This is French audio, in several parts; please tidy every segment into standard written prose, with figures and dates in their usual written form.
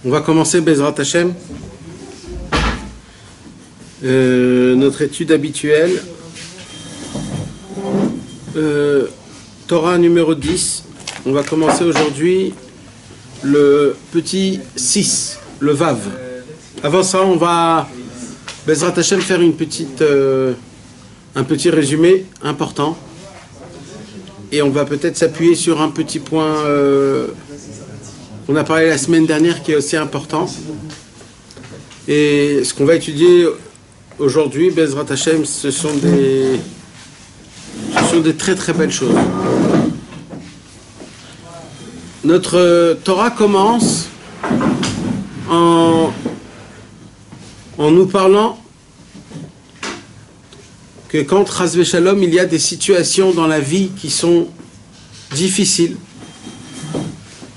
On va commencer Bezrat Hashem, notre étude habituelle, Torah numéro 10. On va commencer aujourd'hui le petit 6, le Vav. Avant ça, on va Bezrat Hashem faire un petit résumé important. Et on va peut-être s'appuyer sur un petit point qu'on a parlé la semaine dernière qui est aussi important. Et ce qu'on va étudier aujourd'hui, Bezrat Hashem, ce sont des très très belles choses. Notre Torah commence en nous parlant que quand Chas v'Shalom, il y a des situations dans la vie qui sont difficiles,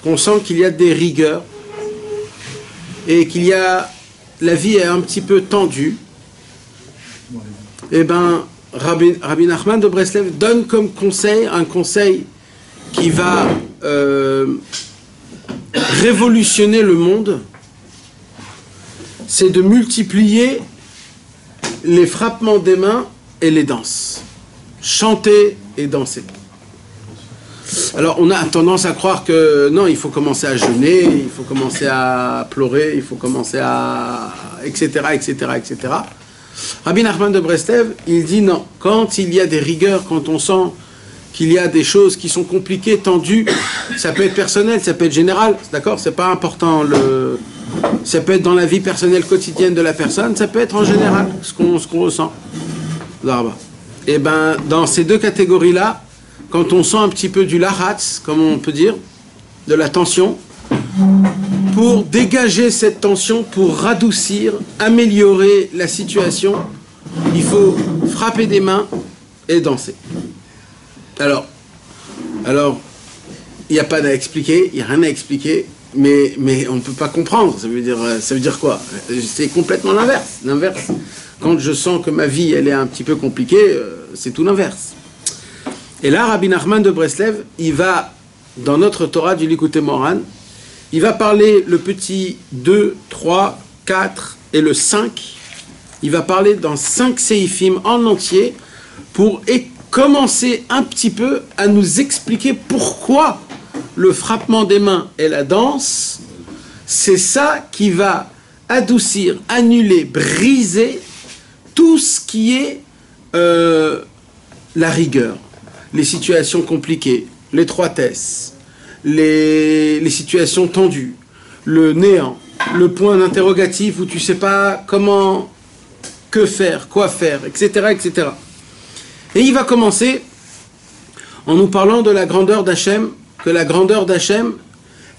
qu'on sent qu'il y a des rigueurs et la vie est un petit peu tendue, et bien Rabbi Nachman de Breslev donne comme conseil un conseil qui va révolutionner le monde, c'est de multiplier les frappements des mains et les danses. Chanter et danser. Alors on a tendance à croire que non, il faut commencer à jeûner, il faut commencer à pleurer, il faut commencer à... etc. Rabbi Nachman de Breslev, il dit non, quand il y a des rigueurs, quand on sent qu'il y a des choses qui sont compliquées, tendues, ça peut être personnel, ça peut être général, d'accord, c'est pas important, ça peut être dans la vie personnelle quotidienne de la personne, ça peut être en général, ce qu'on ressent. Et bien, dans ces deux catégories-là, quand on sent un petit peu du lahatz, comme on peut dire, de la tension, pour dégager cette tension, pour radoucir, améliorer la situation, il faut frapper des mains et danser. Alors, il n'y a pas à expliquer, il n'y a rien à expliquer, mais on ne peut pas comprendre. Ça veut dire quoi? C'est complètement l'inverse. Quand je sens que ma vie elle est un petit peu compliquée, c'est tout l'inverse. Et là, Rabbi Nachman de Breslev, il va, dans notre Torah du Likutei Moharan, il va parler le petit 2, 3, 4 et le 5. Il va parler dans 5 séifim en entier pour commencer un petit peu à nous expliquer pourquoi le frappement des mains et la danse, c'est ça qui va adoucir, annuler, briser tout ce qui est la rigueur, les situations compliquées, l'étroitesse, les situations tendues, le néant, le point d'interrogatif où tu ne sais pas comment, que faire, quoi faire, etc., etc. Et il va commencer en nous parlant de la grandeur d'Hachem, que la grandeur d'Hachem,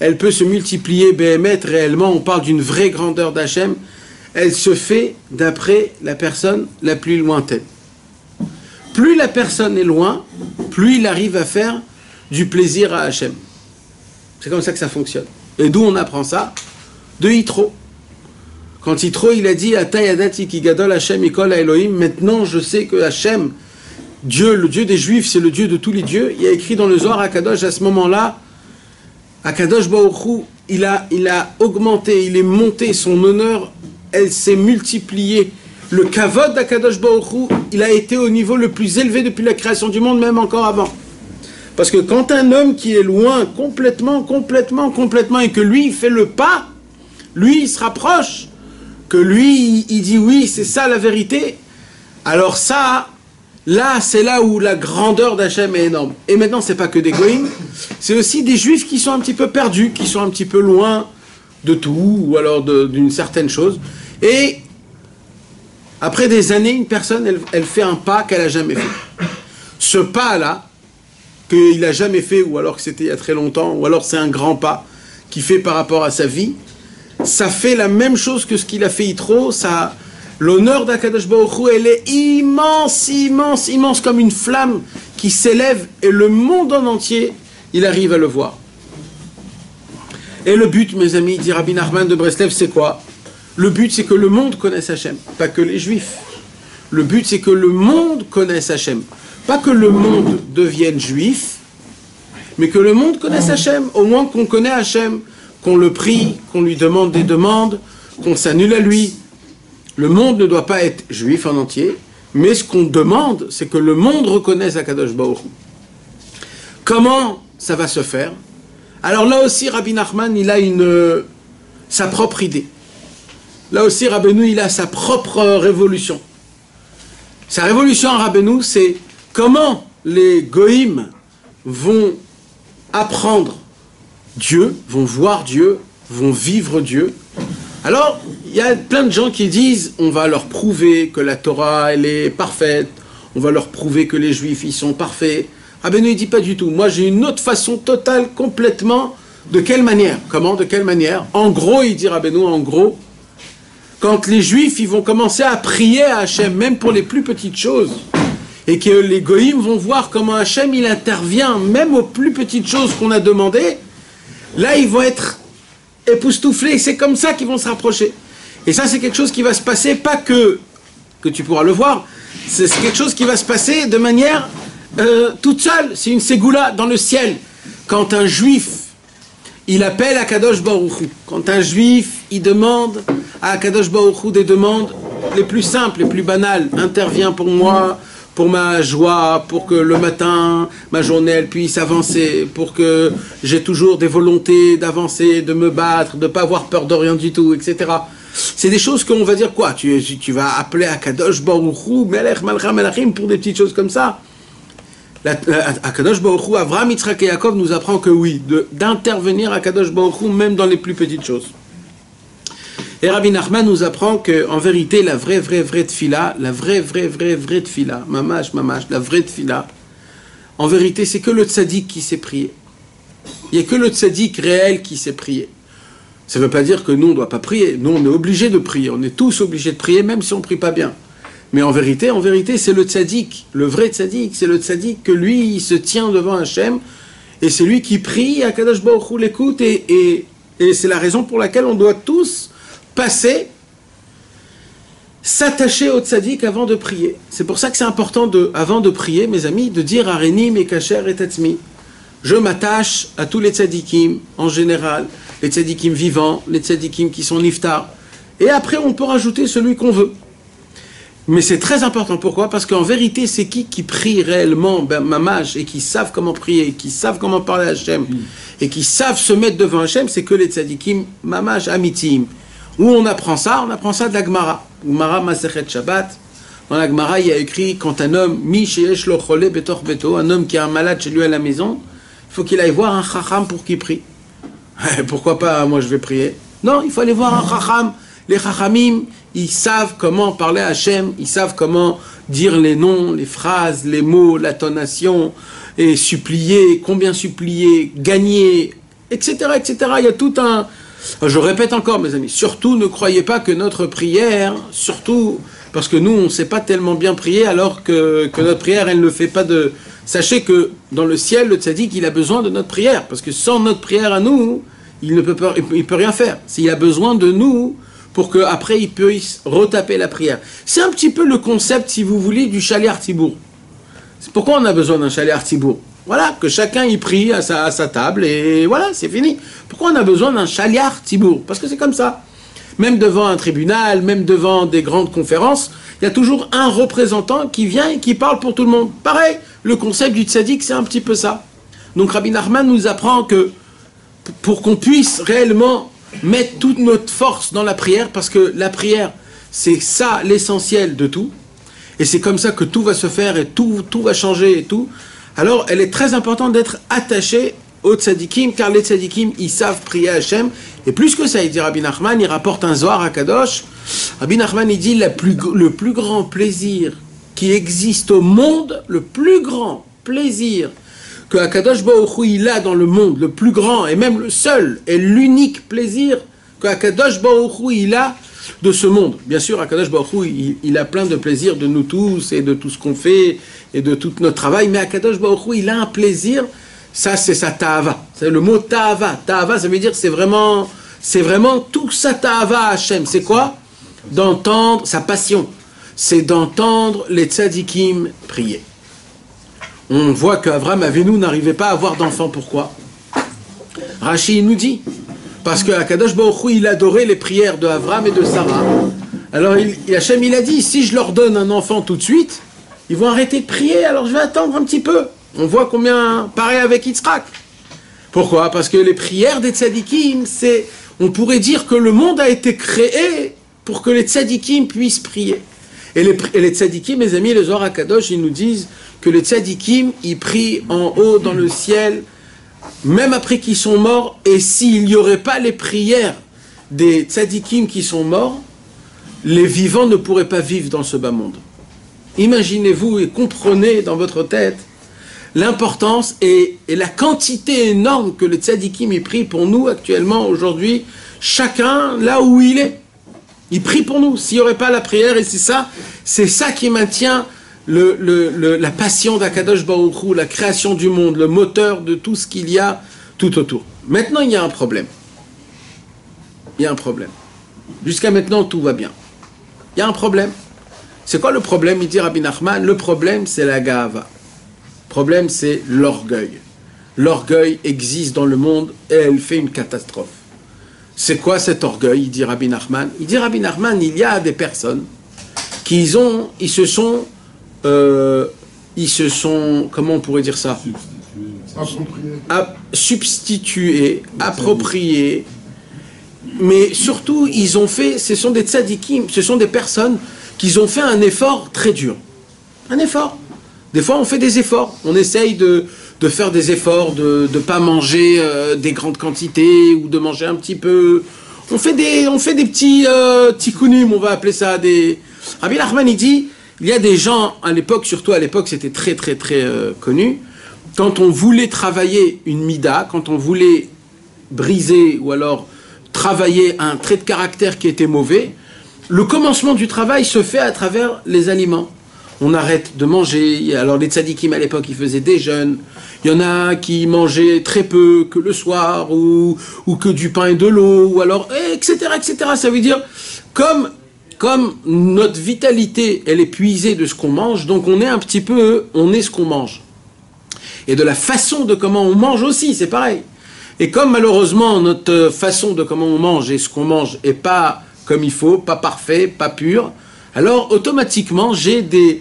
elle peut se multiplier, béhémeth, réellement, on parle d'une vraie grandeur d'Hachem, elle se fait d'après la personne la plus lointaine. Plus la personne est loin, plus il arrive à faire du plaisir à Hachem. C'est comme ça que ça fonctionne. Et d'où on apprend ça? De Yitro. Quand Yitro, il a dit « Ata yadati ki gadol Hachem ikol Elohim » maintenant je sais que Hachem, Dieu, le Dieu des Juifs, c'est le Dieu de tous les dieux. Il y a écrit dans le Zohar HaKadosh, à ce moment-là, HaKadosh Baruch Hu, il a augmenté, il est monté, son honneur, elle s'est multipliée. Le kavod d'HaKadosh Baruch Hu, il a été au niveau le plus élevé depuis la création du monde, même encore avant. Parce que quand un homme qui est loin, complètement, et que lui, il fait le pas, lui, il se rapproche, que lui, il dit oui, c'est ça la vérité, alors ça... Là, c'est là où la grandeur d'Hachem est énorme. Et maintenant, c'est pas que des goïms, c'est aussi des juifs qui sont un petit peu perdus, qui sont un petit peu loin de tout, ou alors d'une certaine chose. Et après des années, une personne, elle fait un pas qu'elle a jamais fait. Ce pas-là, qu'il a jamais fait, ou alors que c'était il y a très longtemps, ou alors c'est un grand pas qu'il fait par rapport à sa vie, ça fait la même chose que ce qu'il a fait Yitro, ça... L'honneur d'Akadosh Baruch Hu, elle est immense, immense, immense, comme une flamme qui s'élève et le monde en entier, il arrive à le voir. Et le but, mes amis, dit Rabbi Nachman de Breslev, c'est quoi? Le but, c'est que le monde connaisse Hachem, pas que les Juifs. Le but, c'est que le monde connaisse Hachem. Pas que le monde devienne juif, mais que le monde connaisse Hachem. Au moins qu'on connaît Hachem, qu'on le prie, qu'on lui demande des demandes, qu'on s'annule à lui. Le monde ne doit pas être juif en entier, mais ce qu'on demande, c'est que le monde reconnaisse Akadosh Baruch Hu. Comment ça va se faire? Alors là aussi, Rabbi Nachman, il a sa propre idée. Là aussi, Rabbeinu, il a sa propre révolution. Sa révolution à Rabbeinu, c'est comment les goïms vont apprendre Dieu, vont voir Dieu, vont vivre Dieu. Alors, il y a plein de gens qui disent, on va leur prouver que la Torah, elle est parfaite, on va leur prouver que les Juifs, ils sont parfaits. Rabbeinu, il dit pas du tout. Moi, j'ai une autre façon totale, complètement. De quelle manière? Comment? De quelle manière? En gros, il dit Rabbeinu, en gros, quand les Juifs, ils vont commencer à prier à Hachem, même pour les plus petites choses, et que les goïms vont voir comment Hachem, il intervient, même aux plus petites choses qu'on a demandées, là, ils vont être époustouflés, c'est comme ça qu'ils vont se rapprocher. Et ça, c'est quelque chose qui va se passer, pas que tu pourras le voir, c'est quelque chose qui va se passer de manière toute seule, c'est une ségoula dans le ciel. Quand un juif, il appelle Akadosh Baruch Hu, quand un juif, il demande à Akadosh Baruch Hu des demandes les plus simples, les plus banales, interviens pour moi, pour ma joie, pour que le matin, ma journée, elle puisse avancer, pour que j'ai toujours des volontés d'avancer, de me battre, de ne pas avoir peur de rien du tout, etc. C'est des choses qu'on va dire quoi? Tu vas appeler Akadosh Baruch Hu, Melech Malcha Melachim, pour des petites choses comme ça. Akadosh Baruch Hu, Avraham, Yitzhak et Yaakov nous apprend que oui, d'intervenir à Akadosh Baruch Hu même dans les plus petites choses. Et Rabbi Nachman nous apprend qu'en vérité, la vraie tfila, la vraie tfila, mamash, la vraie tfila, en vérité, c'est que le tzaddik qui sait prier. Il n'y a que le tzaddik réel qui sait prier. Ça ne veut pas dire que nous, on ne doit pas prier. Nous, on est obligés de prier. On est tous obligés de prier, même si on ne prie pas bien. Mais en vérité, c'est le tzaddik, le vrai tzaddik, c'est le tzaddik que lui, il se tient devant Hachem, et c'est lui qui prie, Akadosh Baruch Hu l'écoute, et c'est la raison pour laquelle on doit tous passer, s'attacher au tzaddik avant de prier. C'est pour ça que c'est important, avant de prier, mes amis, de dire Aréni, Mekacher et Tatzmi. Je m'attache à tous les tzaddikim, en général, les tzaddikim vivants, les tzaddikim qui sont niftar, et après on peut rajouter celui qu'on veut. Mais c'est très important. Pourquoi? Parce qu'en vérité, c'est qui prie réellement, mamash, et qui savent comment prier, qui savent comment parler à Hachem, et qui savent se mettre devant Hachem, c'est que les tzadikim, mamash, amitim. Où on apprend ça de la Gemara. Gemara Masechet Shabbat. Dans la Gemara, il y a écrit, quand un homme, mi sheyesh lo chole betor beto, un homme qui a un malade chez lui à la maison, il faut qu'il aille voir un chacham pour qu'il prie. Pourquoi pas, moi je vais prier? Non, il faut aller voir un chacham. Les chachamim, ils savent comment parler à Hachem, ils savent comment dire les noms, les phrases, les mots, l'intonation, et supplier, combien supplier, gagner, etc., etc. Il y a tout un... Je répète encore, mes amis, surtout ne croyez pas que notre prière, surtout parce que nous, on ne sait pas tellement bien prier, alors que notre prière, elle ne fait pas de... Sachez que dans le ciel, le tzaddik, il a besoin de notre prière, parce que sans notre prière à nous, il ne peut rien faire. S'il a besoin de nous, pour qu'après il puisse retaper la prière. C'est un petit peu le concept, si vous voulez, du Shaliach Tibour. C'est pourquoi on a besoin d'un Shaliach Tibour. Voilà, que chacun y prie à sa table, et voilà, c'est fini. Pourquoi on a besoin d'un Shaliach Tibour? Parce que c'est comme ça. Même devant un tribunal, même devant des grandes conférences, il y a toujours un représentant qui vient et qui parle pour tout le monde. Pareil, le concept du tzaddik, c'est un petit peu ça. Donc Rabbi Nachman nous apprend que pour qu'on puisse réellement mettre toute notre force dans la prière, parce que la prière, c'est ça l'essentiel de tout, et c'est comme ça que tout va se faire, et tout va changer, et tout. Alors, elle est très importante d'être attachée aux tzadikim, car les tzadikim, ils savent prier à Hachem, et plus que ça, il dit Rabbi Nachman, il rapporte un Zohar à Kadosh. Rabbi Nachman, il dit, le plus grand plaisir qui existe au monde, le plus grand plaisir que Akadosh Baruch Hu il a dans le monde, le plus grand et même le seul et l'unique plaisir que Akadosh Baruch Hu il a de ce monde. Bien sûr, Akadosh Baruch Hu il a plein de plaisirs de nous tous et de tout ce qu'on fait et de tout notre travail, mais Akadosh Baruch Hu il a un plaisir, ça c'est sa ta'ava. C'est le mot ta'ava. Ta'ava, ça veut dire c'est vraiment tout sa ta'ava à Hachem. C'est quoi? D'entendre sa passion. C'est d'entendre les tzadikim prier. On voit qu'Avraham Avinu n'arrivait pas à avoir d'enfant. Pourquoi? Rashi nous dit Parce que Akadosh Baruch Hu, il adorait les prières de Avram et de Sarah. Alors Hachem, il a dit, si je leur donne un enfant tout de suite, ils vont arrêter de prier, alors je vais attendre un petit peu. On voit combien pareil avec Yitzhak. Pourquoi? Parce que les prières des tzadikim, on pourrait dire que le monde a été créé pour que les tzadikim puissent prier. Et les tzadikim, mes amis, les Zohar HaKadosh, ils nous disent que les tzadikim, ils prient en haut dans le ciel, même après qu'ils sont morts, et s'il n'y aurait pas les prières des tzadikim qui sont morts, les vivants ne pourraient pas vivre dans ce bas monde. Imaginez-vous et comprenez dans votre tête l'importance et la quantité énorme que les tzadikim y prient pour nous actuellement, aujourd'hui, chacun là où il est. Il prie pour nous. S'il n'y aurait pas la prière, et c'est ça qui maintient la passion d'Akadosh Baruch Hu, la création du monde, le moteur de tout ce qu'il y a tout autour. Maintenant, il y a un problème. Il y a un problème. Jusqu'à maintenant, tout va bien. Il y a un problème. C'est quoi le problème? Il dit Rabbi Nachman, le problème, c'est la gava. Le problème, c'est l'orgueil. L'orgueil existe dans le monde et elle fait une catastrophe. C'est quoi cet orgueil? Il dit Rabbi Nachman. Il dit Rabbi Nachman, il y a des personnes qui se sont, comment on pourrait dire ça? Substitués, appropriés. Mais surtout, ce sont des tzadikim, ce sont des personnes qui ont fait un effort très dur. Un effort. Des fois, on fait des efforts. On essaye de faire des efforts, de ne pas manger des grandes quantités ou de manger un petit peu. On fait des petits tikkunim, on va appeler ça des... Rabbi Nachman, il dit, il y a des gens, à l'époque, surtout à l'époque, c'était très très très connu, quand on voulait travailler une mida, quand on voulait briser ou alors travailler un trait de caractère qui était mauvais, le commencement du travail se fait à travers les aliments. On arrête de manger. Alors les tzadikim à l'époque, ils faisaient des jeûnes. Il y en a qui mangeaient très peu, que le soir, ou que du pain et de l'eau, ou alors, etc., etc. Ça veut dire, comme notre vitalité, elle est puisée de ce qu'on mange, donc on est ce qu'on mange. Et de la façon de comment on mange aussi, c'est pareil. Et comme malheureusement, notre façon de comment on mange et ce qu'on mange est pas comme il faut, pas parfait, pas pur, alors automatiquement, j'ai des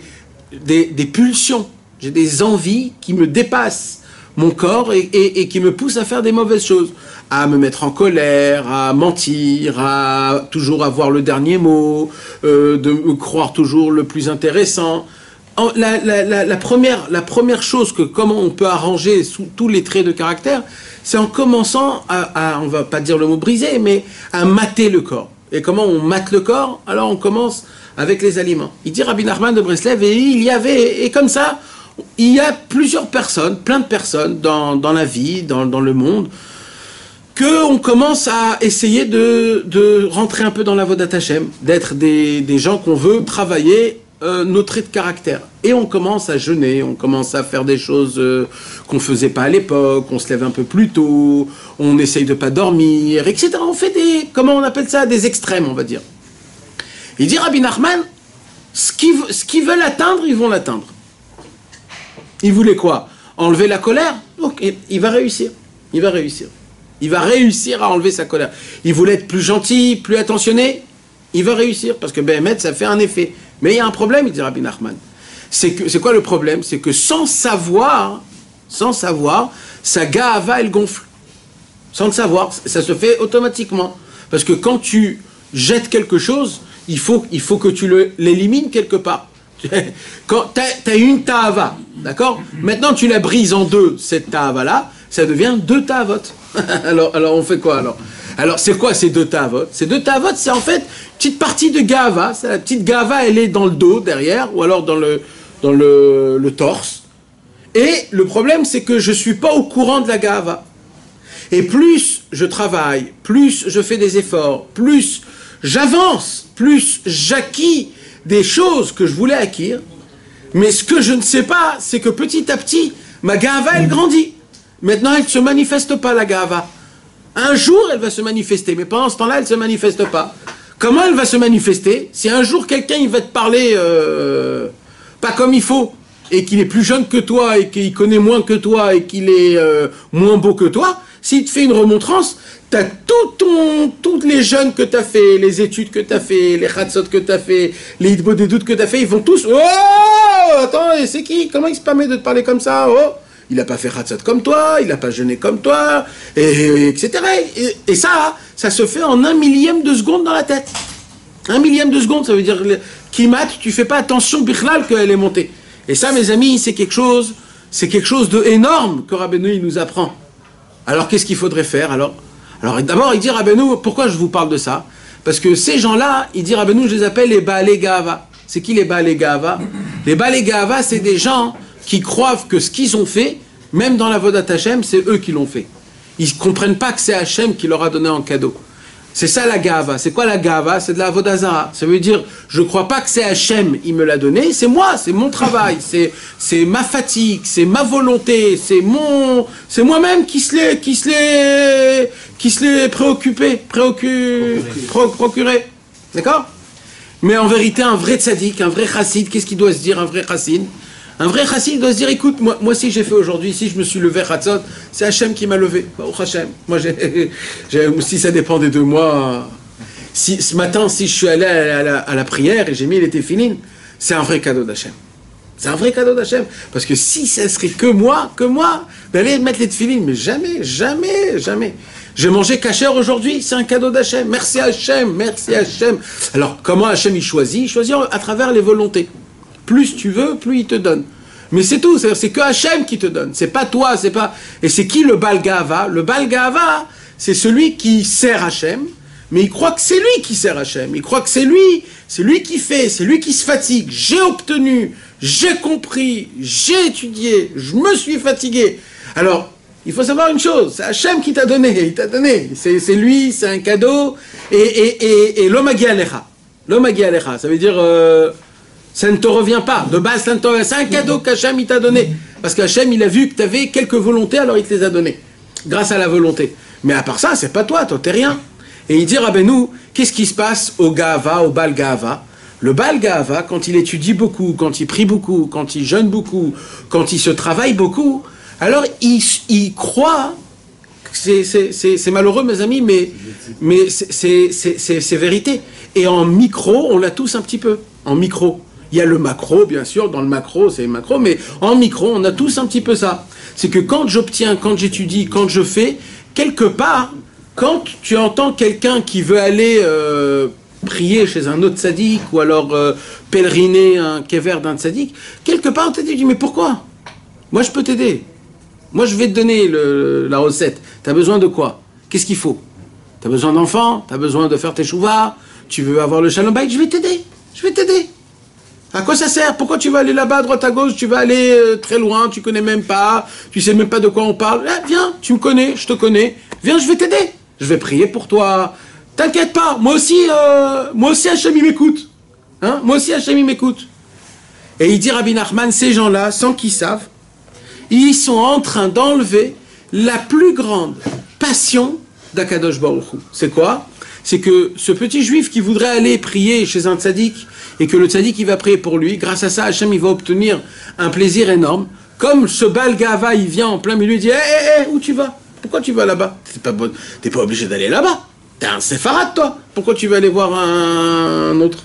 pulsions, j'ai des envies qui me dépassent mon corps et qui me poussent à faire des mauvaises choses, à me mettre en colère, à mentir, à toujours avoir le dernier mot, de me croire toujours le plus intéressant. La première chose comment on peut arranger sous tous les traits de caractère, c'est en commençant on va pas dire le mot briser, mais à mater le corps. Et comment on mate le corps? Alors on commence avec les aliments. Il dit Rabbi Nachman de Breslev, et comme ça, il y a plusieurs personnes, plein de personnes dans la vie, dans le monde, qu'on commence à essayer de rentrer un peu dans la Avodat Hashem, d'être des gens qu'on veut travailler nos traits de caractère. Et on commence à jeûner, on commence à faire des choses qu'on ne faisait pas à l'époque, on se lève un peu plus tôt, on essaye de ne pas dormir, etc. On fait comment on appelle ça, des extrêmes, on va dire. Il dit Rabbi Nachman, ce qu'ils veulent atteindre, ils vont l'atteindre. Il voulait quoi? Enlever la colère? Donc il va réussir. Il va réussir. Il va réussir à enlever sa colère. Il voulait être plus gentil, plus attentionné? Il va réussir, parce que Béhémet, ça fait un effet. Mais il y a un problème, il dit Rabbi Nachman. C'est quoi le problème? C'est que sans savoir, sa ga'ava, elle gonfle. Sans le savoir, ça se fait automatiquement. Parce que quand tu jettes quelque chose, il faut que tu l'élimines quelque part. Quand tu as une ta'ava, d'accord? Maintenant, tu la brises en deux, cette ta'ava-là, ça devient deux ta'avot. alors, on fait quoi alors? Alors, c'est quoi ces deux ta'avot? Ces deux ta'avot, c'est en fait une petite partie de ga'ava. La petite ga'ava, elle est dans le dos, derrière, ou alors dans le torse. Et le problème, c'est que je ne suis pas au courant de la ga'ava. Et plus je travaille, plus je fais des efforts, plus j'avance, plus j'acquis des choses que je voulais acquérir. Mais ce que je ne sais pas, c'est que petit à petit, ma ga'ava, elle grandit. Maintenant, elle ne se manifeste pas, la ga'ava. Un jour, elle va se manifester, mais pendant ce temps-là, elle ne se manifeste pas. Comment elle va se manifester? Si un jour, quelqu'un il va te parler pas comme il faut, et qu'il est plus jeune que toi, et qu'il connaît moins que toi, et qu'il est moins beau que toi, s'il te fait une remontrance, t'as toutes les jeûnes que t'as fait, les études que t'as fait, les chatzot que t'as fait, les hitbot des doutes que t'as fait, ils vont tous, oh, attends, c'est qui? Comment il se permet de te parler comme ça? Oh, il n'a pas fait chatzot comme toi, il n'a pas jeûné comme toi, etc. Et ça se fait en 1/1000 de seconde dans la tête. 1/1000 de seconde, ça veut dire, Kimat, tu fais pas attention, Bichlal, qu'elle est montée. Et ça, mes amis, c'est quelque chose de énorme que Rabbeinu il nous apprend. Alors, qu'est-ce qu'il faudrait faire? Alors d'abord, il dit Rabbeinu, pourquoi je vous parle de ça? Parce que ces gens-là, il dit Rabbeinu, je les appelle les Baalei Gahava. C'est qui les Baalei Gahava? Les Baalei Gahava, c'est des gens qui croient que ce qu'ils ont fait, même dans la Vodat Hashem, c'est eux qui l'ont fait. Ils ne comprennent pas que c'est Hashem qui leur a donné en cadeau. C'est ça la Gahava. C'est quoi la Gahava? C'est de la Avodah Zara. Ça veut dire, je ne crois pas que c'est Hashem, il me l'a donné, c'est moi, c'est mon travail, c'est ma fatigue, c'est ma volonté, c'est moi-même qui se l'est procuré. D'accord? Mais en vérité, un vrai tzaddik, un vrai chassid, qu'est-ce qu'il doit se dire, un vrai chassid? Un vrai chassid doit se dire, écoute, moi si j'ai fait aujourd'hui, si je me suis levé chatzot, c'est Hachem qui m'a levé. Oh Hachem. Moi, si ça dépendait de moi, ce matin, si je suis allé à la prière et j'ai mis les téfilines, c'est un vrai cadeau d'Hachem. C'est un vrai cadeau d'Hachem. Parce que si ça serait que moi, d'aller mettre les téfilines, mais jamais. J'ai mangé kasher aujourd'hui, c'est un cadeau d'Hachem. Merci Hachem. Alors, comment Hachem il choisit? Il choisit à travers les volontés. Plus tu veux, plus il te donne. Mais c'est tout, c'est que Hachem qui te donne. C'est pas toi, c'est pas... Et c'est qui le Baal Gahava? Le Baal Gahava, c'est celui qui sert Hachem, mais il croit que c'est lui qui sert Hachem. Il croit que c'est lui qui fait, c'est lui qui se fatigue. J'ai obtenu, j'ai compris, j'ai étudié, je me suis fatigué. Alors, il faut savoir une chose, c'est Hachem qui t'a donné, il t'a donné. C'est lui, c'est un cadeau. Et l'homme agi alecha. L'homme agi alecha, ça veut dire... ça ne te revient pas. De base, c'est un cadeau qu'Hachem il t'a donné. Parce qu'Hachem il a vu que tu avais quelques volontés, alors il te les a données. Grâce à la volonté. Mais à part ça, c'est pas toi t'es rien. Et il dit, Rabbeinu, qu'est-ce qui se passe au Gahava, au Baal Gahava? Le Baal Gahava, quand il étudie beaucoup, quand il prie beaucoup, quand il jeûne beaucoup, quand il se travaille beaucoup, alors il croit, c'est malheureux mes amis, mais c'est vérité. Et en micro, on l'a tous un petit peu. En micro. Il y a le macro, bien sûr, dans le macro, c'est macro, mais en micro, on a tous un petit peu ça. C'est que quand j'obtiens, quand j'étudie, quand je fais, quelque part, quand tu entends quelqu'un qui veut aller prier chez un autre tzaddik, ou alors pèleriner un kéver d'un tzaddik, quelque part, on te dit, mais pourquoi? Moi, je peux t'aider. Moi, je vais te donner la recette. Tu as besoin de quoi? Qu'est-ce qu'il faut? Tu as besoin d'enfants? Tu as besoin de faire tes chouvas? Tu veux avoir le shalom bayit? Je vais t'aider. À quoi ça sert? Pourquoi tu vas aller là-bas, à droite à gauche? Tu vas aller très loin, tu connais même pas, tu sais même pas de quoi on parle. Viens, tu me connais, je te connais. Viens, je vais t'aider. Je vais prier pour toi. T'inquiète pas, moi aussi Hachem il m'écoute. Hein? Moi aussi Hachem il m'écoute. Et il dit Rabbi Nachman, ces gens-là, sans qu'ils savent, ils sont en train d'enlever la plus grande passion d'Akadosh Baruch Hu. C'est quoi? C'est que ce petit juif qui voudrait aller prier chez un tzaddik, et que le tzaddik il va prier pour lui, grâce à ça, Hachem il va obtenir un plaisir énorme. Comme ce Baal Gahava, il vient en plein milieu, il dit où tu vas? Pourquoi tu vas là-bas? T'es pas obligé d'aller là-bas. T'es un séfarade, toi. Pourquoi tu vas aller voir un autre?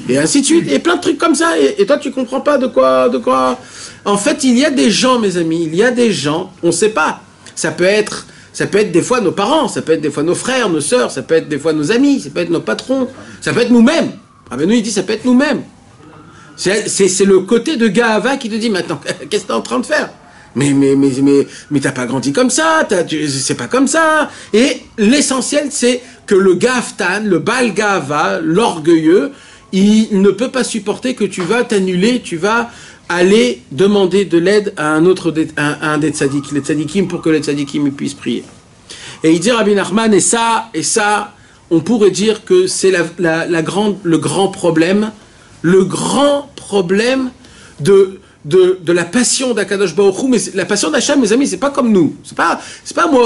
Et ainsi de suite. Et plein de trucs comme ça. Et toi, tu comprends pas de quoi. En fait, il y a des gens, mes amis, il y a des gens, on sait pas. Ça peut être des fois nos parents, ça peut être des fois nos frères, nos sœurs, ça peut être des fois nos amis, ça peut être nos patrons, ça peut être nous-mêmes. Rabbeinu, il dit, ça peut être nous-mêmes. C'est le côté de Gahava qui te dit, maintenant, qu'est-ce que tu es en train de faire? Mais t'as pas grandi comme ça, c'est pas comme ça. Et l'essentiel, c'est que le Gaftan, le Baal Gahava, l'orgueilleux, il ne peut pas supporter que tu vas t'annuler, tu vas aller demander de l'aide à un des tzadikim, les tzadikim, pour que les tzadikim puissent prier. Et il dit Rabbi Nachman, et ça, on pourrait dire que c'est le grand problème de de la passion d'Akadosh Baruch Hu, mais la passion d'Hachem, mes amis, c'est pas comme nous. C'est pas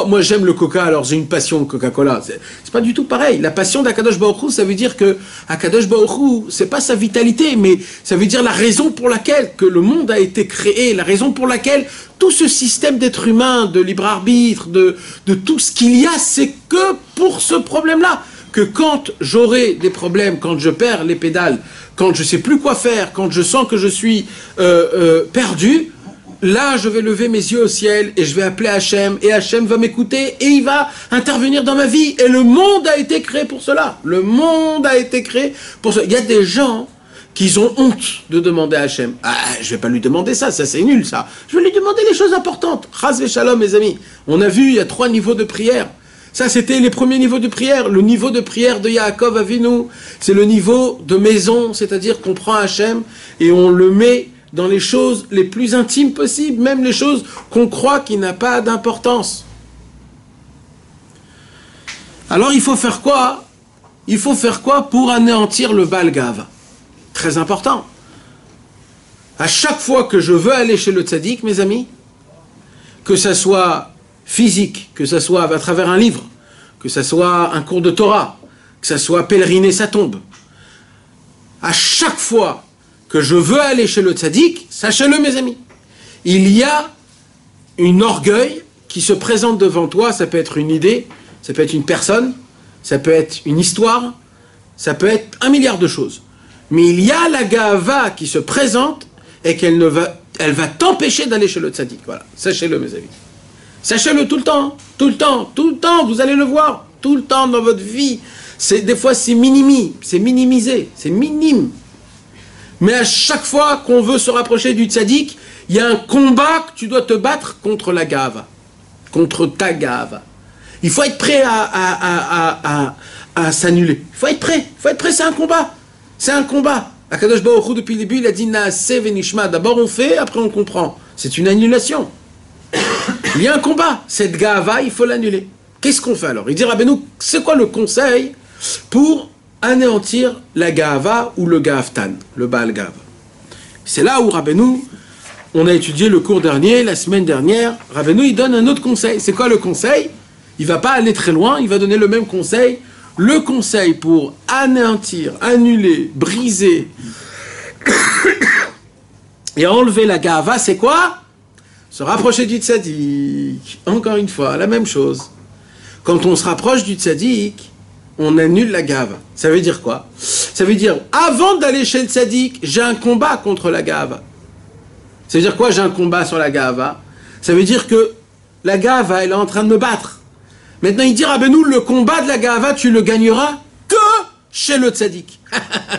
moi j'aime le Coca, alors j'ai une passion Coca-Cola. C'est pas du tout pareil. La passion d'Akadosh Baruch Hu, ça veut dire que Akadosh Baruch Hu, c'est pas sa vitalité, mais ça veut dire la raison pour laquelle que le monde a été créé, la raison pour laquelle tout ce système d'être humain, de libre arbitre, de tout ce qu'il y a, c'est que pour ce problème-là. Que quand j'aurai des problèmes, quand je perds les pédales, quand je sais plus quoi faire, quand je sens que je suis perdu, là je vais lever mes yeux au ciel et je vais appeler Hachem, et Hachem va m'écouter et il va intervenir dans ma vie. Et le monde a été créé pour cela. Le monde a été créé pour cela. Il y a des gens qui ont honte de demander à Hachem. Ah, je vais pas lui demander ça c'est nul ça. Je vais lui demander les choses importantes. Chas v'shalom, mes amis. On a vu, il y a 3 niveaux de prière. Ça, c'était les premiers niveaux de prière. Le niveau de prière de Yaakov Avinu, c'est le niveau de maison, c'est-à-dire qu'on prend Hachem et on le met dans les choses les plus intimes possibles, même les choses qu'on croit qui n'ont pas d'importance. Alors, il faut faire quoi? Il faut faire quoi pour anéantir le Baal Gava? Très important. À chaque fois que je veux aller chez le tzaddik, mes amis, que ça soit physique, que ça soit à travers un livre, que ça soit un cours de Torah, que ça soit pèleriner sa tombe. À chaque fois que je veux aller chez le tzaddik, sachez-le mes amis, il y a un orgueil qui se présente devant toi. Ça peut être une idée, ça peut être une personne, ça peut être une histoire, ça peut être 1 milliard de choses. Mais il y a la gava qui se présente et elle va t'empêcher d'aller chez le tzaddik. Voilà, sachez-le mes amis. Sachez-le tout le temps, tout le temps, tout le temps, vous allez le voir, tout le temps dans votre vie. Des fois c'est minimisé, c'est minime. Mais à chaque fois qu'on veut se rapprocher du tzaddik, il y a un combat que tu dois te battre contre la gava, contre ta gava. Il faut être prêt à s'annuler. Il faut être prêt, c'est un combat. C'est un combat. Akadosh Baruch Hu, depuis le début, il a dit Naaseh venishma. D'abord on fait, après on comprend. C'est une annulation. Il y a un combat. Cette gava, il faut l'annuler. Qu'est-ce qu'on fait alors? Il dit Rabbeinu, c'est quoi le conseil pour anéantir la gava ou le gavtan, le Baal Gava? C'est là où Rabbeinu, on a étudié le cours dernier, la semaine dernière, Rabbeinu il donne un autre conseil. C'est quoi le conseil? Il va pas aller très loin, il va donner le même conseil. Le conseil pour anéantir, annuler, briser et enlever la gava, c'est quoi? Se rapprocher du tzaddik. Encore une fois, la même chose. Quand on se rapproche du tzaddik, on annule la gava. Ça veut dire quoi? Ça veut dire, avant d'aller chez le tzaddik, j'ai un combat contre la gava. Ça veut dire quoi, j'ai un combat sur la gava? Ça veut dire que la gava, elle est en train de me battre. Maintenant, il dit, Rabbeinu, le combat de la gava, tu le gagneras que chez le tzaddik.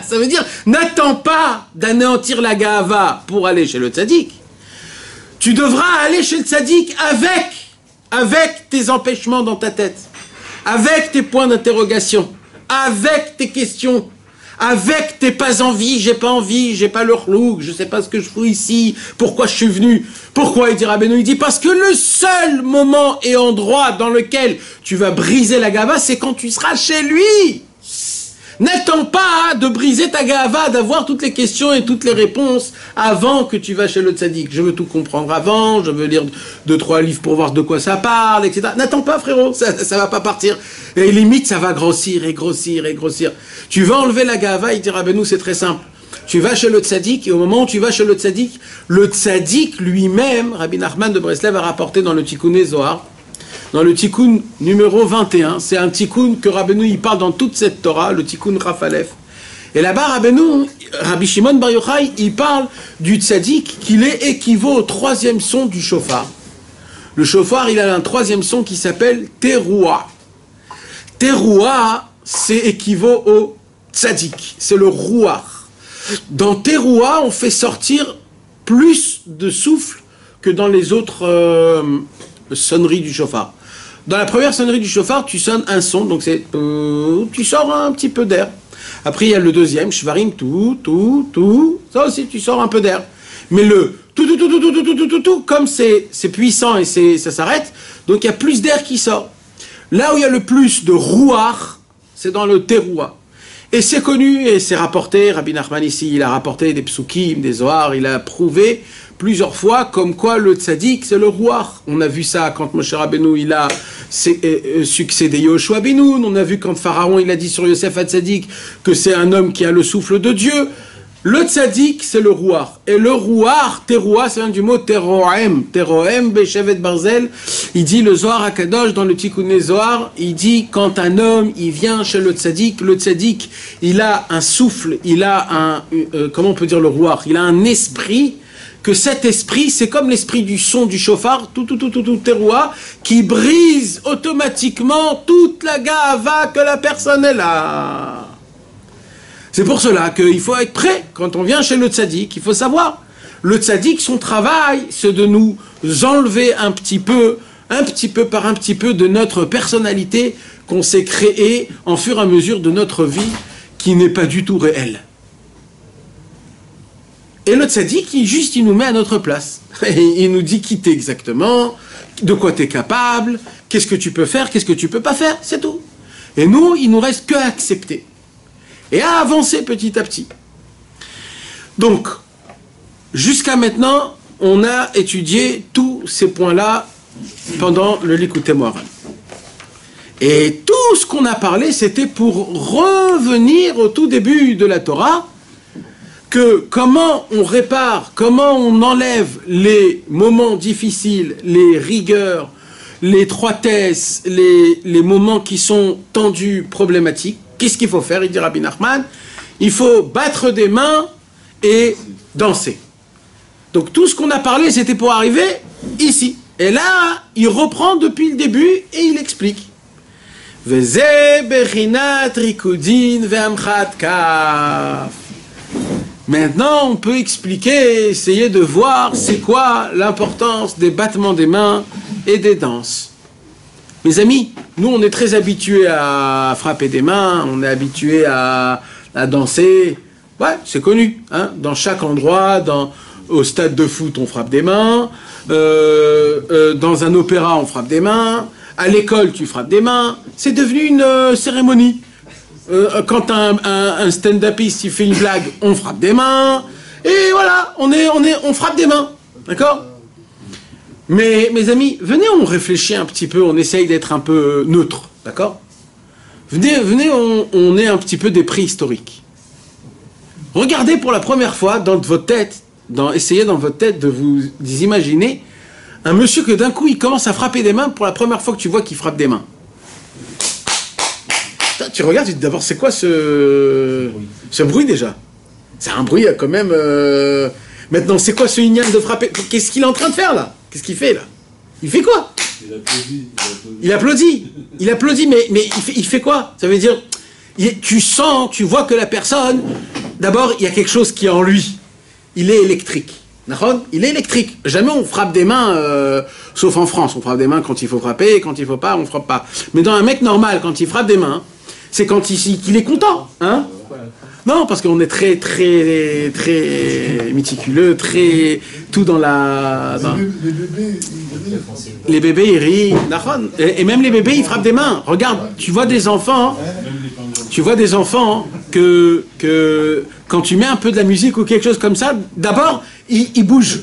Ça veut dire, n'attends pas d'anéantir la gava pour aller chez le tzaddik. Tu devras aller chez le tzaddik avec tes empêchements dans ta tête, avec tes points d'interrogation, avec tes questions, avec tes pas envie, j'ai pas le chlouk, je sais pas ce que je fous ici, pourquoi je suis venu. Pourquoi? Il dit Rabbeinu, il dit parce que le seul moment et endroit dans lequel tu vas briser la gava, c'est quand tu seras chez lui. N'attends pas de briser ta gava, d'avoir toutes les questions et toutes les réponses avant que tu vas chez le tzaddik. Je veux tout comprendre avant, je veux lire 2-3 livres pour voir de quoi ça parle, etc. N'attends pas, frérot, ça va pas partir. Et limite, ça va grossir et grossir et grossir. Tu vas enlever la gava, il dit Rabbeinu, c'est très simple. Tu vas chez le tzaddik, et au moment où tu vas chez le tzaddik lui-même, Rabbi Nachman de Breslev a rapporté dans le Tikkun Zohar, dans le Tikkun numéro 21, c'est un Tikkun que Rabbeinu il parle dans toute cette Torah, le Tikkun Rafalef. Et là-bas, Rabbi Shimon Bar Yochai, il parle du tzaddik qu'il est équivaut au 3e son du shofar. Le shofar, il a un 3e son qui s'appelle Terouah. Terouah, c'est équivaut au tzaddik, c'est le rouah. Dans Terouah, on fait sortir plus de souffle que dans les autres sonneries du shofar. Dans la première sonnerie du shofar, tu sonnes un son, donc c'est tu sors un petit peu d'air. Après, il y a le deuxième, shvarim, tout, ça aussi, tu sors un peu d'air. Mais le tout, comme c'est puissant et ça s'arrête, donc il y a plus d'air qui sort. Là où il y a le plus de rouar, c'est dans le terouah. Et c'est connu, et c'est rapporté, Rabbi Nachman ici, il a rapporté des psukim, des zohar, il a prouvé plusieurs fois comme quoi le tzaddik, c'est le roi. On a vu ça quand Moshe Rabbeinu, il a succédé Yoshua ben Nun, on a vu quand Pharaon, il a dit sur Yosef HaTzadik que c'est un homme qui a le souffle de Dieu. Le tzaddik, c'est le rouar. Et le rouar, teroua, ça vient du mot terohem. Terohem, Beshevet Barzel. Il dit, le Zohar HaKadosh, dans le Tikkuné Zohar, il dit, quand un homme, il vient chez le tzaddik, il a un souffle, il a un, comment on peut dire le rouar? Il a un esprit, que cet esprit, c'est comme l'esprit du son du chauffard, tout, teroua, qui brise automatiquement toute la gava que la personne est là. C'est pour cela qu'il faut être prêt quand on vient chez le tzaddik. Il faut savoir, le tzaddik, son travail, c'est de nous enlever un petit peu par un petit peu de notre personnalité qu'on s'est créée en fur et à mesure de notre vie qui n'est pas du tout réelle. Et le tzaddik, il nous met à notre place. Il nous dit qui t'es exactement, de quoi t'es capable, qu'est-ce que tu peux faire, qu'est-ce que tu peux pas faire, c'est tout. Et nous, il nous reste que à accepter. Et à avancer petit à petit. Donc, jusqu'à maintenant, on a étudié tous ces points-là pendant le Likutei Moharan. Et tout ce qu'on a parlé, c'était pour revenir au tout début de la Torah, que comment on répare, comment on enlève les moments difficiles, les rigueurs, les étroitesses, les moments qui sont tendus, problématiques. Qu'est-ce qu'il faut faire? Il dit Rabbi Nachman, il faut battre des mains et danser. Donc tout ce qu'on a parlé, c'était pour arriver ici. Et là, il reprend depuis le début et il explique. Maintenant, on peut expliquer, essayer de voir c'est quoi l'importance des battements des mains et des danses. Mes amis, nous on est très habitués à frapper des mains, on est habitués à danser. Ouais, c'est connu. Hein, dans chaque endroit, au stade de foot, on frappe des mains. Dans un opéra, on frappe des mains. À l'école, tu frappes des mains. C'est devenu une cérémonie. Quand un stand-upiste il fait une blague, on frappe des mains. Et voilà, on frappe des mains. D'accord ? Mais mes amis, venez, on réfléchit un petit peu, on essaye d'être un peu neutre, d'accord? Venez, on est un petit peu des préhistoriques. Regardez pour la première fois dans votre tête, essayez dans votre tête de vous imaginer un monsieur que d'un coup il commence à frapper des mains pour la première fois que tu vois qu'il frappe des mains. Tu regardes, tu te dis d'abord c'est quoi ce bruit déjà? C'est un bruit quand même... Maintenant c'est quoi ce ignan de frapper? Qu'est-ce qu'il est en train de faire là? Qu'est-ce qu'il fait là? Il fait quoi? Il applaudit, mais il fait quoi? Ça veut dire, tu sens, tu vois que la personne, d'abord, il y a quelque chose qui est en lui. Il est électrique. Il est électrique. Jamais on frappe des mains, sauf en France. On frappe des mains quand il faut frapper, et quand il faut pas, on frappe pas. Mais dans un mec normal, quand il frappe des mains, c'est quand il est content. Hein? Non, parce qu'on est très méticuleux, tout dans la... Les bébés, ils rient. Et même les bébés, ils frappent des mains. Regarde, tu vois des enfants que quand tu mets un peu de la musique ou quelque chose comme ça, d'abord, ils bougent.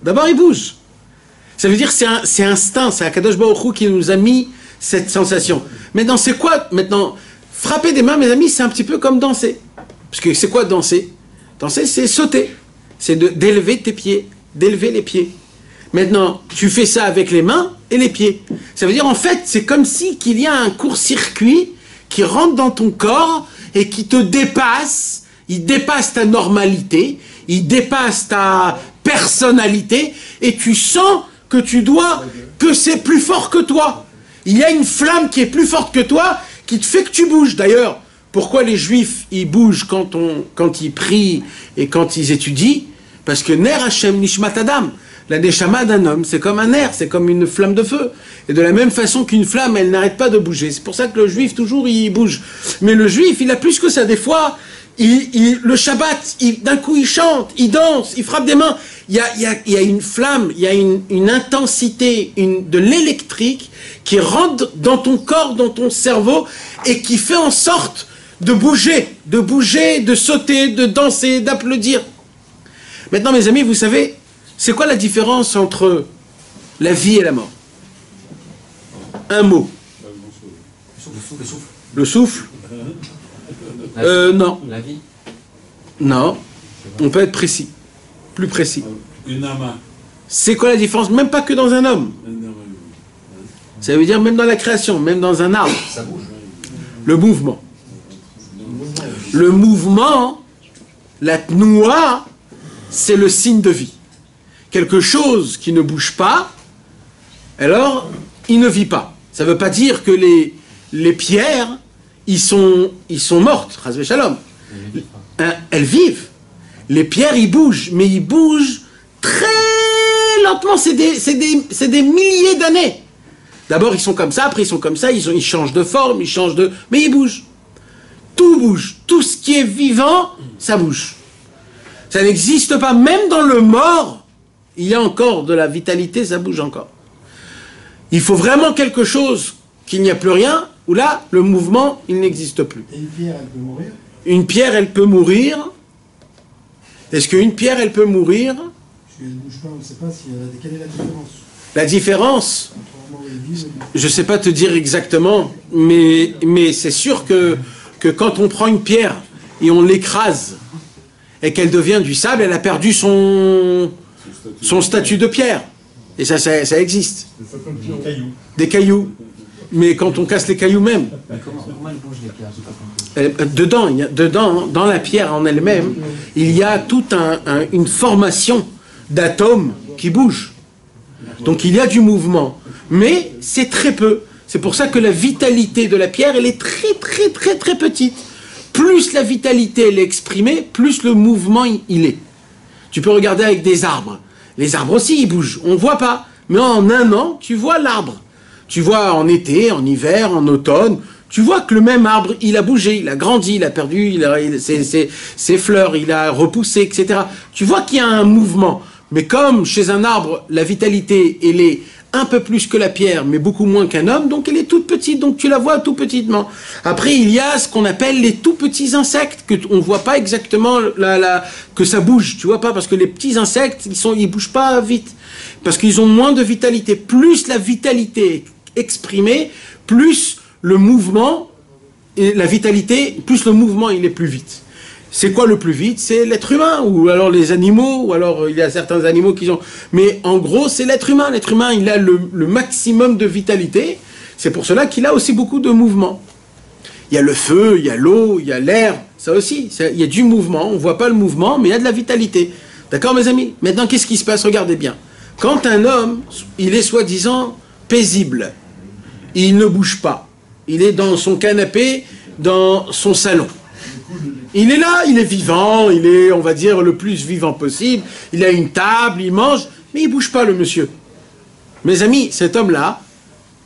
D'abord, ils bougent. Ça veut dire que c'est instinct, c'est Akadosh Baruch Hu qui nous a mis cette sensation. Maintenant, c'est quoi? Maintenant, frapper des mains, mes amis, c'est un petit peu comme danser. Parce que c'est quoi danser? Danser, c'est sauter. C'est d'élever tes pieds, d'élever les pieds. Maintenant, tu fais ça avec les mains et les pieds. Ça veut dire, en fait, c'est comme si qu'il y a un court-circuit qui rentre dans ton corps et qui te dépasse. Il dépasse ta normalité, il dépasse ta personnalité, et tu sens que c'est plus fort que toi. Il y a une flamme qui est plus forte que toi, qui te fait que tu bouges. D'ailleurs, pourquoi les Juifs, ils bougent quand ils prient et quand ils étudient? Parce que Ner Hashem Nishmat Adam, la Neshama d'un homme, c'est comme un nerf, c'est comme une flamme de feu. Et de la même façon qu'une flamme, elle n'arrête pas de bouger. C'est pour ça que le Juif, toujours, il bouge. Mais le Juif, il a plus que ça. Des fois, le Shabbat, d'un coup, il chante, il danse, il frappe des mains. Il y a une flamme, il y a une intensité, de l'électrique qui rentre dans ton corps, dans ton cerveau, et qui fait en sorte de bouger, de sauter, de danser, d'applaudir. Maintenant, mes amis, vous savez, c'est quoi la différence entre la vie et la mort? Un mot. Le souffle. Non. La vie. Non. On peut être précis. Plus précis. Une âme. C'est quoi la différence? Même pas que dans un homme. Ça veut dire même dans la création, même dans un arbre. Ça bouge. Le mouvement. Le mouvement, la tnoua, c'est le signe de vie. Quelque chose qui ne bouge pas, alors il ne vit pas. Ça ne veut pas dire que les pierres, ils sont mortes, Chas v'Shalom. Elles vivent. Les pierres, ils bougent, mais ils bougent très lentement. C'est des milliers d'années. D'abord, ils sont comme ça, après ils sont comme ça, ils changent de forme, ils changent de... Mais ils bougent. Tout bouge. Tout ce qui est vivant, ça bouge. Ça n'existe pas. Même dans le mort, il y a encore de la vitalité, ça bouge encore. Il faut vraiment quelque chose qu'il n'y a plus rien, où là, le mouvement, il n'existe plus. Et une pierre, elle peut mourir? Une pierre, elle peut mourir. Est-ce qu'une pierre, elle peut mourir? Elle ne bouge pas, on ne sait pas quelle est la différence. La différence, je ne sais pas te dire exactement, mais c'est sûr que quand on prend une pierre et on l'écrase et qu'elle devient du sable, elle a perdu son statut de pierre. Et ça existe. Des cailloux. Mais quand on casse les cailloux même. Comment elles bougent les pierres? Dedans, dans la pierre en elle-même, il y a toute une formation d'atomes qui bougent. Donc il y a du mouvement. Mais c'est très peu. C'est pour ça que la vitalité de la pierre, elle est très très très très petite. Plus la vitalité elle est exprimée, plus le mouvement il est. Tu peux regarder avec des arbres. Les arbres aussi, ils bougent. On ne voit pas. Mais en un an, tu vois l'arbre. Tu vois en été, en hiver, en automne, tu vois que le même arbre, il a bougé, il a grandi, il a perdu ses fleurs, il a repoussé, etc. Tu vois qu'il y a un mouvement. Mais comme chez un arbre, la vitalité, elle est un peu plus que la pierre, mais beaucoup moins qu'un homme, donc elle est toute petite, donc tu la vois tout petitement. Après, il y a ce qu'on appelle les tout petits insectes, qu'on ne voit pas exactement que ça bouge, tu vois pas, parce que les petits insectes, ils bougent pas vite, parce qu'ils ont moins de vitalité. Plus la vitalité est exprimée, plus le mouvement, et la vitalité, plus le mouvement, il est plus vite. C'est quoi le plus vite? C'est l'être humain, ou alors les animaux, ou alors il y a certains animaux qui ont... Mais en gros, c'est l'être humain. L'être humain, il a le maximum de vitalité. C'est pour cela qu'il a aussi beaucoup de mouvement. Il y a le feu, il y a l'eau, il y a l'air, ça aussi. Il y a du mouvement, on ne voit pas le mouvement, mais il y a de la vitalité. D'accord, mes amis? Maintenant, qu'est-ce qui se passe? Regardez bien. Quand un homme, il est soi-disant paisible, il ne bouge pas, il est dans son canapé, dans son salon. Il est là, il est vivant, il est, on va dire, le plus vivant possible. Il a une table, il mange, mais il ne bouge pas, le monsieur. Mes amis, cet homme-là,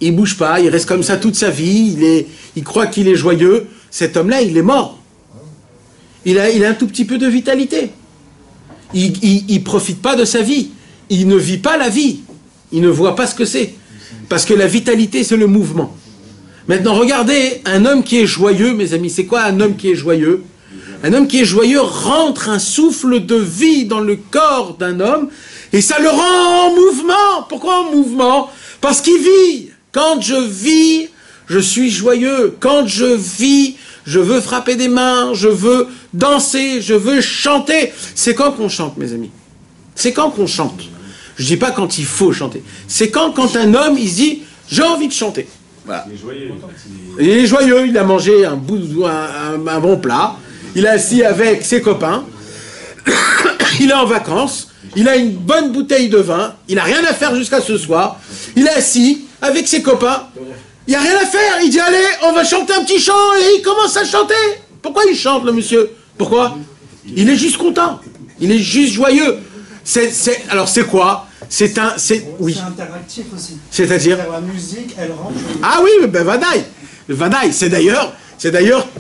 il ne bouge pas, il reste comme ça toute sa vie, il croit qu'il est joyeux. Cet homme-là, il est mort. Il a un tout petit peu de vitalité. Il ne profite pas de sa vie. Il ne vit pas la vie. Il ne voit pas ce que c'est. Parce que la vitalité, c'est le mouvement. Maintenant, regardez, un homme qui est joyeux, mes amis, c'est quoi un homme qui est joyeux? Un homme qui est joyeux rentre un souffle de vie dans le corps d'un homme et ça le rend en mouvement. Pourquoi en mouvement? Parce qu'il vit. Quand je vis, je suis joyeux. Quand je vis, je veux frapper des mains, je veux danser, je veux chanter. C'est quand qu'on chante, mes amis? C'est quand qu'on chante? Je ne dis pas quand il faut chanter. C'est quand un homme, il se dit, j'ai envie de chanter. Voilà. Il est joyeux, il a mangé un bon plat, il est assis avec ses copains, il est en vacances, il a une bonne bouteille de vin, il n'a rien à faire jusqu'à ce soir, il est assis avec ses copains, il n'y a rien à faire, il dit allez, on va chanter un petit chant, et il commence à chanter. Pourquoi il chante, le monsieur? Pourquoi? Il est juste content, il est juste joyeux. Alors c'est quoi? Oui. C'est interactif aussi. C'est-à-dire la musique, elle rentre. Ah oui, ben Vadaï. Vadaï, c'est d'ailleurs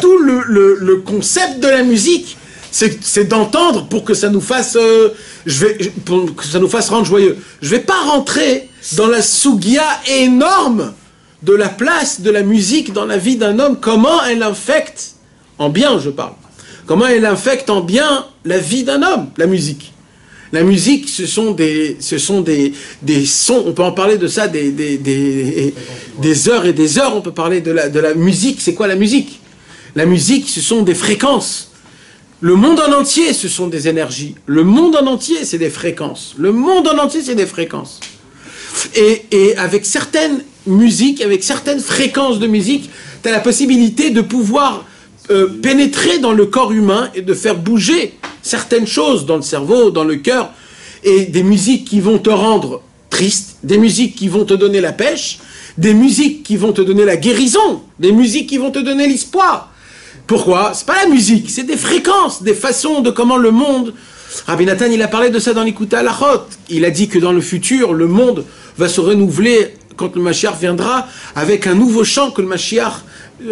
tout le concept de la musique, c'est d'entendre pour que ça nous fasse pour que ça nous fasse rendre joyeux. Je vais pas rentrer dans la sougia énorme de la place de la musique dans la vie d'un homme, comment elle affecte en bien je parle. Comment elle infecte en bien la vie d'un homme, la musique. La musique, ce sont des sons, on peut en parler de ça des heures et des heures, on peut parler de la musique. C'est quoi la musique? La musique, ce sont des fréquences. Le monde en entier, ce sont des énergies. Le monde en entier, c'est des fréquences. Le monde en entier, c'est des fréquences. Et avec certaines musiques, avec certaines fréquences de musique, tu as la possibilité de pouvoir pénétrer dans le corps humain et de faire bouger certaines choses dans le cerveau, dans le cœur, et des musiques qui vont te rendre triste, des musiques qui vont te donner la pêche, des musiques qui vont te donner la guérison, des musiques qui vont te donner l'espoir. Pourquoi? C'est pas la musique, c'est des fréquences, des façons de comment le monde... Rabbi Nathan, il a parlé de ça dans l'Ikouté Halachot. Il a dit que dans le futur, le monde va se renouveler quand le Mashiach viendra avec un nouveau chant que le Mashiach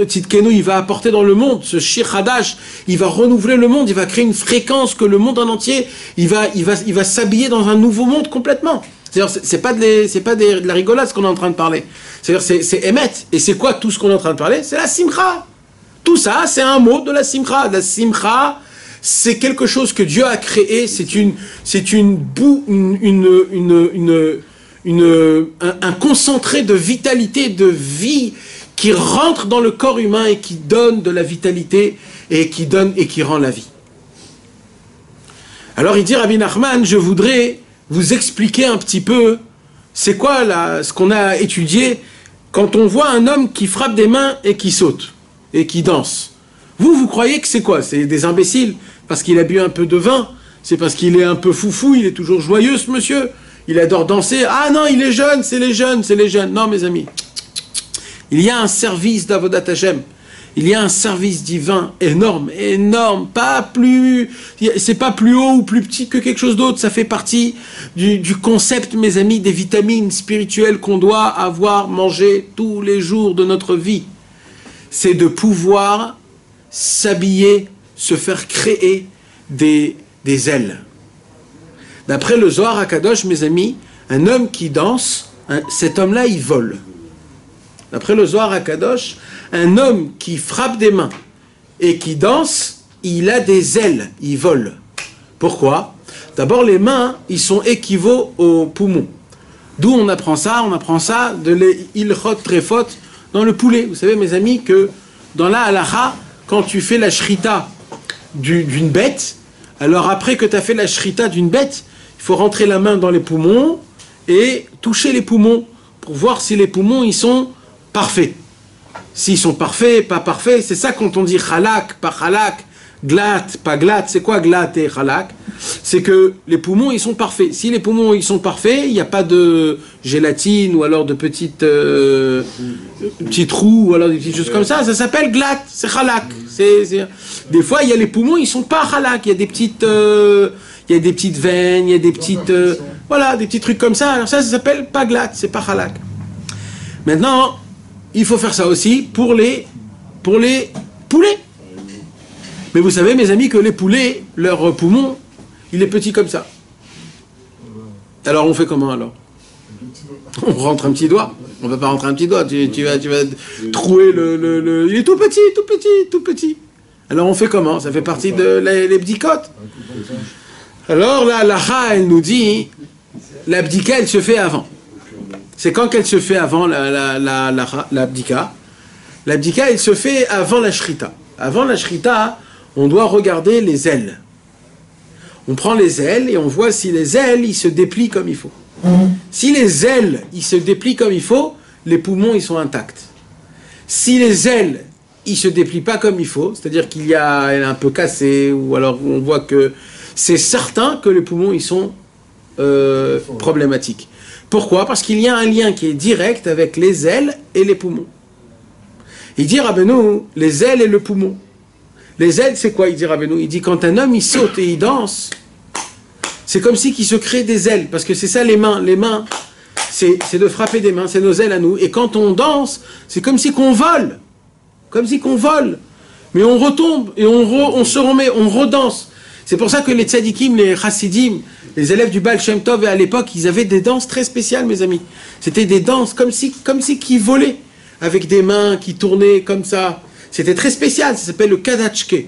Tzidkenu, il va apporter dans le monde, ce Shir Hadash, il va renouveler le monde, il va créer une fréquence que le monde en entier, il va s'habiller dans un nouveau monde complètement. C'est-à-dire, c'est pas de la rigolade ce qu'on est en train de parler. C'est-à-dire, c'est Emet. Et c'est quoi tout ce qu'on est en train de parler? C'est la Simcha. Tout ça, c'est un mot de la Simcha. La Simcha, c'est quelque chose que Dieu a créé, un concentré de vitalité, de vie, qui rentre dans le corps humain et qui donne de la vitalité et qui rend la vie. Alors il dit Rabbi Nachman, je voudrais vous expliquer un petit peu c'est quoi ce qu'on a étudié quand on voit un homme qui frappe des mains et qui saute et qui danse. Vous croyez que c'est quoi? C'est des imbéciles parce qu'il a bu un peu de vin? C'est parce qu'il est un peu foufou, il est toujours joyeux ce monsieur? Il adore danser? Ah non, il est jeune, c'est les jeunes, c'est les jeunes. Non mes amis. Il y a un service d'Avodat Hashem. Il y a un service divin énorme, énorme. C'est pas plus haut ou plus petit que quelque chose d'autre. Ça fait partie du concept, mes amis, des vitamines spirituelles qu'on doit avoir mangé tous les jours de notre vie. C'est de pouvoir s'habiller, se faire créer des ailes. D'après le Zohar HaKadosh, mes amis, un homme qui danse, cet homme-là, il vole. D'après le Zohar HaKadosh, un homme qui frappe des mains et qui danse, il a des ailes, il vole. Pourquoi? D'abord, les mains, ils sont équivalents aux poumons. D'où on apprend ça? On apprend ça de l'ilchot trefot dans le poulet. Vous savez, mes amis, que dans la halacha, quand tu fais la shrita d'une bête, alors après que tu as fait la shrita d'une bête, il faut rentrer la main dans les poumons et toucher les poumons pour voir si les poumons, ils sont parfaits. S'ils sont parfaits, pas parfaits, c'est ça quand on dit halak, pas halak, glat, pas glat. C'est quoi glat et halak? C'est que les poumons, ils sont parfaits. Si les poumons, ils sont parfaits, il n'y a pas de gélatine ou alors de petits trous ou alors des petites choses comme ça. Ça s'appelle glat, c'est halak. Des fois, il y a les poumons, ils sont pas halak. Il y a des petites veines, il y a des petites, des petits trucs comme ça. Alors ça s'appelle pas glat, c'est pas halak. Maintenant, il faut faire ça aussi pour les poulets. Mais vous savez, mes amis, que les poulets, leur poumon, il est petit comme ça. Alors on fait comment alors? On rentre un petit doigt. On ne va pas rentrer un petit doigt. Tu vas trouer le... Il est tout petit. Alors on fait comment? Ça fait partie de les bdikot. Alors la halakha, elle nous dit, l'abdika, elle se fait avant. C'est quand qu'elle se fait avant l'abdika? L'abdika, elle se fait avant la shrita. Avant la shrita, on doit regarder les ailes. On prend les ailes et on voit si les ailes, ils se déplient comme il faut. Si les ailes, ils se déplient comme il faut, les poumons, ils sont intacts. Si les ailes, ils se déplient pas comme il faut, c'est-à-dire elle est un peu cassée, ou alors on voit que c'est certain que les poumons, ils sont problématiques. Pourquoi? Parce qu'il y a un lien qui est direct avec les ailes et les poumons. Il dit Rabbeinu, les ailes et le poumon. Les ailes, c'est quoi? Il dit Rabbeinu, il dit quand un homme il saute et il danse, c'est comme si qu'il se crée des ailes, parce que c'est ça les mains. Les mains, c'est de frapper des mains, c'est nos ailes à nous. Et quand on danse, c'est comme si qu'on vole. Comme si qu'on vole. Mais on retombe et on se remet, on redanse. C'est pour ça que les tzadikim, les chassidim, les élèves du Baal Shem Tov, à l'époque, ils avaient des danses très spéciales, mes amis. C'était des danses comme si qu'ils volaient, avec des mains qui tournaient comme ça. c'était très spécial, ça s'appelle le Kadachke.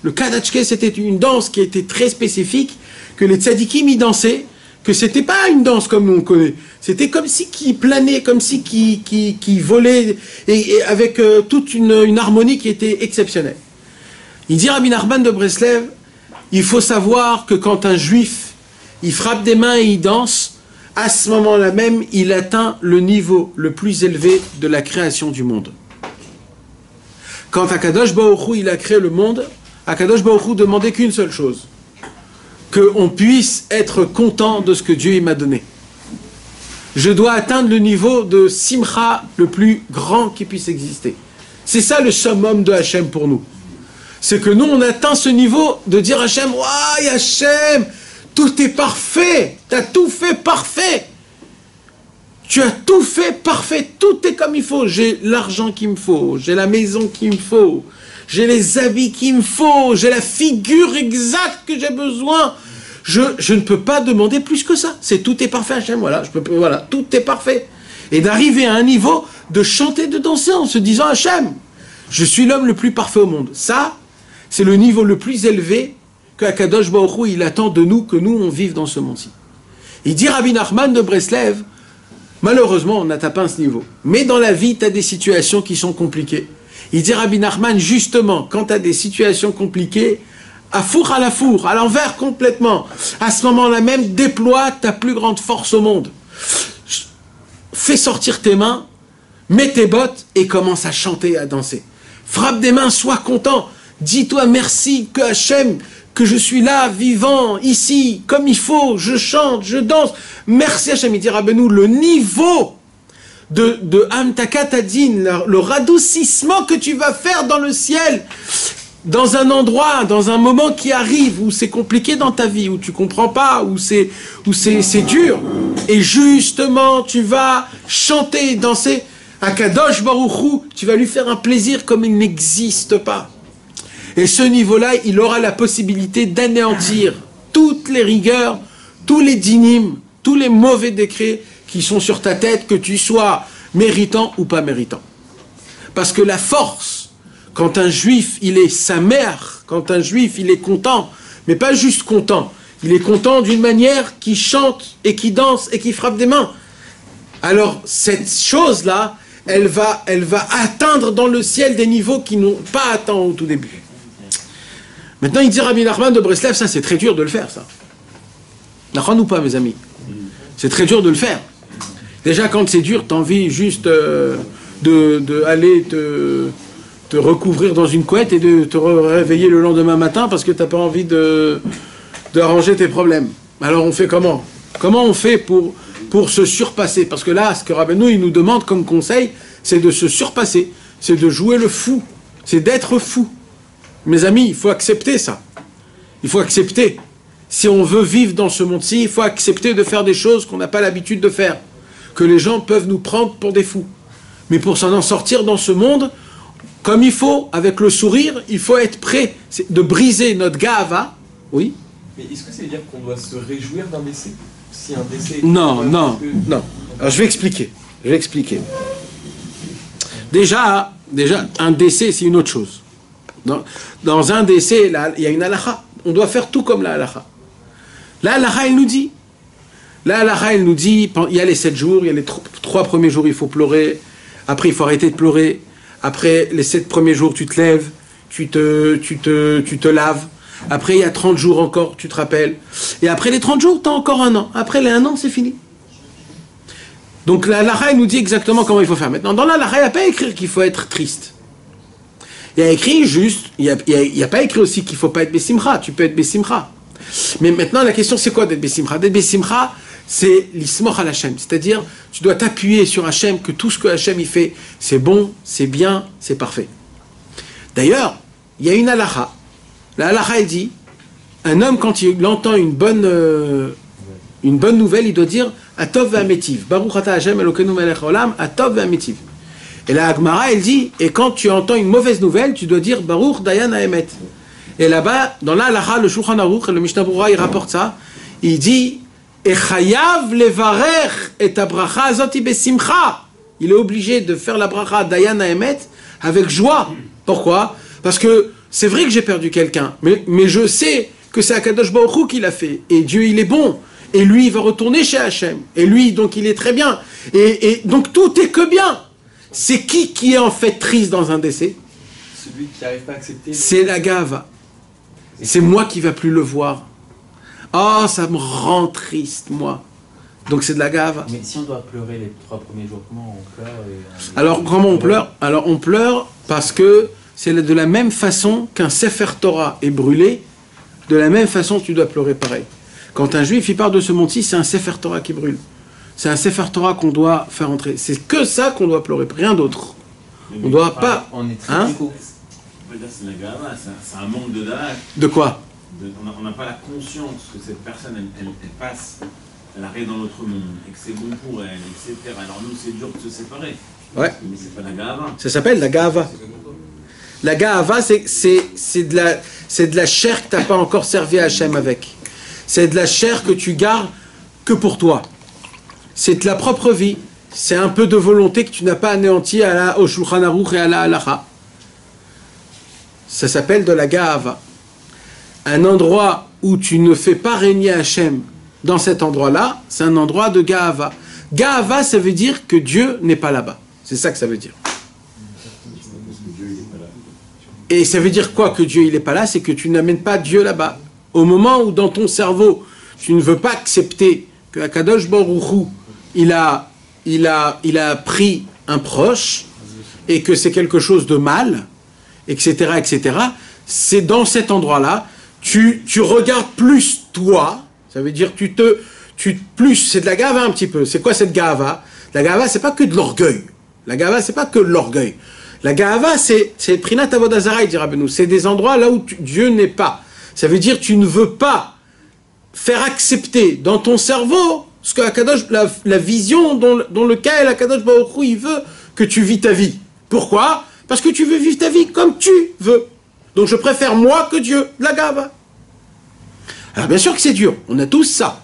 Le Kadachke, c'était une danse qui était très spécifique, que les tzadikim y dansaient, que c'était pas une danse comme nous on connaît. C'était comme si qui planait, comme si qui volait, et avec toute une harmonie qui était exceptionnelle. Il dit Rabbi Nachman de Breslev, il faut savoir que quand un juif, il frappe des mains et il danse, à ce moment-là même, il atteint le niveau le plus élevé de la création du monde. Quand Akadosh Baruch Hu, il a créé le monde, Akadosh Baruch Hu demandait qu'une seule chose, qu'on puisse être content de ce que Dieu m'a donné. Je dois atteindre le niveau de simcha le plus grand qui puisse exister. C'est ça le summum de Hachem pour nous. C'est que nous, on atteint ce niveau de dire à Hachem, waouh, Hachem, tout est parfait, tu as tout fait parfait. Tu as tout fait parfait, tout est comme il faut. J'ai l'argent qu'il me faut, j'ai la maison qu'il me faut, j'ai les habits qu'il me faut, j'ai la figure exacte que j'ai besoin. Je ne peux pas demander plus que ça. C'est tout est parfait, Hachem. Voilà, voilà, tout est parfait. Et d'arriver à un niveau de chanter, de danser en se disant Hachem, je suis l'homme le plus parfait au monde. Ça, c'est le niveau le plus élevé que Akadosh Baruch Hu, il attend de nous, que nous, on vive dans ce monde-ci. Il dit Rabbi Nachman de Breslev, malheureusement, on n'atteint pas ce niveau. Mais dans la vie, tu as des situations qui sont compliquées. Il dit Rabbi Nachman, justement, quand tu as des situations compliquées, à four, à l'envers complètement, à ce moment-là même, déploie ta plus grande force au monde. Fais sortir tes mains, mets tes bottes et commence à chanter, à danser. Frappe des mains, sois content. Dis-toi merci que Hachem, que je suis là, vivant, ici, comme il faut, je chante, je danse. Merci Hachem, il dit Rabbeinu, le niveau de Amtakatadin, le radoucissement que tu vas faire dans le ciel, dans un endroit, dans un moment qui arrive, où c'est compliqué dans ta vie, où tu comprends pas, où c'est dur, et justement tu vas chanter, danser, à Kadosh Baruch Hu, tu vas lui faire un plaisir comme il n'existe pas. Et ce niveau-là, il aura la possibilité d'anéantir toutes les rigueurs, tous les dynimes, tous les mauvais décrets qui sont sur ta tête, que tu sois méritant ou pas méritant. Parce que la force, quand un juif, il est sa mère, quand un juif, il est content, mais pas juste content, il est content d'une manière qui chante et qui danse et qui frappe des mains. Alors, cette chose-là, elle va atteindre dans le ciel des niveaux qui n'ont pas atteint au tout début. Maintenant, il dit Rabbi Nachman de Breslev, ça c'est très dur de le faire, ça. Nachman ou pas, mes amis? C'est très dur de le faire. Déjà, quand c'est dur, t'as envie juste d'aller te recouvrir dans une couette et de te réveiller le lendemain matin parce que t'as pas envie d'arranger tes problèmes. Alors on fait comment? Comment on fait pour se surpasser? Parce que là, ce que Rabbeinu, il nous demande comme conseil, c'est de se surpasser, c'est de jouer le fou, c'est d'être fou. Mes amis, il faut accepter ça. Il faut accepter. Si on veut vivre dans ce monde-ci, il faut accepter de faire des choses qu'on n'a pas l'habitude de faire. Que les gens peuvent nous prendre pour des fous. Mais pour s'en en sortir dans ce monde, comme il faut, avec le sourire, il faut être prêt de briser notre gava. Oui. Mais est-ce que ça veut dire qu'on doit se réjouir d'un décès? Si un décès... Non. Alors je vais expliquer. Déjà, un décès, c'est une autre chose. Dans un décès, là, il y a une halakha. On doit faire tout comme la halakha. La halakha, elle nous dit, il y a les 7 jours, il y a les 3 premiers jours, il faut pleurer. Après, il faut arrêter de pleurer. Après, les 7 premiers jours, tu te lèves, tu te laves. Après, il y a 30 jours encore, tu te rappelles. Et après les 30 jours, tu as encore un an. Après les 1 an, c'est fini. Donc la halakha, elle nous dit exactement comment il faut faire. Maintenant, dans la halakha, il n'y a pas écrit qu'il faut être triste. Il y a écrit juste, il n'y a pas écrit aussi qu'il ne faut pas être Bessimcha, tu peux être Bessimcha. Mais maintenant, la question, c'est quoi d'être Bessimcha? D'être Bessimcha, c'est l'ismoch al Hashem. C'est-à-dire, tu dois t'appuyer sur Hashem, que tout ce que Hashem il fait, c'est bon, c'est bien, c'est parfait. D'ailleurs, il y a une halakha. La halakha, elle dit, un homme, quand il entend une bonne nouvelle, il doit dire Atov ve'ametiv. Baruch ata Hashem Elokeinu melech haolam, Atov ve'ametiv. Et la Gemara, elle dit, et quand tu entends une mauvaise nouvelle, tu dois dire Baruch Dayan Haemet. Et là-bas, dans la halakha, le Shulchan Aruch, le Mishnah Berurah, il rapporte ça. Il dit Echayav levarech et abracha azoti besimcha. Il est obligé de faire la bracha Dayan Haemet avec joie. Pourquoi? Parce que c'est vrai que j'ai perdu quelqu'un, mais je sais que c'est Akadosh Baruch Hu qui l'a fait. Et Dieu, il est bon. Et lui, il va retourner chez Hachem. Et lui, donc, il est très bien. Et donc, tout est que bien. C'est qui est en fait triste dans un décès? Celui qui n'arrive pas à accepter. C'est la gava. C'est moi qui ne va plus le voir. Oh, ça me rend triste, moi. Donc c'est de la gave. Mais si on doit pleurer les 3 premiers jours, comment on pleure Alors comment on pleure? Alors on pleure parce que c'est de la même façon qu'un Sefer Torah est brûlé, de la même façon tu dois pleurer pareil. Quand un juif il part de ce monde-ci, c'est un Sefer Torah qui brûle. C'est un Sefer Torah qu'on doit faire entrer. C'est que ça qu'on doit pleurer, rien d'autre. On ne doit pas... On est très Hein? On peut dire que c'est la gava, c'est un manque de dalak. De quoi? On n'a pas la conscience que cette personne, elle passe, elle arrive dans notre monde, et que c'est bon pour elle, etc. Alors nous, c'est dur de se séparer. Ouais. Mais c'est pas la gava. Ça s'appelle la gava. La gava, c'est de la chair que tu n'as pas encore servi à Hachem avec. C'est de la chair que tu gardes que pour toi. C'est de la propre vie. C'est un peu de volonté que tu n'as pas anéanti au Shulchan Aruch et à la Halacha. Ça s'appelle de la gava. Un endroit où tu ne fais pas régner Hachem dans cet endroit-là, c'est un endroit de gava. Gava, ça veut dire que Dieu n'est pas là-bas. C'est ça que ça veut dire. Et ça veut dire quoi que Dieu il n'est pas là? C'est que tu n'amènes pas Dieu là-bas. Au moment où dans ton cerveau, tu ne veux pas accepter que Akadosh Baruch Hu, il a pris un proche et que c'est quelque chose de mal, etc., etc., c'est dans cet endroit-là, tu regardes plus toi, ça veut dire plus, c'est de la gava un petit peu. C'est quoi cette gava? La gava, c'est pas que de l'orgueil. La gava, c'est pas que de l'orgueil. La gava, c'est Prinat Avodah Zarah, dira Benou. C'est des endroits là où Dieu n'est pas. Ça veut dire tu ne veux pas faire accepter dans ton cerveau ce que la vision dont le cas est l'Akadosh Baruch Hu, il veut que tu vis ta vie. Pourquoi? Parce que tu veux vivre ta vie comme tu veux. Donc je préfère moi que Dieu, la gava. Alors bien sûr que c'est dur, on a tous ça.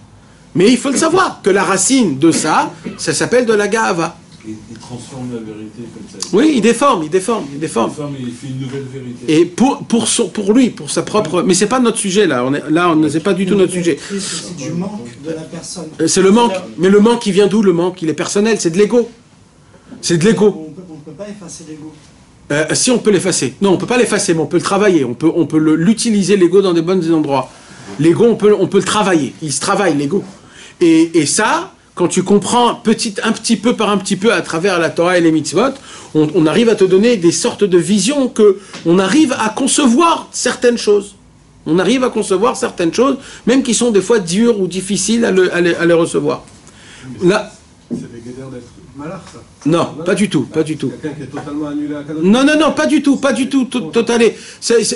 Mais il faut le savoir, que la racine de ça, ça s'appelle de la gava. Il transforme la vérité comme ça. Oui, il déforme. Il déforme et il fait une nouvelle vérité. Et pour lui, pour sa propre... Mais c'est pas notre sujet là, c'est pas du tout notre sujet. C'est du manque de la personne. C'est le manque, mais le manque il vient d'où? Le manque, il est personnel, c'est de l'ego. C'est de l'ego. On ne peut pas effacer l'ego. Si on peut l'effacer. Non, on peut pas l'effacer, mais on peut le travailler. On peut l'utiliser l'ego dans des bons endroits. L'ego, on peut le travailler. Il se travaille l'ego. Et ça, quand tu comprends un petit peu par un petit peu à travers la Torah et les mitzvot, on arrive à te donner des sortes de visions que on arrive à concevoir certaines choses. On arrive à concevoir certaines choses, même qui sont des fois dures ou difficiles à les recevoir. Là, C'est végateur d'être malade, ça. non, pas du tout, pas du tout. Quelqu'un qui est totalement annulé à Kadosh. Non, pas du tout, totalé.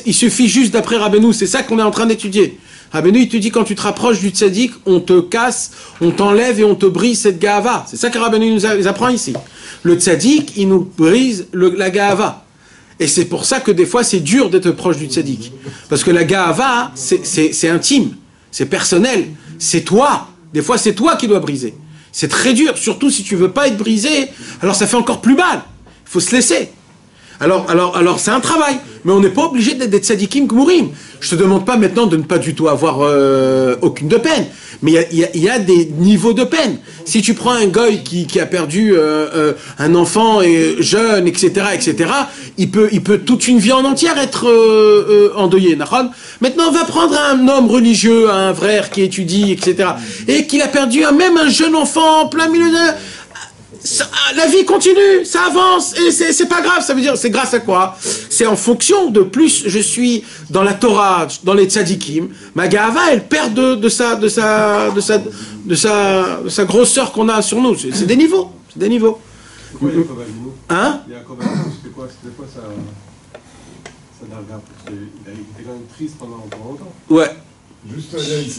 Il suffit juste d'après Rabbeinu, c'est ça qu'on est en train d'étudier. Rabbeinu, il te dit quand tu te rapproches du tzaddik, on te casse, on t'enlève et on te brise cette gava. C'est ça que Rabbeinu nous apprend ici. Le tzaddik, il nous brise la gava. Et c'est pour ça que des fois c'est dur d'être proche du tzaddik. Parce que la gava, c'est intime, c'est personnel, c'est toi. Des fois c'est toi qui dois briser. C'est très dur, surtout si tu veux pas être brisé, alors ça fait encore plus mal. Il faut se laisser. Alors c'est un travail, mais on n'est pas obligé d'être des tzadikim gmourim. Je te demande pas maintenant de ne pas du tout avoir aucune de peine, mais il y a des niveaux de peine. Si tu prends un goy qui a perdu un enfant jeune, etc., il peut toute une vie en entière être endeuillé. Maintenant, on va prendre un homme religieux, un frère qui étudie, etc., et qu'il a perdu même un jeune enfant en plein milieu de... La vie continue, ça avance, et c'est pas grave, ça veut dire, c'est grâce à quoi? C'est en fonction de plus je suis dans la Torah, dans les tzadikim, ma gava, elle perd de sa grosseur qu'on a sur nous. C'est des niveaux, c'est des niveaux. Pourquoi Yaakov Avinu Hein? Yaakov Avinu, c'était quoi ça darga? Parce qu'il était quand même triste pendant longtemps. Ouais. Juste,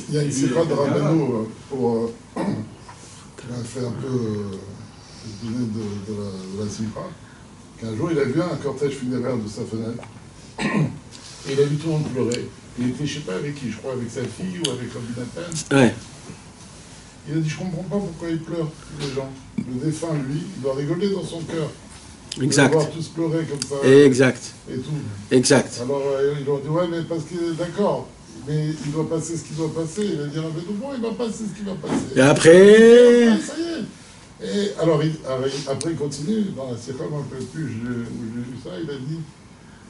il y a une séquence de Rabbeinu qui a fait un peu de la Simcha, qu'un jour il a vu un cortège funéraire de sa fenêtre, et il a vu tout le monde pleurer. Il était, je sais pas avec qui, je crois avec sa fille ou avec Rabbi Nathan. Ouais. Il a dit, je comprends pas pourquoi ils pleurent, les gens. Le défunt, lui, il doit rigoler dans son cœur. De voir tous pleurer comme ça. Exact. Et tout. Exact. Alors, ils ont dit, ouais, mais parce que, d'accord, mais il doit passer ce qui doit passer. Il va dire, ah, mais bon, il va passer ce qui va passer. Et après... Ah, ça y est. Et alors, après, il continue, dans la Sierra, je ne me rappelle plus, où j'ai vu ça, il a dit,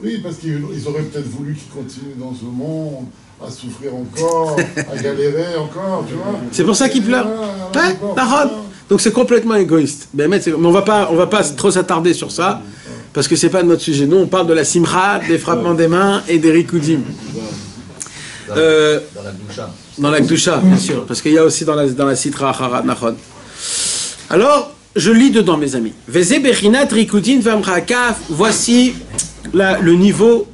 oui, parce qu'ils auraient peut-être voulu qu'il continue dans ce monde, à souffrir encore, à galérer encore, tu vois. C'est pour ça qu'il pleure. Ouais, Nahon. Donc c'est complètement égoïste. Mais on va pas trop s'attarder sur ça, parce que c'est pas notre sujet. Nous, on parle de la simcha, des frappements des mains et des rikudim. Dans la doucha. Dans la Gdusha, bien sûr, parce qu'il y a aussi dans la Sitra Acharat Nahon. Alors, je lis dedans, mes amis. Veze bechinat rikudin v'amrakaf. Voici le niveau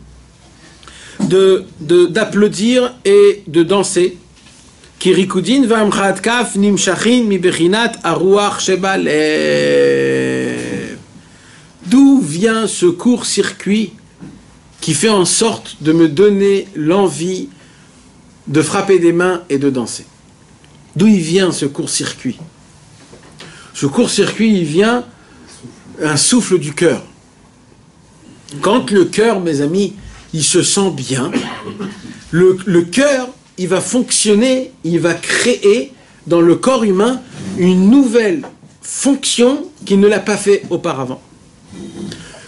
d'applaudir et de danser. Ki rikudin v'amrakaf nimshachin mi bechinat aruach shebalev. D'où vient ce court-circuit qui fait en sorte de me donner l'envie de frapper des mains et de danser? D'où il vient ce court-circuit? Ce court-circuit, il vient un souffle du cœur. Quand le cœur, mes amis, il se sent bien, le cœur, il va fonctionner, il va créer dans le corps humain une nouvelle fonction qu'il ne l'a pas fait auparavant.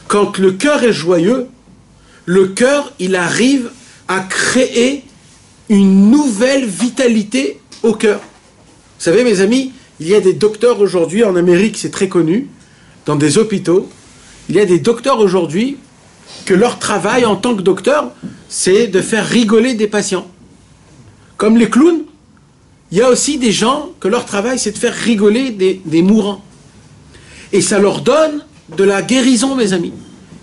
Quand le cœur est joyeux, le cœur, il arrive à créer une nouvelle vitalité au cœur. Vous savez, mes amis, il y a des docteurs aujourd'hui, en Amérique, c'est très connu, dans des hôpitaux, il y a des docteurs aujourd'hui que leur travail en tant que docteur, c'est de faire rigoler des patients. Comme les clowns, il y a aussi des gens que leur travail, c'est de faire rigoler des mourants. Et ça leur donne de la guérison, mes amis.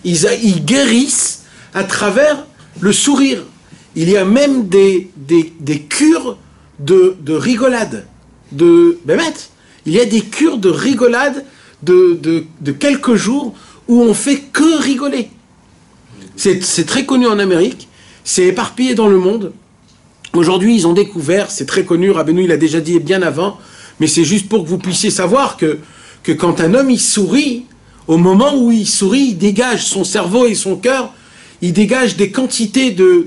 Ils guérissent à travers le sourire. Il y a même des cures de rigolade. Il y a des cures de rigolade de quelques jours où on fait que rigoler. C'est très connu en Amérique, c'est éparpillé dans le monde. Aujourd'hui, ils ont découvert, c'est très connu, Rabbeinu il a déjà dit bien avant, mais c'est juste pour que vous puissiez savoir que quand un homme il sourit, au moment où il sourit, il dégage son cerveau et son cœur, il dégage des quantités de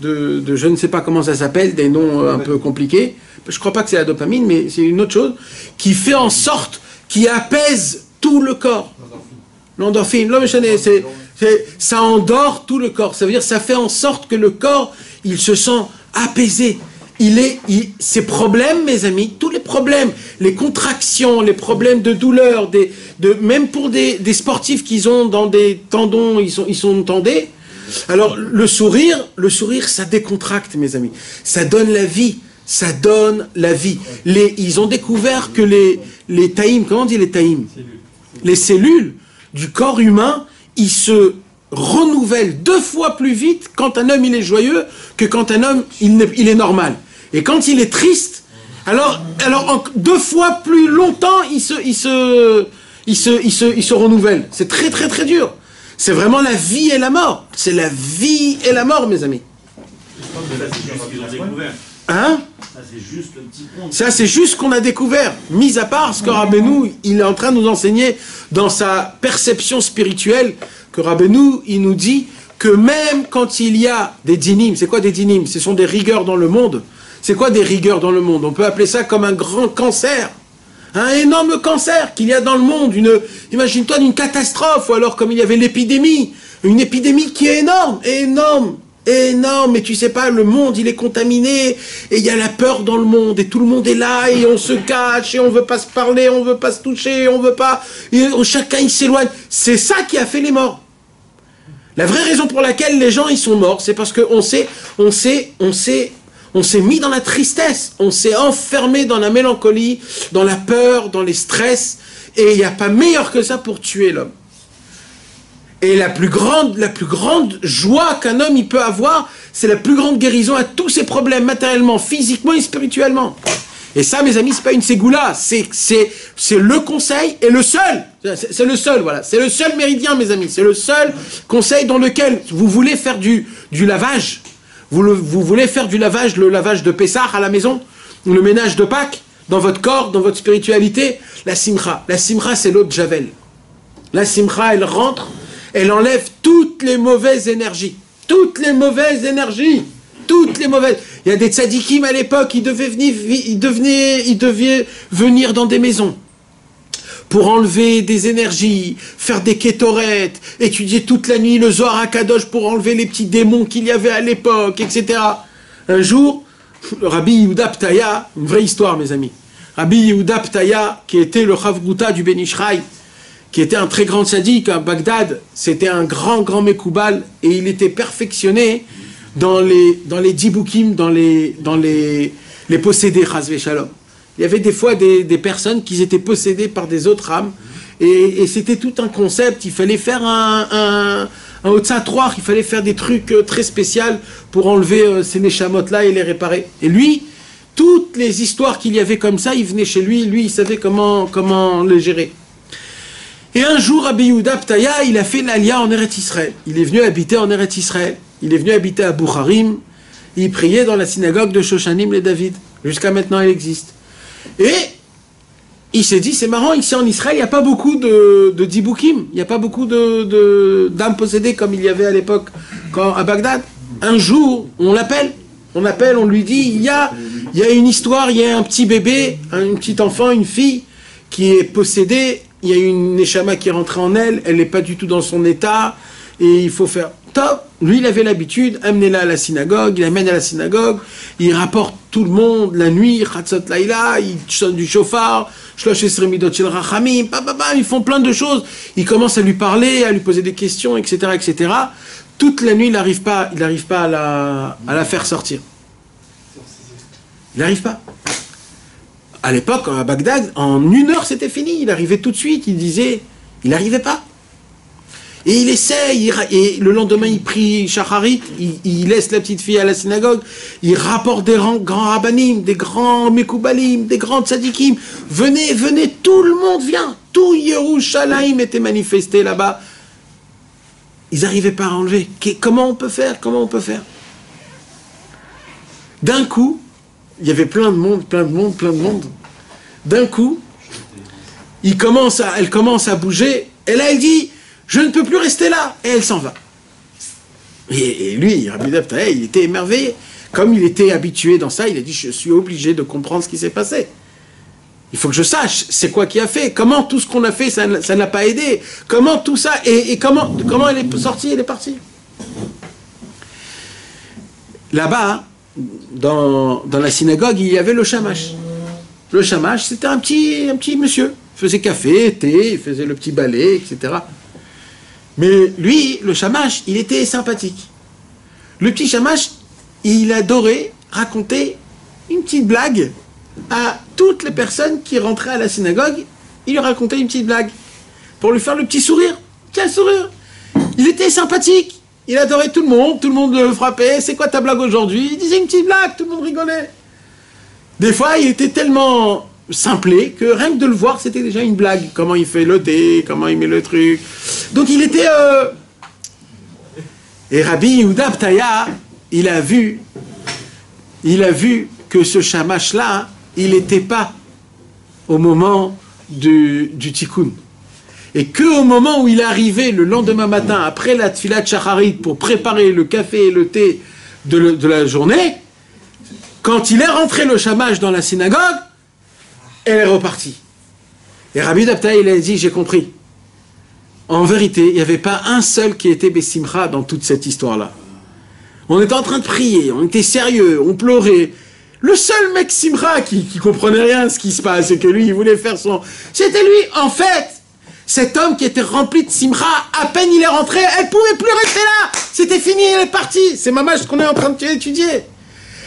je ne sais pas comment ça s'appelle, des noms un peu compliqués. Je ne crois pas que c'est la dopamine, mais c'est une autre chose, qui fait en sorte, qui apaise tout le corps. L'endorphine, ça endort tout le corps. Ça veut dire ça fait en sorte que le corps, il se sent apaisé. Ces problèmes, mes amis, tous les problèmes, les contractions, les problèmes de douleur, même pour des sportifs qui ont dans des tendons, ils sont tendés. Alors le sourire, ça décontracte, mes amis. Ça donne la vie. Ça donne la vie. Ils ont découvert que les taïms, comment on dit les taïms? Les cellules du corps humain, ils se renouvellent 2 fois plus vite quand un homme il est joyeux que quand un homme il est normal. Et quand il est triste, alors 2 fois plus longtemps il se renouvelle. C'est très très très dur. C'est vraiment la vie et la mort. C'est la vie et la mort, mes amis. Hein? Ça, c'est juste le petit point. Ça, c'est juste ce qu'on a découvert. Mis à part ce que Rabbeinu, il est en train de nous enseigner dans sa perception spirituelle, que Rabbeinu, il nous dit que même quand il y a des dinim, c'est quoi des dinim? Ce sont des rigueurs dans le monde. C'est quoi des rigueurs dans le monde? On peut appeler ça comme un grand cancer. Un énorme cancer qu'il y a dans le monde. Imagine-toi une catastrophe, ou alors comme il y avait l'épidémie. Une épidémie qui est énorme, énorme, mais tu sais pas, le monde il est contaminé, et il y a la peur dans le monde, et tout le monde est là, et on se cache, et on veut pas se parler, on veut pas se toucher, on veut pas, et chacun il s'éloigne. C'est ça qui a fait les morts. La vraie raison pour laquelle les gens ils sont morts, c'est parce qu'on s'est mis dans la tristesse, on s'est enfermé dans la mélancolie, dans la peur, dans les stress, et il n'y a pas meilleur que ça pour tuer l'homme. Et la plus grande joie qu'un homme il peut avoir, c'est la plus grande guérison à tous ses problèmes, matériellement, physiquement et spirituellement. Et ça, mes amis, c'est pas une ségoula, c'est le conseil et le seul. C'est le seul, voilà. C'est le seul méridien, mes amis. C'est le seul conseil dans lequel vous voulez faire du lavage. Vous voulez faire du lavage, le lavage de Pessah à la maison, le ménage de Pâques, dans votre corps, dans votre spiritualité. La simcha, c'est l'eau de Javel. La simcha, elle rentre, elle enlève toutes les mauvaises énergies. Toutes les mauvaises énergies. Toutes les mauvaises. Il y a des tzadikim à l'époque, ils devaient venir dans des maisons pour enlever des énergies, faire des kétorettes, étudier toute la nuit le Zohar HaKadosh pour enlever les petits démons qu'il y avait à l'époque, etc. Un jour, le Rabbi Yehuda Ptaya, une vraie histoire mes amis, Rabbi Yehuda Ptaya, qui était le Chavruta du Ben Ishraï, qui était un très grand tzaddik à Bagdad, c'était un grand Mekoubal, et il était perfectionné dans les diboukim, dans les possédés, chas v'shalom. Il y avait des fois des personnes qui étaient possédées par des autres âmes, et c'était tout un concept. Il fallait faire un Otsatroir, il fallait faire des trucs très spéciaux pour enlever ces neshamot-là et les réparer. Et lui, toutes les histoires qu'il y avait comme ça, il venait chez lui, il savait comment les gérer. Et un jour, Rabbi Yehuda Ptaya, il a fait l'Alia en Eretz Israël. Il est venu habiter en Eretz Israël. Il est venu habiter à Boucharim. Il priait dans la synagogue de Shoshanim les David. Jusqu'à maintenant, elle existe. Et il s'est dit, c'est marrant, ici en Israël, il n'y a pas beaucoup de diboukim. Il n'y a pas beaucoup d'âmes possédées comme il y avait à l'époque à Bagdad. Un jour, on l'appelle. On lui dit, il y a une histoire, il y a un petit bébé, un petit enfant, une fille qui est possédée. Il y a une neshama qui est rentrée en elle, elle n'est pas du tout dans son état, et il faut faire top. Lui, il avait l'habitude, amenez-la à la synagogue, il l'amène à la synagogue, il rapporte tout le monde la nuit, Chatzot Laïla, il sonne du chauffard, Shlosh Esrei Midot Shel Rachamim, ils font plein de choses. Il commence à lui parler, à lui poser des questions, etc., etc. Toute la nuit, il n'arrive pas à la faire sortir. Il n'arrive pas. À l'époque, à Bagdad, en 1 heure, c'était fini. Il arrivait tout de suite, il disait, il n'arrivait pas. Et il essaye, et le lendemain, il prie Shacharit, il laisse la petite fille à la synagogue, il rapporte des grands rabbanim, des grands mekoubalim, des grands tzadikim. Venez, tout le monde vient. Tout Yerushalayim était manifesté là-bas. Ils n'arrivaient pas à enlever. Comment on peut faire? D'un coup, il y avait plein de monde. D'un coup, elle commence à bouger. Et là, elle dit, je ne peux plus rester là. Et elle s'en va. Et lui, Rabbi Yehuda Ptaya, il était émerveillé. Comme il était habitué dans ça, il a dit, je suis obligé de comprendre ce qui s'est passé. Il faut que je sache, c'est quoi qui a fait. Comment tout ce qu'on a fait, ça n'a pas aidé. Comment tout ça, et comment elle est sortie, elle est partie. Là-bas, dans la synagogue, il y avait le shamash. Le shamash, c'était un petit monsieur. Il faisait café, thé, il faisait le petit balai, etc. Mais lui, le shamash, il était sympathique. Le petit shamash, il adorait raconter une petite blague à toutes les personnes qui rentraient à la synagogue. Il lui racontait une petite blague pour lui faire le petit sourire. Quel sourire! Il était sympathique. Il adorait tout le monde le frappait. C'est quoi ta blague aujourd'hui? Il disait une petite blague, tout le monde rigolait. Des fois, il était tellement simplé que rien que de le voir, c'était déjà une blague. Comment il fait le thé, comment il met le truc. Donc il était... Et Rabbi Yehuda Ptaya, il a vu que ce shamash-là, il n'était pas au moment du tikkun. Et qu'au moment où il est arrivé le lendemain matin, après la tfilat shacharit, pour préparer le café et le thé de la journée, quand il est rentré le shamash dans la synagogue, elle est repartie. Et Rabbi Yehuda Ptaya, il a dit, j'ai compris. En vérité, il n'y avait pas un seul qui était Bessimcha dans toute cette histoire-là. On était en train de prier, on était sérieux, on pleurait. Le seul mec Simcha qui comprenait rien de ce qui se passe, et que lui, il voulait faire son... C'était lui, en fait. Cet homme qui était rempli de Simcha, à peine il est rentré, elle ne pouvait plus rester là. C'était fini, elle est partie. C'est mamage ce qu'on est en train d'étudier.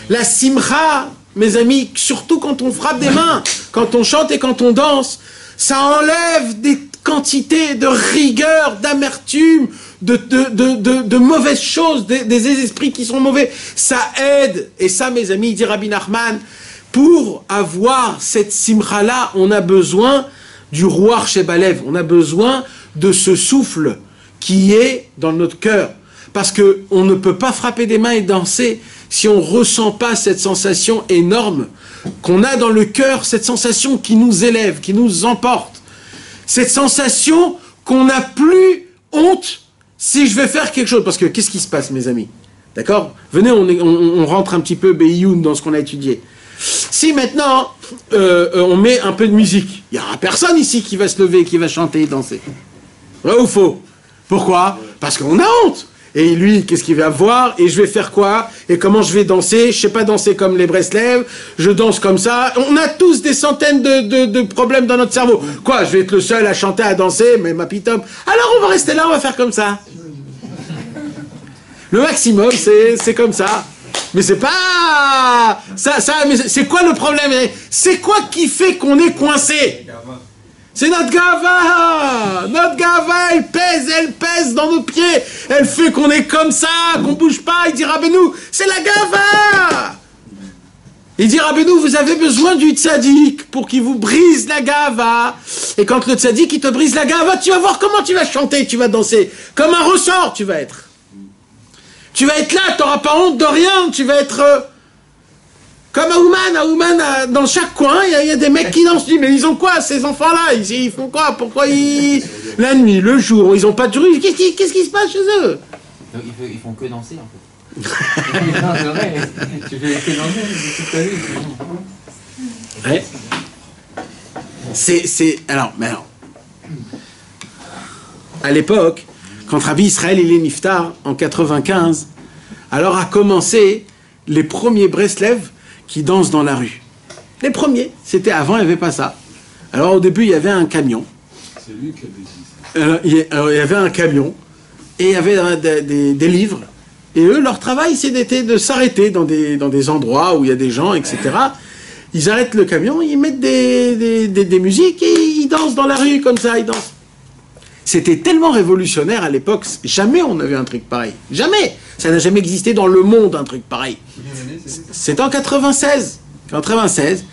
La Simcha, mes amis, surtout quand on frappe des mains, quand on chante et quand on danse, ça enlève des quantités de rigueur, d'amertume, de mauvaises choses, des esprits qui sont mauvais. Ça aide. Et ça, mes amis, dit Rabbi Nachman, pour avoir cette simcha-là, on a besoin du Ruach Shebalev. On a besoin de ce souffle qui est dans notre cœur. Parce qu'on ne peut pas frapper des mains et danser si on ne ressent pas cette sensation énorme qu'on a dans le cœur, cette sensation qui nous élève, qui nous emporte. Cette sensation qu'on n'a plus honte si je vais faire quelque chose. Parce que qu'est-ce qui se passe, mes amis? D'accord? Venez, on rentre un petit peu Beyoun dans ce qu'on a étudié. Si maintenant, on met un peu de musique, il n'y aura personne ici qui va se lever, qui va chanter et danser. Vrai ou faux? Pourquoi? Parce qu'on a honte. Et lui, qu'est-ce qu'il va voir? Et je vais faire quoi? Et comment je vais danser? Je sais pas danser comme les Breslev, je danse comme ça. On a tous des centaines de problèmes dans notre cerveau. Quoi? Je vais être le seul à chanter, à danser, mais ma pitome. Alors on va rester là, on va faire comme ça. Le maximum, c'est comme ça. Mais c'est pas... mais c'est quoi le problème? C'est quoi qui fait qu'on est coincé? C'est notre gava! Notre gava, elle pèse dans nos pieds. Elle fait qu'on est comme ça, qu'on bouge pas. Il dit Rabbeinu, c'est la gava! Il dit Rabbeinu, vous avez besoin du tzaddik pour qu'il vous brise la gava. Et quand le tzaddik, il te brise la gava, tu vas voir comment tu vas chanter, tu vas danser. Comme un ressort, tu vas être. Tu vas être là, tu n'auras pas honte de rien, tu vas être... Comme à Ouman, dans chaque coin, il y a des mecs qui dansent. Mais ils ont quoi, ces enfants-là? Ils font quoi? Pourquoi ils... La nuit, le jour, ils n'ont pas de rue. Qu'est-ce qui se passe chez eux? Ils font que danser, en fait. Non, c'est vrai. Tu fais que danser toute ta vie. Ouais. Alors, à l'époque, quand Rabbi Israël il est niftar, en 95, alors a commencé les premiers Breslev qui dansent dans la rue. Les premiers, c'était avant, il n'y avait pas ça. Alors au début, il y avait un camion. C'est lui qui a dit ça. Il y avait un camion, et il y avait des livres. Et eux, leur travail, c'était de s'arrêter dans des endroits où il y a des gens, etc. Ils arrêtent le camion, ils mettent des musiques, et ils dansent dans la rue, comme ça, ils dansent. C'était tellement révolutionnaire à l'époque, jamais on avait un truc pareil. Jamais! Ça n'a jamais existé dans le monde, un truc pareil. C'était en 96. 96,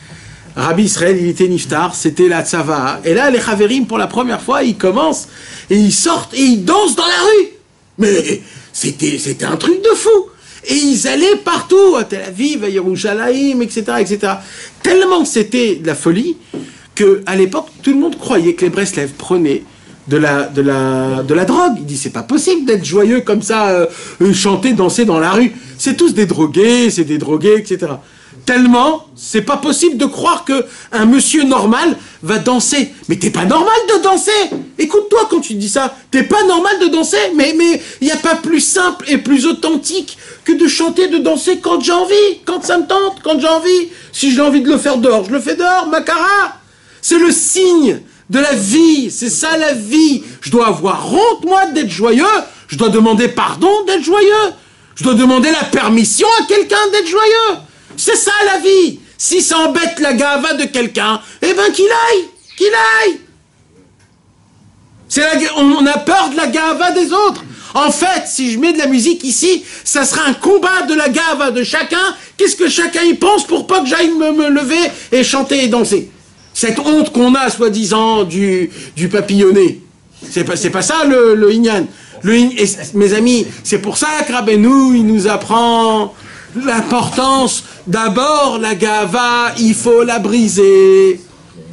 Rabbi Israël, il était niftar, c'était la tzava. Et là, les Chaverim, pour la première fois, ils commencent, et ils sortent, et ils dansent dans la rue. Mais c'était un truc de fou. Et ils allaient partout, à Tel Aviv, à Yerushalayim, etc., etc. Tellement c'était de la folie, qu'à l'époque, tout le monde croyait que les Breslev prenaient de la drogue. Il dit, c'est pas possible d'être joyeux comme ça, chanter, danser dans la rue. C'est tous des drogués, etc. Tellement, c'est pas possible de croire que un monsieur normal va danser. Mais t'es pas normal de danser. Écoute-toi quand tu dis ça. T'es pas normal de danser. Mais il n'y a pas plus simple et plus authentique que de chanter, de danser quand j'ai envie, quand ça me tente, quand j'ai envie. Si j'ai envie de le faire dehors, je le fais dehors, Makara. C'est le signe de la vie, c'est ça la vie. Je dois avoir honte, moi, d'être joyeux. Je dois demander pardon d'être joyeux. Je dois demander la permission à quelqu'un d'être joyeux. C'est ça la vie. Si ça embête la gava de quelqu'un, eh ben qu'il aille. On a peur de la gava des autres. En fait, si je mets de la musique ici, ça sera un combat de la gava de chacun. Qu'est-ce que chacun y pense pour pas que j'aille me lever et chanter et danser? Cette honte qu'on a, soi-disant, du papillonné. C'est pas ça le Inyan. Mes amis, c'est pour ça que Rabbeinu, il nous apprend l'importance. D'abord, la gava, il faut la briser.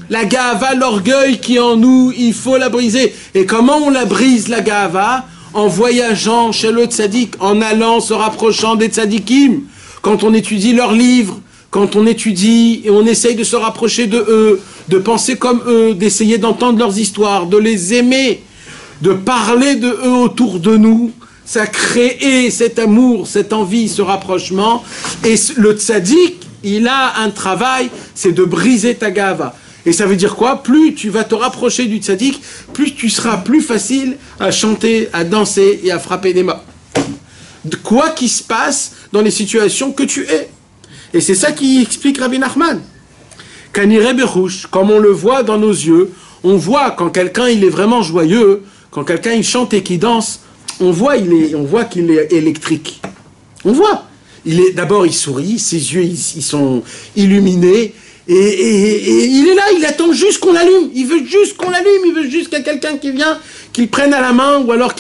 La gava, l'orgueil qui est en nous, il faut la briser. Et comment on la brise, la gava? En voyageant chez le tzaddik, en allant se rapprochant des tzaddikim. Quand on étudie leurs livres, quand on étudie et on essaye de se rapprocher de eux, de penser comme eux, d'essayer d'entendre leurs histoires, de les aimer, de parler de eux autour de nous, ça crée cet amour, cette envie, ce rapprochement. Et le tzaddik, il a un travail, c'est de briser ta gava. Et ça veut dire quoi? Plus tu vas te rapprocher du tzaddik, plus tu seras plus facile à chanter, à danser et à frapper des mains. Quoi qu'il se passe dans les situations que tu es. Et c'est ça qui explique Rabbi Nachman. Kanire Berouche, comme on le voit dans nos yeux, on voit quand quelqu'un il est vraiment joyeux, quand quelqu'un il chante et qu'il danse, on voit qu'il est électrique. On voit. D'abord il sourit, ses yeux ils sont illuminés, et il est là, il attend juste qu'on l'allume. Il veut juste qu'on l'allume, il veut juste qu'il y ait quelqu'un qui vient, qu'il le prenne à la main, ou alors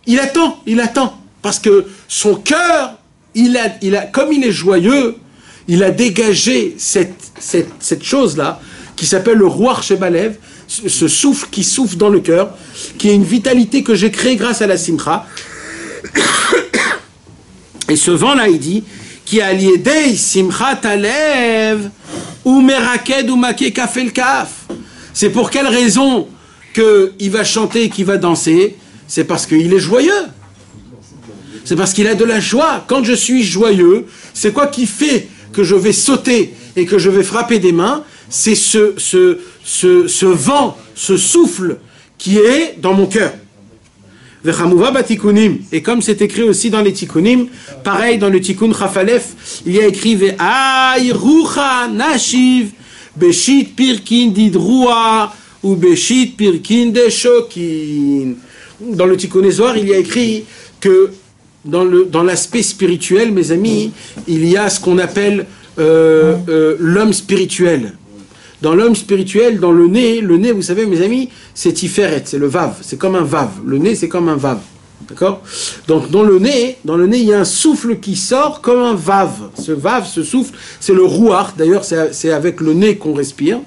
il attend. Parce que son cœur, comme il est joyeux, il a dégagé cette chose-là, qui s'appelle le Ruach Shebalev, ce souffle qui souffle dans le cœur, qui est une vitalité que j'ai créée grâce à la simcha. Et ce vent-là, il dit, qui a lié simchat alev ou meraked ou make kafel kaf. C'est pour quelle raison qu'il va chanter, qu'il va danser? C'est parce qu'il est joyeux. C'est parce qu'il a de la joie. Quand je suis joyeux, c'est quoi qui fait que je vais sauter et que je vais frapper des mains? C'est ce vent, ce souffle qui est dans mon cœur. Et comme c'est écrit aussi dans les tikkunim, pareil dans le tikkun Chafalef, il y a écrit Ve'ay rucha nashiv beshit pirkin didrua ou beshit pirkin de shokin. Dans le tikkun Zohar, il y a écrit que dans l'aspect spirituel, mes amis, il y a ce qu'on appelle l'homme spirituel. Dans l'homme spirituel, dans le nez, vous savez, mes amis, c'est Tiferet, c'est le vav, c'est comme un vav. Le nez, c'est comme un vav. D'accord? Donc, dans le nez, il y a un souffle qui sort comme un vav. Ce vav, ce souffle, c'est le rouar. D'ailleurs, c'est avec le nez qu'on respire.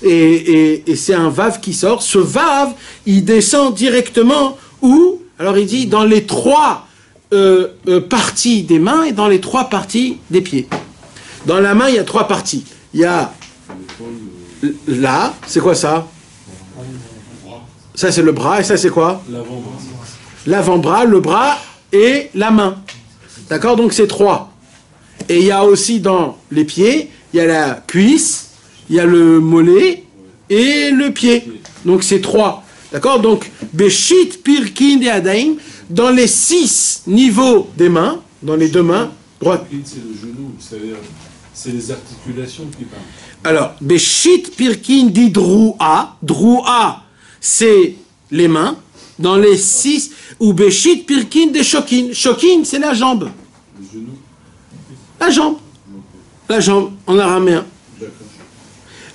Et c'est un vav qui sort. Ce vav, il descend directement où? Alors, il dit dans les 3 parties des mains et dans les 3 parties des pieds. Dans la main, il y a 3 parties. Il y a là, c'est quoi ça? Ça c'est le bras, et ça c'est quoi? L'avant-bras, le bras et la main. D'accord? Donc c'est 3. Et il y a aussi dans les pieds, il y a la cuisse, il y a le mollet et le pied. Donc c'est 3. D'accord? Donc, Beshit Pirkin de Adaim, dans les 6 niveaux des mains, dans les 2 mains, droite. C'est le genou, c'est les articulations qui parlent. Alors, Beshit Pirkin dit Droua. Droua, c'est les mains. Dans les 6, ou Beshit Pirkin de Shokin. Shokin, c'est la jambe. Le genou. La jambe. La jambe, en araméen.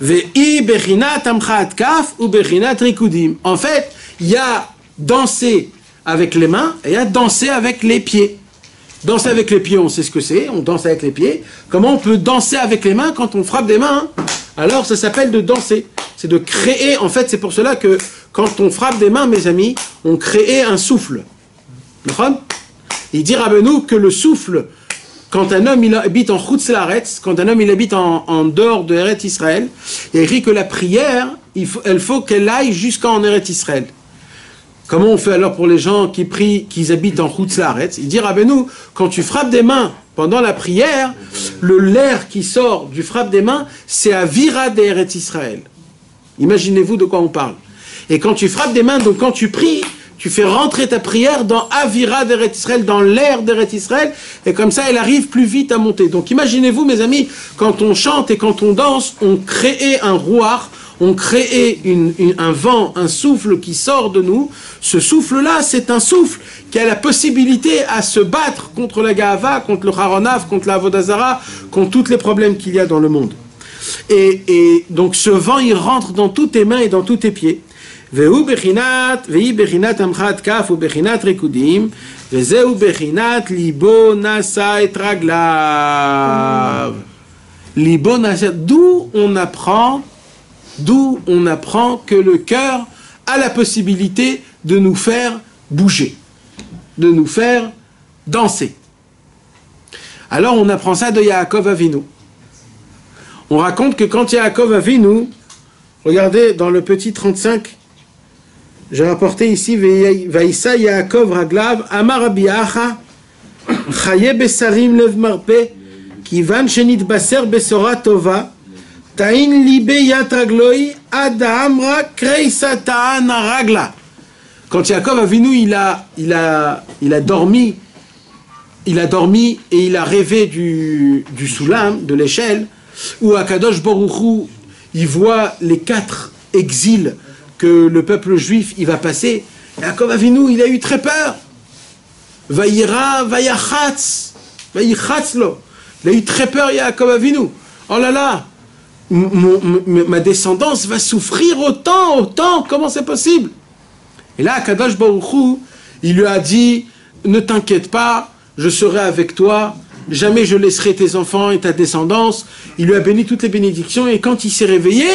Ve'i Bechinat Amchat Kaf ou Bechinat Rikudim. En fait, il y a danser avec les mains et il y a danser avec les pieds. Danser avec les pieds, on sait ce que c'est, on danse avec les pieds. Comment on peut danser avec les mains quand on frappe des mains? Alors ça s'appelle de danser. C'est de créer, en fait c'est pour cela que quand on frappe des mains, mes amis, on crée un souffle. Il dit Rabbeinu que le souffle, quand un homme il habite en Chutz Laaretz, quand un homme il habite en dehors de Eretz Israël, il écrit que la prière, elle faut qu'elle aille jusqu'en Eretz Israël. Comment on fait alors pour les gens qui prient, qui habitent en Chutz Laaretz? Il dit Rabbeinu, quand tu frappes des mains pendant la prière, l'air qui sort du frappe des mains, c'est Avira d'Eretz Israël. Imaginez-vous de quoi on parle. Et quand tu frappes des mains, donc quand tu pries, tu fais rentrer ta prière dans Avira d'Eretz Israël, dans l'air d'Eretz Israël, et comme ça elle arrive plus vite à monter. Donc imaginez-vous mes amis, quand on chante et quand on danse, on crée un rouar, on crée un vent, un souffle qui sort de nous. Ce souffle-là, c'est un souffle qui a la possibilité à se battre contre la Gahava, contre le Haronav, contre la Avodazara, contre tous les problèmes qu'il y a dans le monde. Et donc ce vent, il rentre dans toutes tes mains et dans tous tes pieds. Ve'u bechinat amchat kaf u bechinat rekudim, ve'zeu bechinat libo nasa et raglav. Libo nasa, d'où on apprend que le cœur a la possibilité de nous faire bouger, de nous faire danser. Alors on apprend ça de Yaakov Avinu. On raconte que quand Yaakov Avinu, regardez dans le petit 35, j'ai rapporté ici Vaïssa Yaakov Raglav Amar Rabbi Acha Chaye Besarim Lev Marpe Kivan Shenit Baser Besora Tova Ta'in Libe Yat Ragloi Adamra Kreisatan Ragla. Quand Yaakov Avinu il a dormi et il a rêvé du soulam, de l'échelle, où Akadosh Baruch Hu, il voit les 4 exils que le peuple juif il va passer. Yaakov Avinu, il a eu très peur. Vaïra, Vaïachatz, Vaïchatzlo. Il a eu très peur, Yaakov Avinu. Oh là là, ma descendance va souffrir autant, comment c'est possible? Et là, Akadosh Baruch Hu, il lui a dit, ne t'inquiète pas, je serai avec toi, jamais je laisserai tes enfants et ta descendance. Il lui a béni toutes les bénédictions, et quand il s'est réveillé,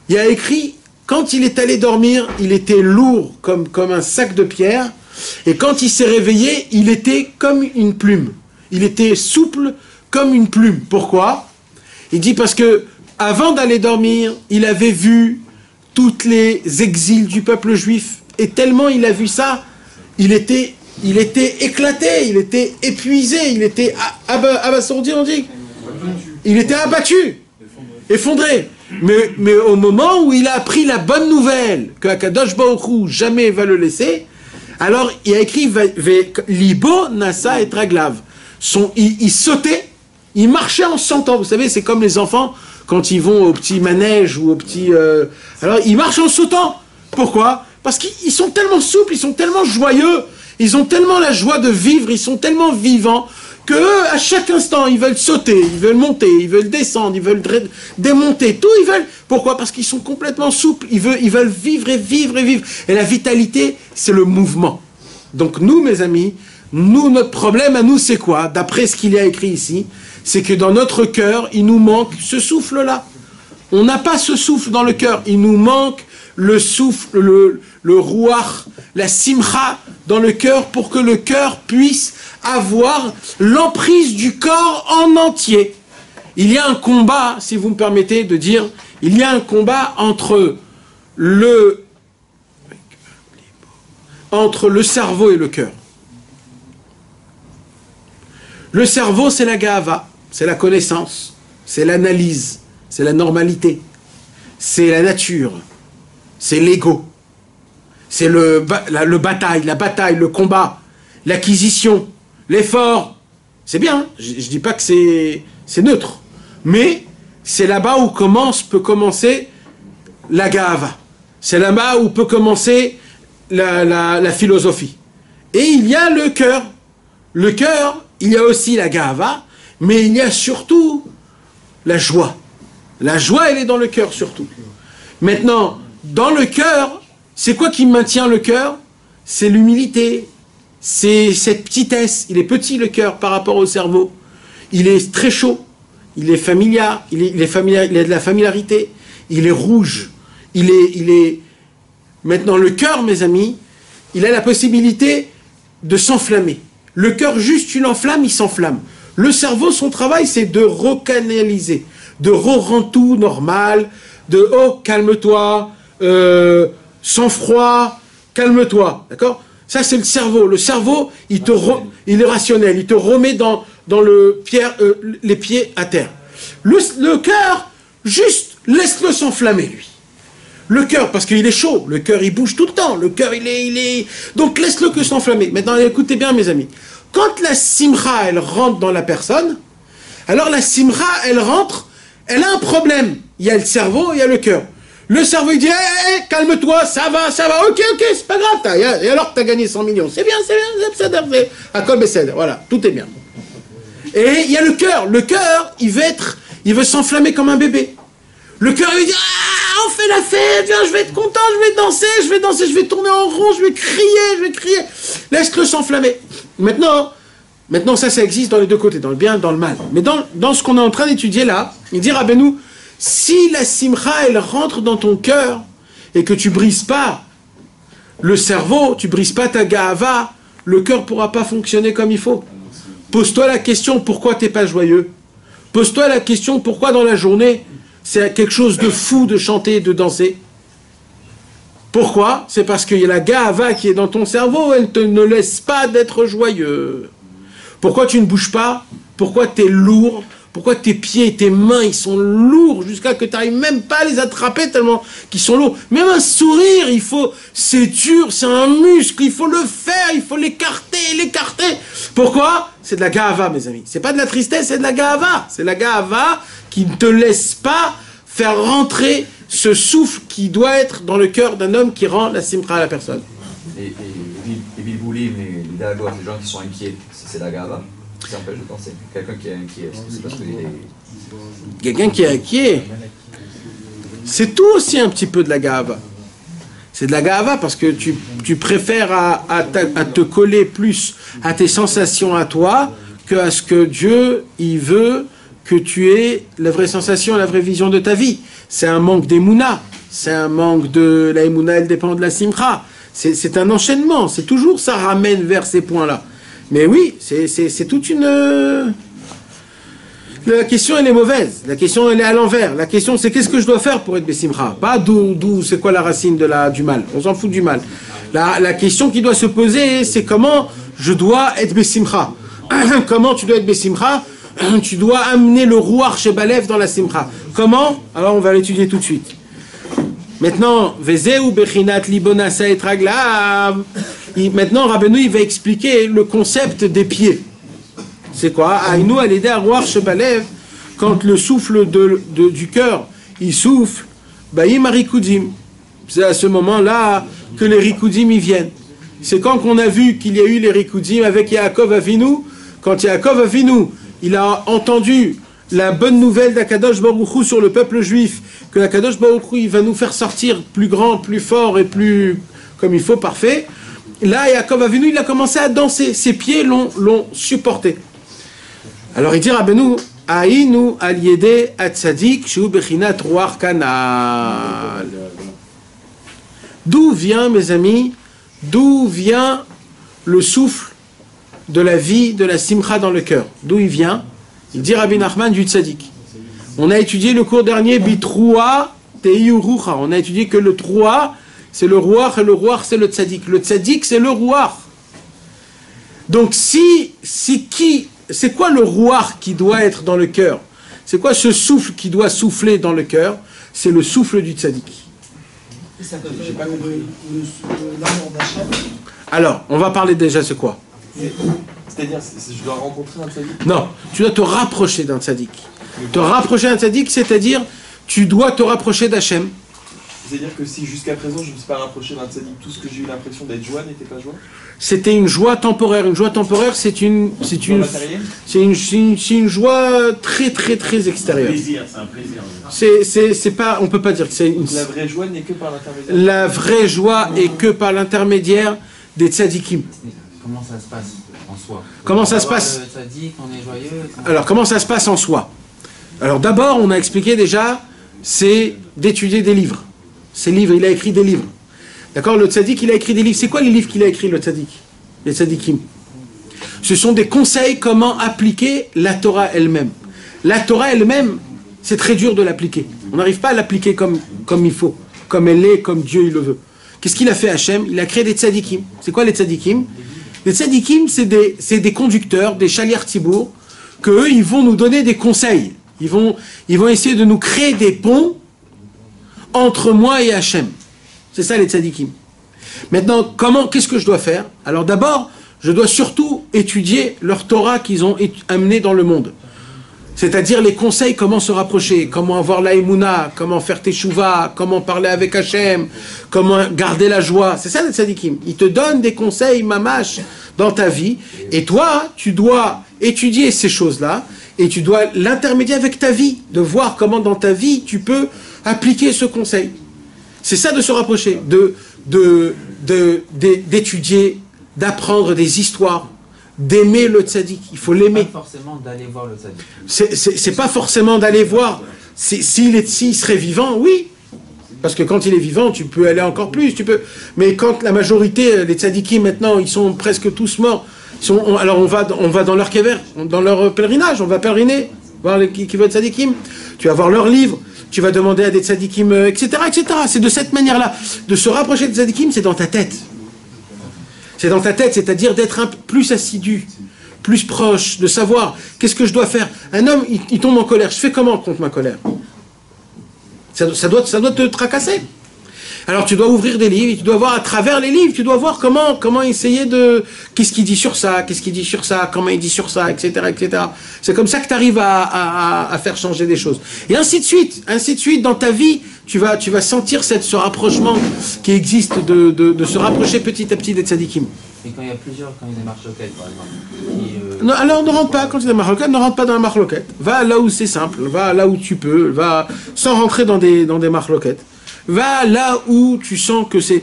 il y a écrit quand il est allé dormir, il était lourd comme un sac de pierre, et quand il s'est réveillé, il était comme une plume. Il était souple comme une plume. Pourquoi? Il dit parce que avant d'aller dormir, il avait vu toutes les exils du peuple juif, et tellement il a vu ça, il était éclaté, il était épuisé, il était abasourdi, on dit. Il était abattu, effondré. Mais au moment où il a appris la bonne nouvelle que Akadosh Baruch Hu jamais va le laisser, alors il a écrit Libo Nasa et Traglav. Il sautait, il marchait en sautant. Vous savez, c'est comme les enfants quand ils vont au petit manège ou au petit. Alors ils marchent en sautant. Pourquoi? Parce qu'ils sont tellement souples, ils sont tellement joyeux, ils ont tellement la joie de vivre, ils sont tellement vivants que à chaque instant ils veulent sauter, ils veulent monter, ils veulent descendre, ils veulent démonter, tout ils veulent. Pourquoi? Parce qu'ils sont complètement souples, ils veulent vivre et vivre et vivre. Et la vitalité, c'est le mouvement. Donc nous, mes amis, notre problème à nous, c'est quoi? D'après ce qu'il y a écrit ici, c'est que dans notre cœur, il nous manque ce souffle-là. On n'a pas ce souffle dans le cœur, il nous manque le souffle, le rouach, la simcha dans le cœur pour que le cœur puisse avoir l'emprise du corps en entier. Il y a un combat, si vous me permettez de dire, il y a un combat entre le cerveau et le cœur. Le cerveau, c'est la gava, c'est la connaissance, c'est l'analyse, c'est la normalité, c'est la nature, c'est l'ego, c'est la bataille, le combat, l'acquisition, l'effort. C'est bien, je ne dis pas que c'est neutre, mais c'est là-bas où peut commencer la gava. C'est là-bas où peut commencer la philosophie. Et il y a le cœur. Le cœur, il y a aussi la gava, mais il y a surtout la joie. La joie, elle est dans le cœur surtout. Maintenant, dans le cœur, c'est quoi qui maintient le cœur? C'est l'humilité. C'est cette petitesse. Il est petit le cœur par rapport au cerveau. Il est très chaud. Il est familial. Il a de la familiarité. Il est rouge. Il est... Maintenant, le cœur, mes amis, il a la possibilité de s'enflammer. Le cœur, juste tu l'enflammes, il s'enflamme. Le cerveau, son travail, c'est de recanaliser, de rendre tout normal, de « oh, calme-toi, sans froid, calme-toi ». D'accord? Ça, c'est le cerveau. Le cerveau, il est rationnel, il te remet dans les pieds à terre. Le cœur, juste, laisse-le s'enflammer, lui. Le cœur, parce qu'il est chaud, le cœur, il bouge tout le temps, le cœur, il est... Donc, laisse-le que s'enflammer. Maintenant, écoutez bien, mes amis. Quand la simcha, elle rentre dans la personne, alors la simcha, elle rentre, elle a un problème. Il y a le cerveau, il y a le cœur. Le cerveau, il dit, hey, calme-toi, ça va, ok, c'est pas grave, et alors que tu as gagné 100 millions. C'est bien, c'est à Kol Beseder, voilà, tout est bien. Et il y a le cœur, il veut s'enflammer comme un bébé. Le cœur, il dit, on fait la fête, viens, je vais être content, je vais danser, je vais tourner en rond, je vais crier. Laisse-le s'enflammer. Maintenant, ça existe dans les deux côtés, dans le bien et dans le mal. Mais dans ce qu'on est en train d'étudier là, il dit, Rabbeinu, si la simcha, elle rentre dans ton cœur, et que tu brises pas le cerveau, tu brises pas ta gava, le cœur pourra pas fonctionner comme il faut. Pose-toi la question, pourquoi t'es pas joyeux? Pose-toi la question, pourquoi dans la journée, c'est quelque chose de fou de chanter et de danser. Pourquoi? C'est parce qu'il y a la gava qui est dans ton cerveau, elle ne laisse pas d'être joyeux. Pourquoi tu ne bouges pas? Pourquoi tu es lourd? Pourquoi tes pieds et tes mains, ils sont lourds jusqu'à que tu n'arrives même pas à les attraper tellement qu'ils sont lourds? Même un sourire, c'est dur, c'est un muscle, il faut le faire, il faut l'écarter. Pourquoi? C'est de la gava, mes amis. C'est pas de la tristesse, c'est de la gava. C'est la gava qui ne te laisse pas faire rentrer ce souffle qui doit être dans le cœur d'un homme qui rend la simcha à la personne. Et Bilboulim, les Dagot, les gens qui sont inquiets, c'est la gava. Ça empêche de penser. Quelqu'un qui est inquiet, c'est parce qu'il est... Quelqu'un qui est inquiet, c'est tout aussi un petit peu de la gava. C'est de la gava parce que tu préfères à te coller plus à tes sensations à toi qu'à ce que Dieu, il veut que tu aies la vraie sensation, la vraie vision de ta vie. C'est un manque d'émouna. c'est un manque de la émouna, elle dépend de la simcha. C'est un enchaînement, c'est toujours ça ramène vers ces points-là. Mais oui, c'est toute une... La question, elle est mauvaise. La question, elle est à l'envers. La question, c'est qu'est-ce que je dois faire pour être Bessimcha? Pas d'où, c'est quoi la racine du mal. On s'en fout du mal. La question qui doit se poser, c'est comment je dois être Bessimcha. Comment tu dois être Bessimcha? Tu dois amener le Ruach Shebalev dans la Simcha. Comment? Alors, on va l'étudier tout de suite. Maintenant, Vezeu Bechinat Libona Saet Raglav. Maintenant, Rabbeinu, il va expliquer le concept des pieds. C'est quoi? Aïnou à l'aider à Ruach Shebalev, quand le souffle du cœur, il souffle, Baïm Arikudim. C'est à ce moment-là que les Rikudim y viennent. C'est quand qu'on a vu qu'il y a eu les Rikudim avec Yaakov Avinu. Quand Yaakov Avinu, il a entendu la bonne nouvelle d'Akadosh Baruch Hu sur le peuple juif, que Akadosh Baruch Hu, il va nous faire sortir plus grand, plus fort et plus comme il faut, parfait. Là, Yaakov Avinu, il a commencé à danser. Ses pieds l'ont supporté. Alors il dit Rabbeinu, Aïnou al-yedé at-tzadik shu bechinat ruach kanal. D'où vient, mes amis, d'où vient le souffle de la vie, de la simcha dans le cœur? D'où il vient? Il dit Rabbi Nachman du tzadik. On a étudié le cours dernier, bitroua teiu rucha. On a étudié que le troua, c'est le ruach, et le ruach, c'est le tzadik. Le tzadik, c'est le ruach. Donc c'est quoi le ruach qui doit être dans le cœur? C'est quoi ce souffle qui doit souffler dans le cœur? C'est le souffle du tzaddik. Ça peut faire l'amour d'Hachem. Alors, on va parler déjà, c'est quoi? C'est-à-dire, je dois rencontrer un tzaddik? Non, tu dois te rapprocher d'un tzaddik. Te rapprocher d'un tzaddik, c'est-à-dire, tu dois te rapprocher d'Hachem. C'est-à-dire que si jusqu'à présent je ne me suis pas rapproché d'un tzaddik, tout ce que j'ai eu l'impression d'être joie n'était pas joie? C'était une joie temporaire. Une joie temporaire, c'est une joie très très très extérieure. C'est un plaisir. C'est pas, on peut pas dire que c'est une. La vraie joie n'est que par l'intermédiaire. La vraie joie est que par l'intermédiaire des tzadikim. Comment ça se passe en soi? Comment ça se passe? Le tzadik, on est joyeux. Alors, comment ça se passe en soi? Alors, d'abord, on a expliqué déjà, c'est d'étudier des livres. Ces livres, il a écrit des livres. D'accord? Le tzaddik, il a écrit des livres. C'est quoi les livres qu'il a écrits, le tzaddik? Les tzadikim. Ce sont des conseils comment appliquer la Torah elle-même. La Torah elle-même, c'est très dur de l'appliquer. On n'arrive pas à l'appliquer comme il faut, comme elle est, comme Dieu il le veut. Qu'est-ce qu'il a fait Hachem? Il a créé des tzadikim. C'est quoi les tzadikim? Les tzadikim, c'est des conducteurs, des chaliar tibour, qu'eux, ils vont nous donner des conseils. Ils vont essayer de nous créer des ponts entre moi et Hachem. C'est ça les tzadikim. Maintenant, qu'est-ce que je dois faire? Alors d'abord, je dois surtout étudier leur Torah qu'ils ont amené dans le monde. C'est-à-dire les conseils, comment se rapprocher, comment avoir la émouna, comment faire teshuva, comment parler avec Hachem, comment garder la joie. C'est ça les tzadikim. Ils te donnent des conseils mamash dans ta vie. Et toi, tu dois étudier ces choses-là et tu dois l'intermédier avec ta vie, de voir comment dans ta vie tu peux appliquer ce conseil. C'est ça de se rapprocher, d'étudier, d'apprendre des histoires, d'aimer le tzaddik. Il faut l'aimer. Pas forcément d'aller voir le tzaddik. C'est pas forcément d'aller voir. S'il serait vivant, oui. Parce que quand il est vivant, tu peux aller encore plus. Mais quand la majorité, les tzaddikim maintenant, ils sont presque tous morts. Alors on va dans leur kever, dans leur pèlerinage, on va pèleriner, voir qui veut être tzaddikim. Tu vas voir leurs livres. Tu vas demander à des tzadikim, etc., etc. C'est de cette manière-là. De se rapprocher des tzadikim, c'est dans ta tête. C'est dans ta tête, c'est-à-dire d'être un peu plus assidu, plus proche, de savoir qu'est-ce que je dois faire. Un homme, il tombe en colère. Je fais comment contre ma colère? Ça doit te tracasser. Alors tu dois ouvrir des livres, tu dois voir à travers les livres, tu dois voir comment essayer de... Qu'est-ce qu'il dit sur ça, comment il dit sur ça, etc., etc. C'est comme ça que tu arrives à faire changer des choses. Et ainsi de suite, dans ta vie, tu vas sentir ce rapprochement qui existe, de se rapprocher petit à petit des tzadikim. Et quand il y a des marloquettes, par exemple. Non, alors ne rentre pas, quand il y a des marloquettes, ne rentre pas dans la marloquette. Va là où c'est simple, va là où tu peux, va sans rentrer dans des marloquettes. Va là où tu sens que c'est...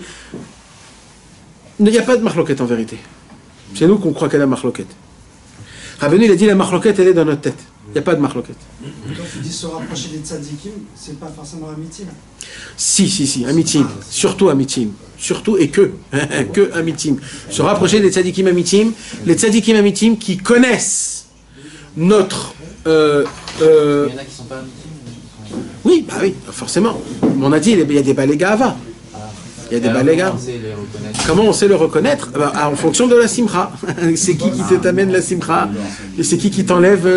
Il n'y a pas de marloquette en vérité. C'est nous qu'on croit qu'il y a la marloquette. Rabbeinu, il a dit la marloquette, elle est dans notre tête. Il n'y a pas de marloquette. Quand tu dis se rapprocher des tzadikim, c'est pas forcément amitim. Si, amitim. Surtout amitim. Surtout et que amitim. Se rapprocher des tzadikim amitim. Les tzadikim amitim qui connaissent notre... Il y en a qui sont pas amitim. Oui, bah oui, forcément. On a dit, il y a des balais gava. Il y a des balais gava. Comment on sait le reconnaître? En fonction de la simcha. C'est qui t'amène la simcha? Et c'est qui t'enlève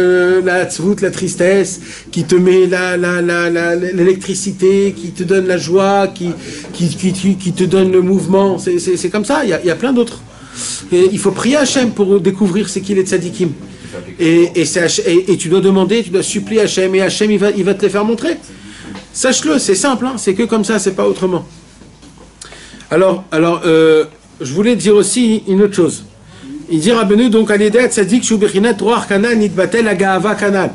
la tzvout, la tristesse, qui te met l'électricité, qui te donne la joie, qui te donne le mouvement. C'est comme ça. Il y a plein d'autres. Il faut prier Hachem pour découvrir c'est qui les tzadikim. Et tu dois demander, tu dois supplier Hachem, et Hachem il va te les faire montrer. Sache-le, c'est simple, hein, c'est que comme ça, c'est pas autrement. Alors, je voulais dire aussi une autre chose. Il dit Rabbeinu, donc, Alideh Tzadik Shubechinat Roach Kanal Nitbatel Agahava Kanal.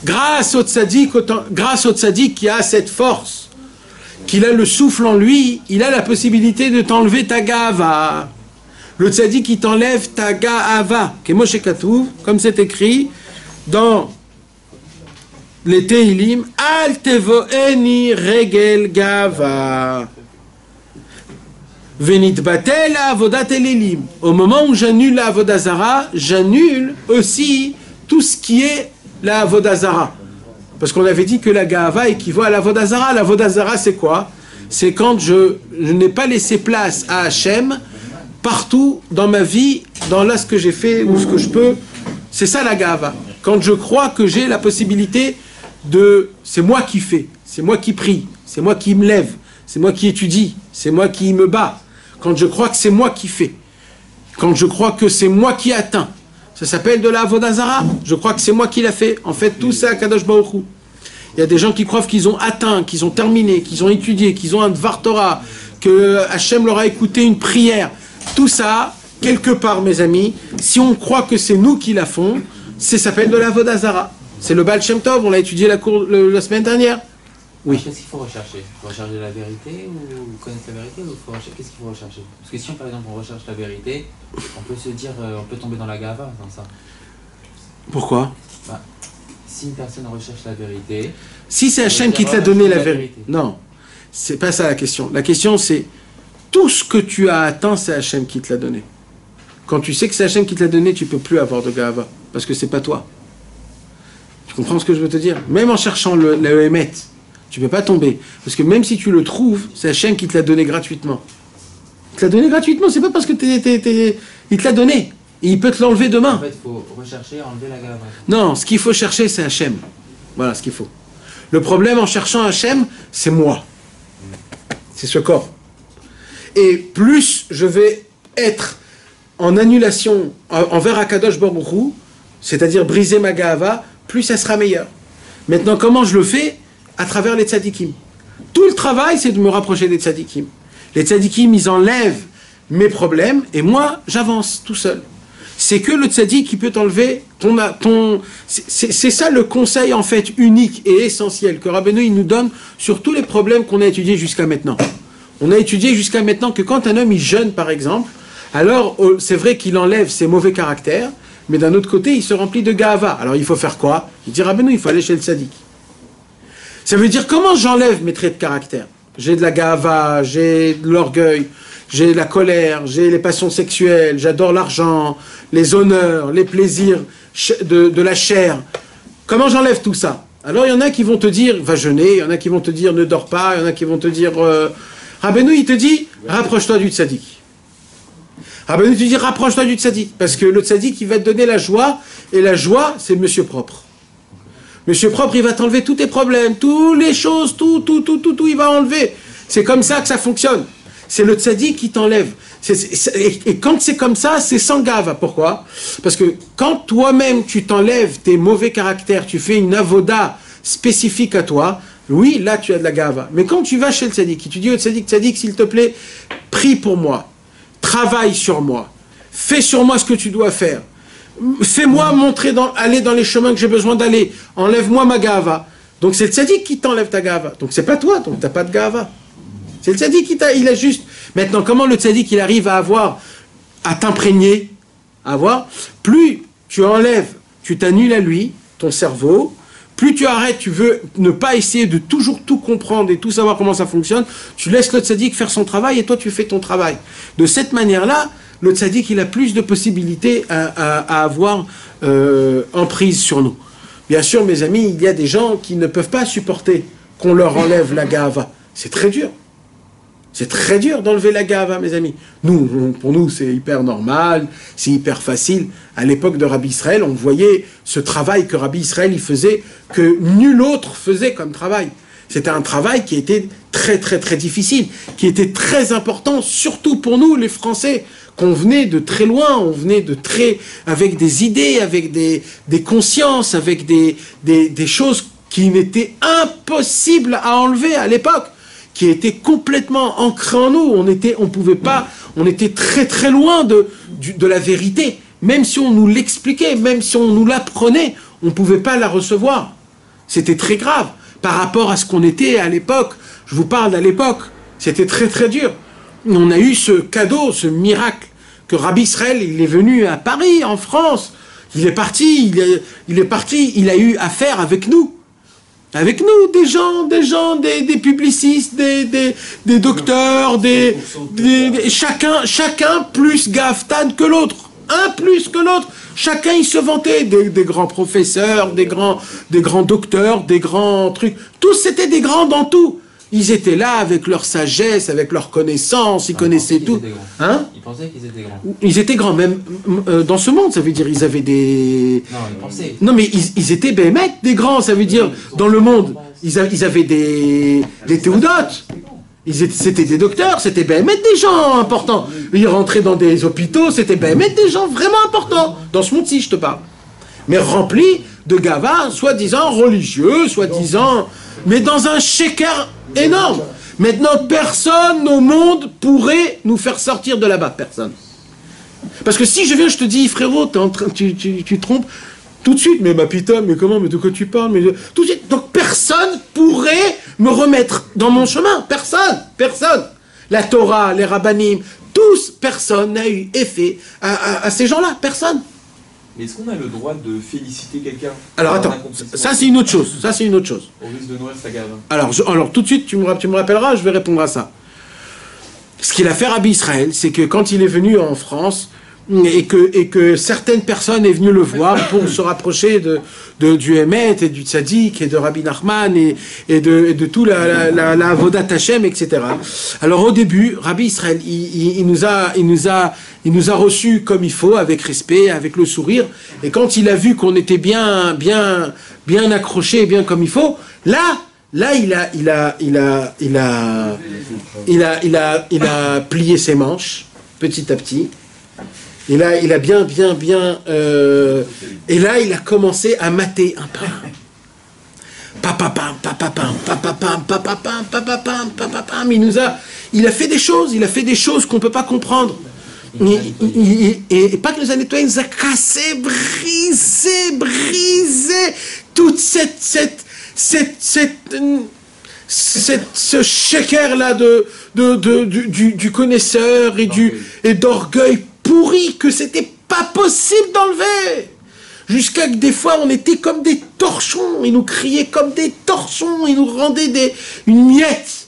Grâce au tzaddik qui a cette force, qu'il a le souffle en lui, il a la possibilité de t'enlever ta gahava. Le tzaddik qui t'enlève ta gahava. Kemoshe Katouv, comme c'est écrit dans les Tehilim, Al tevoeni regel gahava. Venitbatel avodat elilim. Au moment où j'annule la avodazara, j'annule aussi tout ce qui est la avodazara. Parce qu'on avait dit que la gahava équivaut à la avodazara. La avodazara, c'est quoi? C'est quand je n'ai pas laissé place à Hachem partout dans ma vie, dans là ce que j'ai fait ou ce que je peux. C'est ça la gahava. Quand je crois que j'ai la possibilité de... C'est moi qui fais, c'est moi qui prie, c'est moi qui me lève, c'est moi qui étudie, c'est moi qui me bats. Quand je crois que c'est moi qui fais, quand je crois que c'est moi qui atteins, ça s'appelle de la avodazara. Je crois que c'est moi qui l'a fait. En fait, tout ça, Kadosh Baruch Hu. Il y a des gens qui croient qu'ils ont atteint, qu'ils ont terminé, qu'ils ont étudié, qu'ils ont un Dvar Torah, que Hachem leur a écouté une prière. Tout ça, quelque part, mes amis, si on croit que c'est nous qui la font, ça s'appelle de la avodazara. C'est le Baal Shem Tov, on l'a étudié la semaine dernière. Oui. Qu'est-ce qu'il faut rechercher? Il faut rechercher la vérité ou connaître la vérité ou qu'est-ce qu'il faut rechercher? Parce que si par exemple on recherche la vérité, on peut se dire, on peut tomber dans la gava dans ça. Pourquoi? Si une personne recherche la vérité... Si c'est Hachem qui te l'a donné la vérité. Non, c'est pas ça la question. La question c'est, tout ce que tu as atteint, c'est Hachem qui te l'a donné. Quand tu sais que c'est Hachem qui te l'a donné, tu peux plus avoir de gava, parce que c'est pas toi. Tu comprends ce que je veux te dire? Même en cherchant le Emet, tu ne peux pas tomber. Parce que même si tu le trouves, c'est Hachem qui te l'a donné gratuitement. Il te l'a donné gratuitement, c'est pas parce que il te l'a donné. Et il peut te l'enlever demain. En fait, il faut rechercher, enlever la gava. Non, ce qu'il faut chercher, c'est Hachem. Voilà ce qu'il faut. Le problème en cherchant Hachem, c'est moi. C'est ce corps. Et plus je vais être en annulation envers Akadosh Baruch Hu, c'est-à-dire briser ma gahava, plus ça sera meilleur. Maintenant, comment je le fais? À travers les tzadikim. Tout le travail, c'est de me rapprocher des tzadikim. Les tzadikim, ils enlèvent mes problèmes, et moi, j'avance tout seul. C'est que le tzadik qui peut t'enlever ton... C'est ça le conseil, en fait, unique et essentiel que Rabbeinu, il nous donne sur tous les problèmes qu'on a étudiés jusqu'à maintenant. On a étudié jusqu'à maintenant que quand un homme, il jeûne, par exemple, alors, c'est vrai qu'il enlève ses mauvais caractères, mais d'un autre côté, il se remplit de gahava. Alors, il faut faire quoi? Il dit, Rabbeinu, il faut aller chez le tzadik. Ça veut dire, comment j'enlève mes traits de caractère? J'ai de la gahava, j'ai de l'orgueil, j'ai de la colère, j'ai les passions sexuelles, j'adore l'argent, les honneurs, les plaisirs de la chair. Comment j'enlève tout ça? Alors, il y en a qui vont te dire, va jeûner, il y en a qui vont te dire, ne dors pas, il y en a qui vont te dire... Rabbeinu, il te dit, rapproche-toi du tzaddik. Rabbeinu te dit, rapproche-toi du tzaddik, parce que le tzaddik, il va te donner la joie, et la joie, c'est monsieur propre. Monsieur propre, il va t'enlever tous tes problèmes, toutes les choses, tout, il va enlever. C'est comme ça que ça fonctionne. C'est le tzaddik qui t'enlève. Et quand c'est comme ça, c'est sans gava. Pourquoi? Parce que quand toi-même, tu t'enlèves tes mauvais caractères, tu fais une avoda spécifique à toi, oui, là, tu as de la gava. Mais quand tu vas chez le tzaddik, tu dis au tzaddik, s'il te plaît, prie pour moi, travaille sur moi, fais sur moi ce que tu dois faire. Fais-moi aller dans les chemins que j'ai besoin d'aller. Enlève-moi ma gava. Donc c'est le tzaddik qui t'enlève ta gava. Donc c'est pas toi, donc t'as pas de gava. C'est le tzaddik il a juste... Maintenant, comment le tzaddik il arrive à t'imprégner, plus tu enlèves, tu t'annules à lui, ton cerveau, plus tu arrêtes, tu veux ne pas essayer de toujours tout comprendre et tout savoir comment ça fonctionne, tu laisses le tzaddik faire son travail et toi tu fais ton travail. De cette manière-là, le tzaddik il a plus de possibilités à avoir emprise sur nous. Bien sûr, mes amis, il y a des gens qui ne peuvent pas supporter qu'on leur enlève la gava. C'est très dur. C'est très dur d'enlever la gava, mes amis. Pour nous, c'est hyper normal, c'est hyper facile. À l'époque de Rabbi Israël, on voyait ce travail que Rabbi Israël il faisait, que nul autre faisait comme travail. C'était un travail qui était très, très, très difficile, qui était très important, surtout pour nous, les Français, qu'on venait de très loin, on venait de très... avec des idées, avec des consciences, avec des choses qui n'étaient impossibles à enlever à l'époque, qui étaient complètement ancrées en nous. On pouvait pas, on était très très loin de la vérité. Même si on nous l'expliquait, même si on nous l'apprenait, on ne pouvait pas la recevoir. C'était très grave par rapport à ce qu'on était à l'époque. Je vous parle d'à l'époque. C'était très très dur. On a eu ce cadeau, ce miracle, que Rabbi Israël, il est venu à Paris, en France. Il est parti, il a eu affaire avec nous. Avec nous, des gens, des publicistes, des docteurs, chacun plus gaftan que l'autre. Un plus que l'autre. Chacun, il se vantait des grands professeurs, des grands docteurs, des grands trucs. Tous, c'était des grands dans tout. Ils étaient là avec leur sagesse, avec leur connaissance, ils connaissaient tout. Hein? Ils pensaient qu'ils étaient grands. Ils étaient grands, même dans ce monde, ça veut dire ils avaient des... Non, ils pensaient. Non, mais ils étaient bémecs, des grands, ça veut dire dans le monde. Ils avaient des théodotes. C'était des docteurs, c'était bémecs des gens importants. Ils rentraient dans des hôpitaux, c'était bémecs des gens vraiment importants. Dans ce monde-ci, je te parle. Mais remplis de gava, soi-disant religieux, soi-disant... Mais dans un shaker énorme. Maintenant, personne au monde pourrait nous faire sortir de là-bas. Personne. Parce que si je viens, je te dis, frérot, tu trompes, tout de suite, mais ma pita, mais comment, mais de quoi tu parles, mais tout de suite. Donc personne pourrait me remettre dans mon chemin. Personne. La Torah, les rabbanim, tous, personne n'a eu effet à ces gens-là. Personne. Mais est-ce qu'on a le droit de féliciter quelqu'un? Alors attends, ça c'est une autre chose. Ça c'est une autre chose. Au risque de nourrir sa gave. Alors tout de suite, tu me rappelleras, je vais répondre à ça. Ce qu'il a fait Rabbi Israël, c'est que quand il est venu en France, et que certaines personnes est venues le voir pour se rapprocher du Hémet et du Tzadik et de Rabbi Nachman et de tout la Avodat Hashem, etc. Alors au début, Rabbi Israël, il nous a reçus comme il faut, avec respect, avec le sourire, et quand il a vu qu'on était bien accrochés, bien comme il faut, là il a plié ses manches petit à petit. Et là, il a bien... et là, il a commencé à mater un par un. Papapam, papapam, papapam, papapam, papapam, papapam. Il a fait des choses qu'on ne peut pas comprendre. Et pas que nous a nettoyé, il nous a cassé, brisé toute ce shaker-là du connaisseur et d'orgueil pourri que c'était pas possible d'enlever. Jusqu'à que des fois on était comme des torchons, ils nous criaient comme des torchons, ils nous rendaient une miette.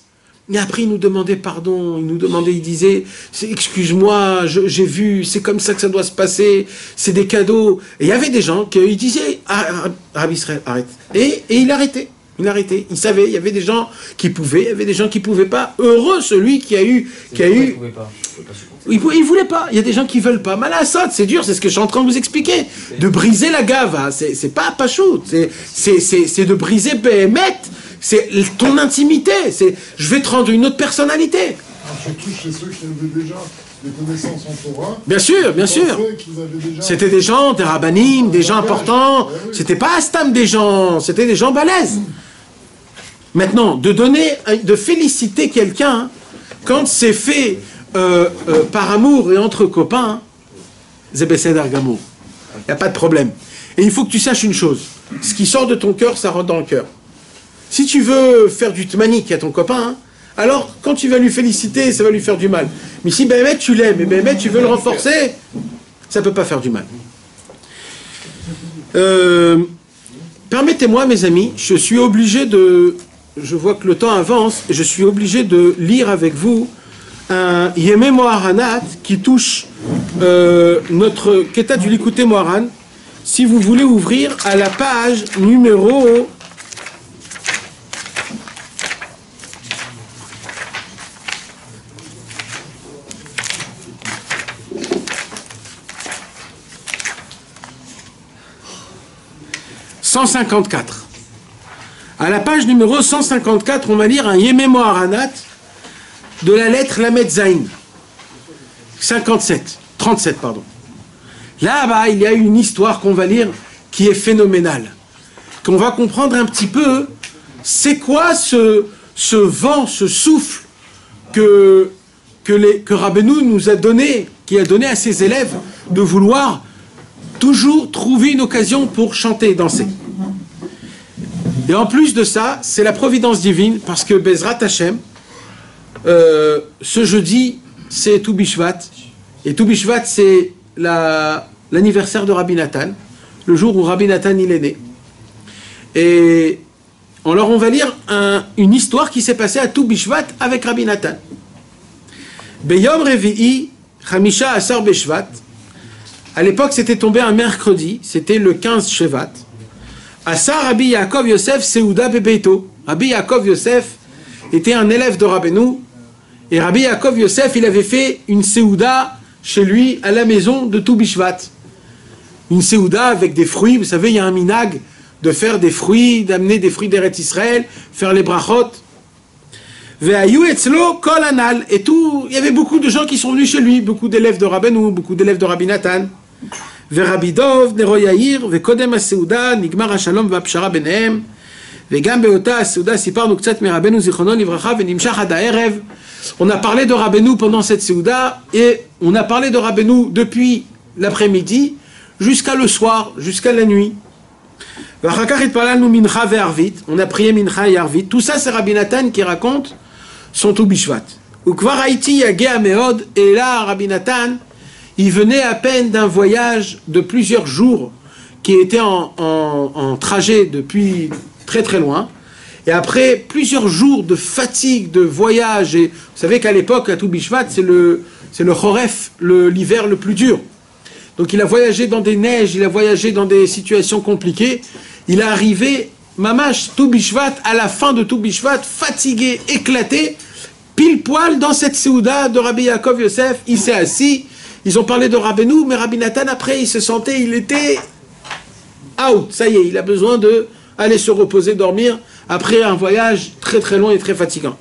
Et après il nous demandait pardon, il disait excuse-moi, j'ai vu, c'est comme ça que ça doit se passer, c'est des cadeaux. Et il y avait des gens qui disaient Rabbi Israël, arrête. Et il arrêtait. Il savait, il y avait des gens qui pouvaient, il y avait des gens qui pouvaient pas. Heureux celui qui a eu... Il voulait pas. Il y a des gens qui veulent pas. Malassad, c'est dur, c'est ce que je suis en train de vous expliquer. De briser la gave, c'est pas pachout. C'est de briser Béhémet. C'est ton intimité. Je vais te rendre une autre personnalité. Surtout chez ceux qui avaient déjà des connaissances en Torah. Bien sûr. C'était des gens, des rabbanim, des gens importants. C'était pas Astam des gens, c'était des gens balèzes. Maintenant, de féliciter quelqu'un, quand c'est fait par amour et entre copains, Zébessé d'Argamour. Il n'y a pas de problème. Et il faut que tu saches une chose. Ce qui sort de ton cœur, ça rentre dans le cœur. Si tu veux faire du tmanik à ton copain, alors quand tu vas lui féliciter, ça va lui faire du mal. Mais si Béhémet, tu l'aimes, et Béhémet, tu veux le renforcer, ça ne peut pas faire du mal. permettez-moi, mes amis, je suis obligé de... Je vois que le temps avance, et je suis obligé de lire avec vous un Yemé Moharanat qui touche notre Keta du Likutei Moharan. Si vous voulez ouvrir à la page numéro... « 154. À la page numéro 154, on va lire un Yemé Moharanat de la lettre Lamed Zain. 37, pardon. Là-bas, il y a une histoire qu'on va lire qui est phénoménale. Qu'on va comprendre un petit peu, c'est quoi ce vent, ce souffle que Rabbeinu nous a donné, qui a donné à ses élèves de vouloir toujours trouver une occasion pour chanter et danser. Et en plus de ça, c'est la providence divine, parce que Bezrat Hashem, ce jeudi, c'est Tou Bishvat. Et Tou Bishvat, c'est l'anniversaire de Rabbi Nathan, le jour où Rabbi Nathan il est né. Et alors on va lire une histoire qui s'est passée à Tou Bishvat avec Rabbi Nathan. Beyom Revi'i, Chamisha Asar Beshvat. À l'époque, c'était tombé un mercredi, c'était le 15 Shevat. Asar Rabbi Yaakov Yosef Seuda Bebeito. Rabbi Yaakov Yosef était un élève de Rabbeinu. Et Rabbi Yaakov Yosef, il avait fait une Seuda chez lui à la maison de Tou Bishvat. Une Seuda avec des fruits. Vous savez, il y a un minag de faire des fruits, d'amener des fruits d'Eretz Israël, faire les brachot. Ve'ayu etzlo kol anal. Et tout, il y avait beaucoup de gens qui sont venus chez lui, beaucoup d'élèves de Rabbeinu, beaucoup d'élèves de Rabbi Nathan. ורבי דוב, נרו יאיר, וקודם הסעודה, נגמר השלום והפשרה ביניהם, וגם באותה הסעודה סיפרנו קצת מרבנו זיכרונו לברכה, ונמשך עד הערב. On a parlé de Rabbeinu pendant cette Seuda, et on a parlé de Rabbeinu depuis l'après-midi, jusqu'à le soir, jusqu'à la nuit. ואחר כך התפללנו מנחה וערבית, on a prié מנחה et ערבית. Tout ça, c'est Rabbi Nathan qui raconte son Tou Bishvat. וכבר הייתי יגע מאוד, et là, Rabbi Nathan, il venait à peine d'un voyage de plusieurs jours qui était en trajet depuis très très loin. Et après plusieurs jours de fatigue, de voyage, et vous savez qu'à l'époque, à Tou Bishvat, c'est le Choref, l'hiver le plus dur. Donc il a voyagé dans des neiges, il a voyagé dans des situations compliquées. Il est arrivé, Mamash, Tou Bishvat, à la fin de Tou Bishvat, fatigué, éclaté, pile poil dans cette Seuda de Rabbi Yaakov Yosef, il s'est assis. Ils ont parlé de Rabbeinu, mais Rabbi Nathan, après, il se sentait, il était out. Ça y est, il a besoin d'aller se reposer, dormir, après un voyage très très long et très fatigant.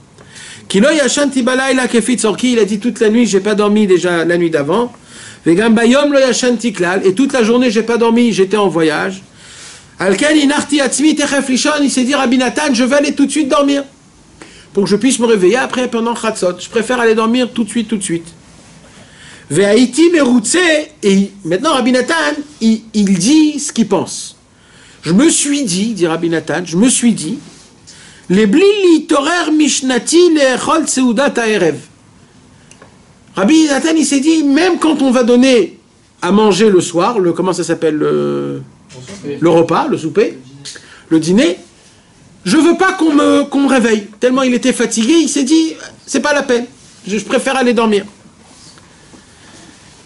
Kilo yashan tibalayla kefit sorki, il a dit toute la nuit, j'ai pas dormi déjà la nuit d'avant. Vegam bayom lo yashan tiklal, et toute la journée, j'ai pas dormi, j'étais en voyage. Alken inarti atzmi techef lishon, il s'est dit, Rabbi Nathan, je vais aller tout de suite dormir. Pour que je puisse me réveiller après pendant Chatzot. Je préfère aller dormir tout de suite, tout de suite. Ve'aiti meroutse, et maintenant Rabbi Nathan, il dit ce qu'il pense. Je me suis dit, dit Rabbi Nathan, je me suis dit, les blili torer mishnati le'echol seudat ha'erev. Rabbi Nathan, il s'est dit, même quand on va donner à manger le soir, comment ça s'appelle, le repas, le souper, le dîner, je veux pas qu'on me réveille. Tellement il était fatigué, il s'est dit, c'est pas la peine, je préfère aller dormir.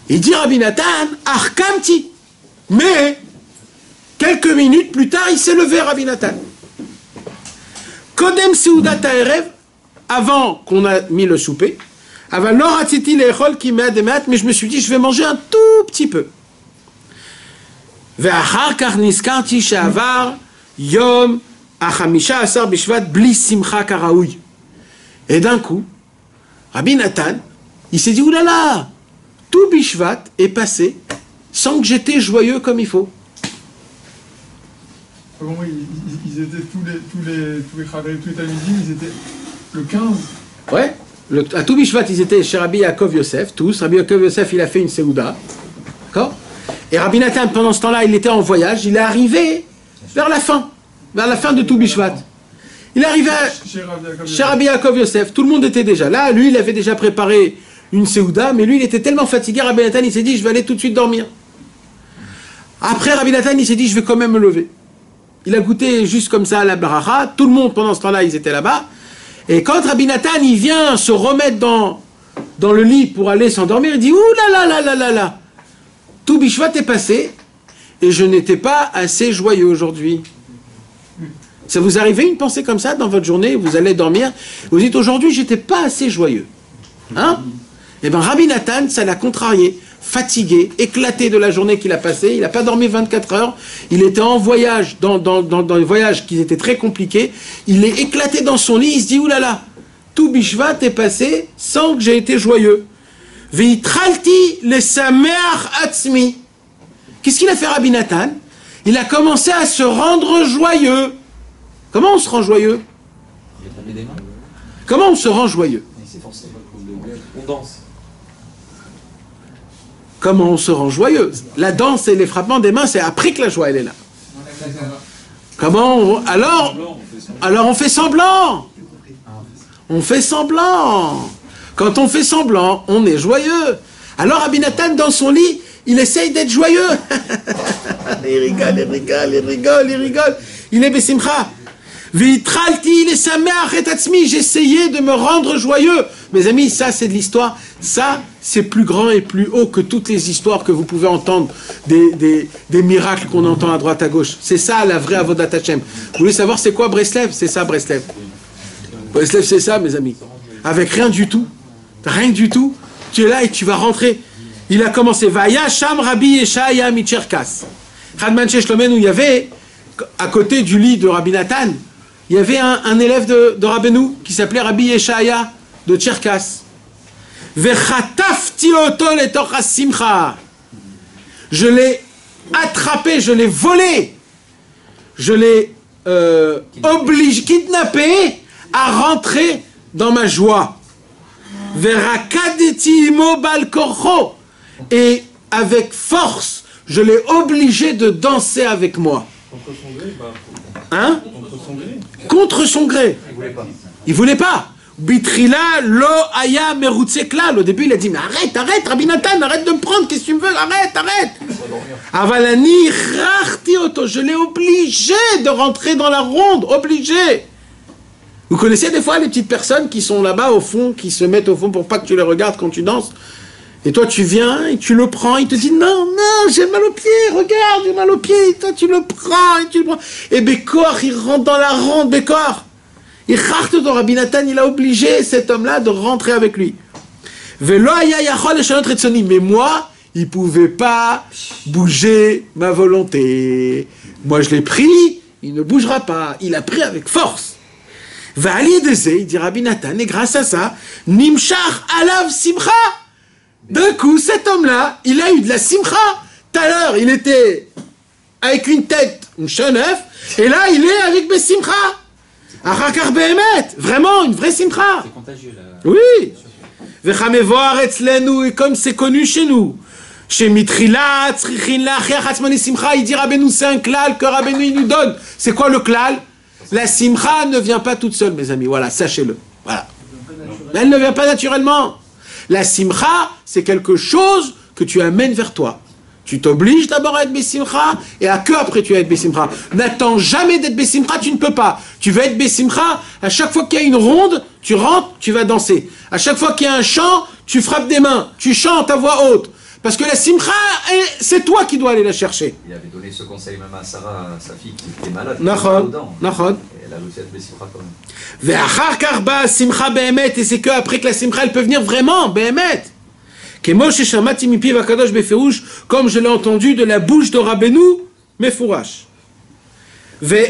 Il dit Rabbi Nathan, Arkamti. Mais, quelques minutes plus tard, il s'est levé, Rabbi Nathan. Kodem Seudat Ha'erev, avant qu'on a mis le souper, avant l'oratiti le'echol ki me'at de'me'at, mais je me suis dit, je vais manger un tout petit peu. Ve'achar kach niskarti she'avar yom achamisha asar bishvat bli simcha karaoui. Et d'un coup, Rabbi Nathan, il s'est dit, oulala, Tou Bishvat est passé sans que j'étais joyeux comme il faut. Comment ils étaient tous les Chadrim, tous les Talmidim, ils étaient le 15. Ouais, à Tou Bishvat, ils étaient chez Rabbi Yaakov Yosef, tous. Rabbi Yaakov Yosef, il a fait une Seuda. D'accord? Et Rabbi Nathan, pendant ce temps-là, il était en voyage, il est arrivé vers la fin de Tou Bishvat. Il est arrivé chez Rabbi Yaakov Yosef, tout le monde était déjà là, lui, il avait déjà préparé une Seuda, mais lui, il était tellement fatigué, Rabbi Nathan, il s'est dit, je vais aller tout de suite dormir. Après, Rabbi Nathan, il s'est dit, je vais quand même me lever. il a goûté juste comme ça à la baracha. Tout le monde, pendant ce temps-là, ils étaient là-bas. Et quand Rabbi Nathan, il vient se remettre dans le lit pour aller s'endormir, il dit « Ouh là là là là là là, tout Bishvat est passé et je n'étais pas assez joyeux aujourd'hui. » Ça vous arrive une pensée comme ça dans votre journée, vous allez dormir, vous dites « Aujourd'hui, j'étais pas assez joyeux. » Hein? Eh bien, Rabbi Nathan, ça l'a contrarié, fatigué, éclaté de la journée qu'il a passée. Il n'a pas dormi 24 heures. Il était en voyage, dans des voyages qui étaient très compliqués. Il est éclaté dans son lit. Il se dit, oulala, tout Bishvat est passé sans que j'ai été joyeux. Veitralti le sameach atzmi. Qu'est-ce qu'il a fait Rabbi Nathan? Il a commencé à se rendre joyeux. Comment on se rend joyeux? Il a tapé des mains. Comment on se rend joyeux? On danse. Comment on se rend joyeux? La danse et les frappements des mains, c'est après que la joie elle est là. Comment on... Alors on fait semblant. On fait semblant. Quand on fait semblant, on est joyeux. Alors Rabbi Nathan, dans son lit, il essaye d'être joyeux. Il rigole, il rigole, il rigole, il rigole. Il est besimcha. Vitralti les sameach et atzmi. J'essayais de me rendre joyeux. Mes amis, ça c'est de l'histoire. Ça, c'est plus grand et plus haut que toutes les histoires que vous pouvez entendre, des miracles qu'on entend à droite à gauche. C'est ça la vraie Avodat Hashem. Vous voulez savoir c'est quoi Breslev? C'est ça Breslev. Breslev c'est ça mes amis. Avec rien du tout. Rien du tout. Tu es là et tu vas rentrer. Il a commencé. Vaya Sham Rabbi Yeshaya Micherkas. Hadman Sheshlomen où il y avait, à côté du lit de Rabbi Nathan, il y avait un élève de Rabbeinu qui s'appelait Rabbi Yeshaya de Tcherkas. Vechatafti oto letoch hasimcha. Je l'ai attrapé, je l'ai volé, je l'ai obligé, kidnappé à rentrer dans ma joie. Verakadeti imo bal korcho. Et avec force, je l'ai obligé de danser avec moi. Contre son gré, Hein? Contre son gré. Contre son gré. Il voulait pas. Il voulait pas. Bitrila lo aya merutseklal. Au début, il a dit, mais arrête, arrête, Rabbi Nathan, arrête de me prendre, qu'est-ce que tu me veux? Arrête, arrête. Avalani rarti oto. Je l'ai obligé de rentrer dans la ronde. Obligé. Vous connaissez des fois les petites personnes qui sont là-bas au fond, qui se mettent au fond pour pas que tu les regardes quand tu danses. Et toi, tu viens et tu le prends, il te dit, non, non, j'ai mal au pied, regarde, j'ai mal au pied. Et toi, tu le prends et tu le prends. Et Bekor, il rentre dans la ronde, Bekor. Il rarte dans Rabbi Nathan, il a obligé cet homme-là de rentrer avec lui. Mais moi, il ne pouvait pas bouger ma volonté. Moi, je l'ai pris, il ne bougera pas. Il a pris avec force. Il dit Rabbi Nathan, et grâce à ça, Nimshach alav simcha. D'un coup, cet homme-là, il a eu de la simcha. Tout à l'heure, il était avec une tête, une chenef, et là, il est avec des simcha. Achakar behemet, vraiment, une vraie simcha. C'est contagieux là. Oui. Vechamevoar etzlenu, et comme c'est connu chez nous, chez Mitrila, Tzrichin, Lachiach, Hatzmani Simcha, il dit Rabbeinu, c'est un klal que Rabbeinu il nous donne. C'est quoi le klal? La simcha ne vient pas toute seule, mes amis. Voilà, sachez-le. Voilà. Elle ne vient pas naturellement. La simcha, c'est quelque chose que tu amènes vers toi. Tu t'obliges d'abord à être besimcha, et à que après tu vas être besimcha. N'attends jamais d'être besimcha, tu ne peux pas. Tu vas être besimcha, à chaque fois qu'il y a une ronde, tu rentres, tu vas danser. À chaque fois qu'il y a un chant, tu frappes des mains, tu chantes à voix haute. Parce que la simcha, c'est toi qui dois aller la chercher. Il avait donné ce conseil même à Sarah, sa fille qui était malade. Nachon. Et elle a réussi à être besimcha quand même. Ve'achar karba simcha behemet, et c'est que après que la simcha elle peut venir vraiment behemet. Comme je l'ai entendu de la bouche de Rabbeinu Mefourash.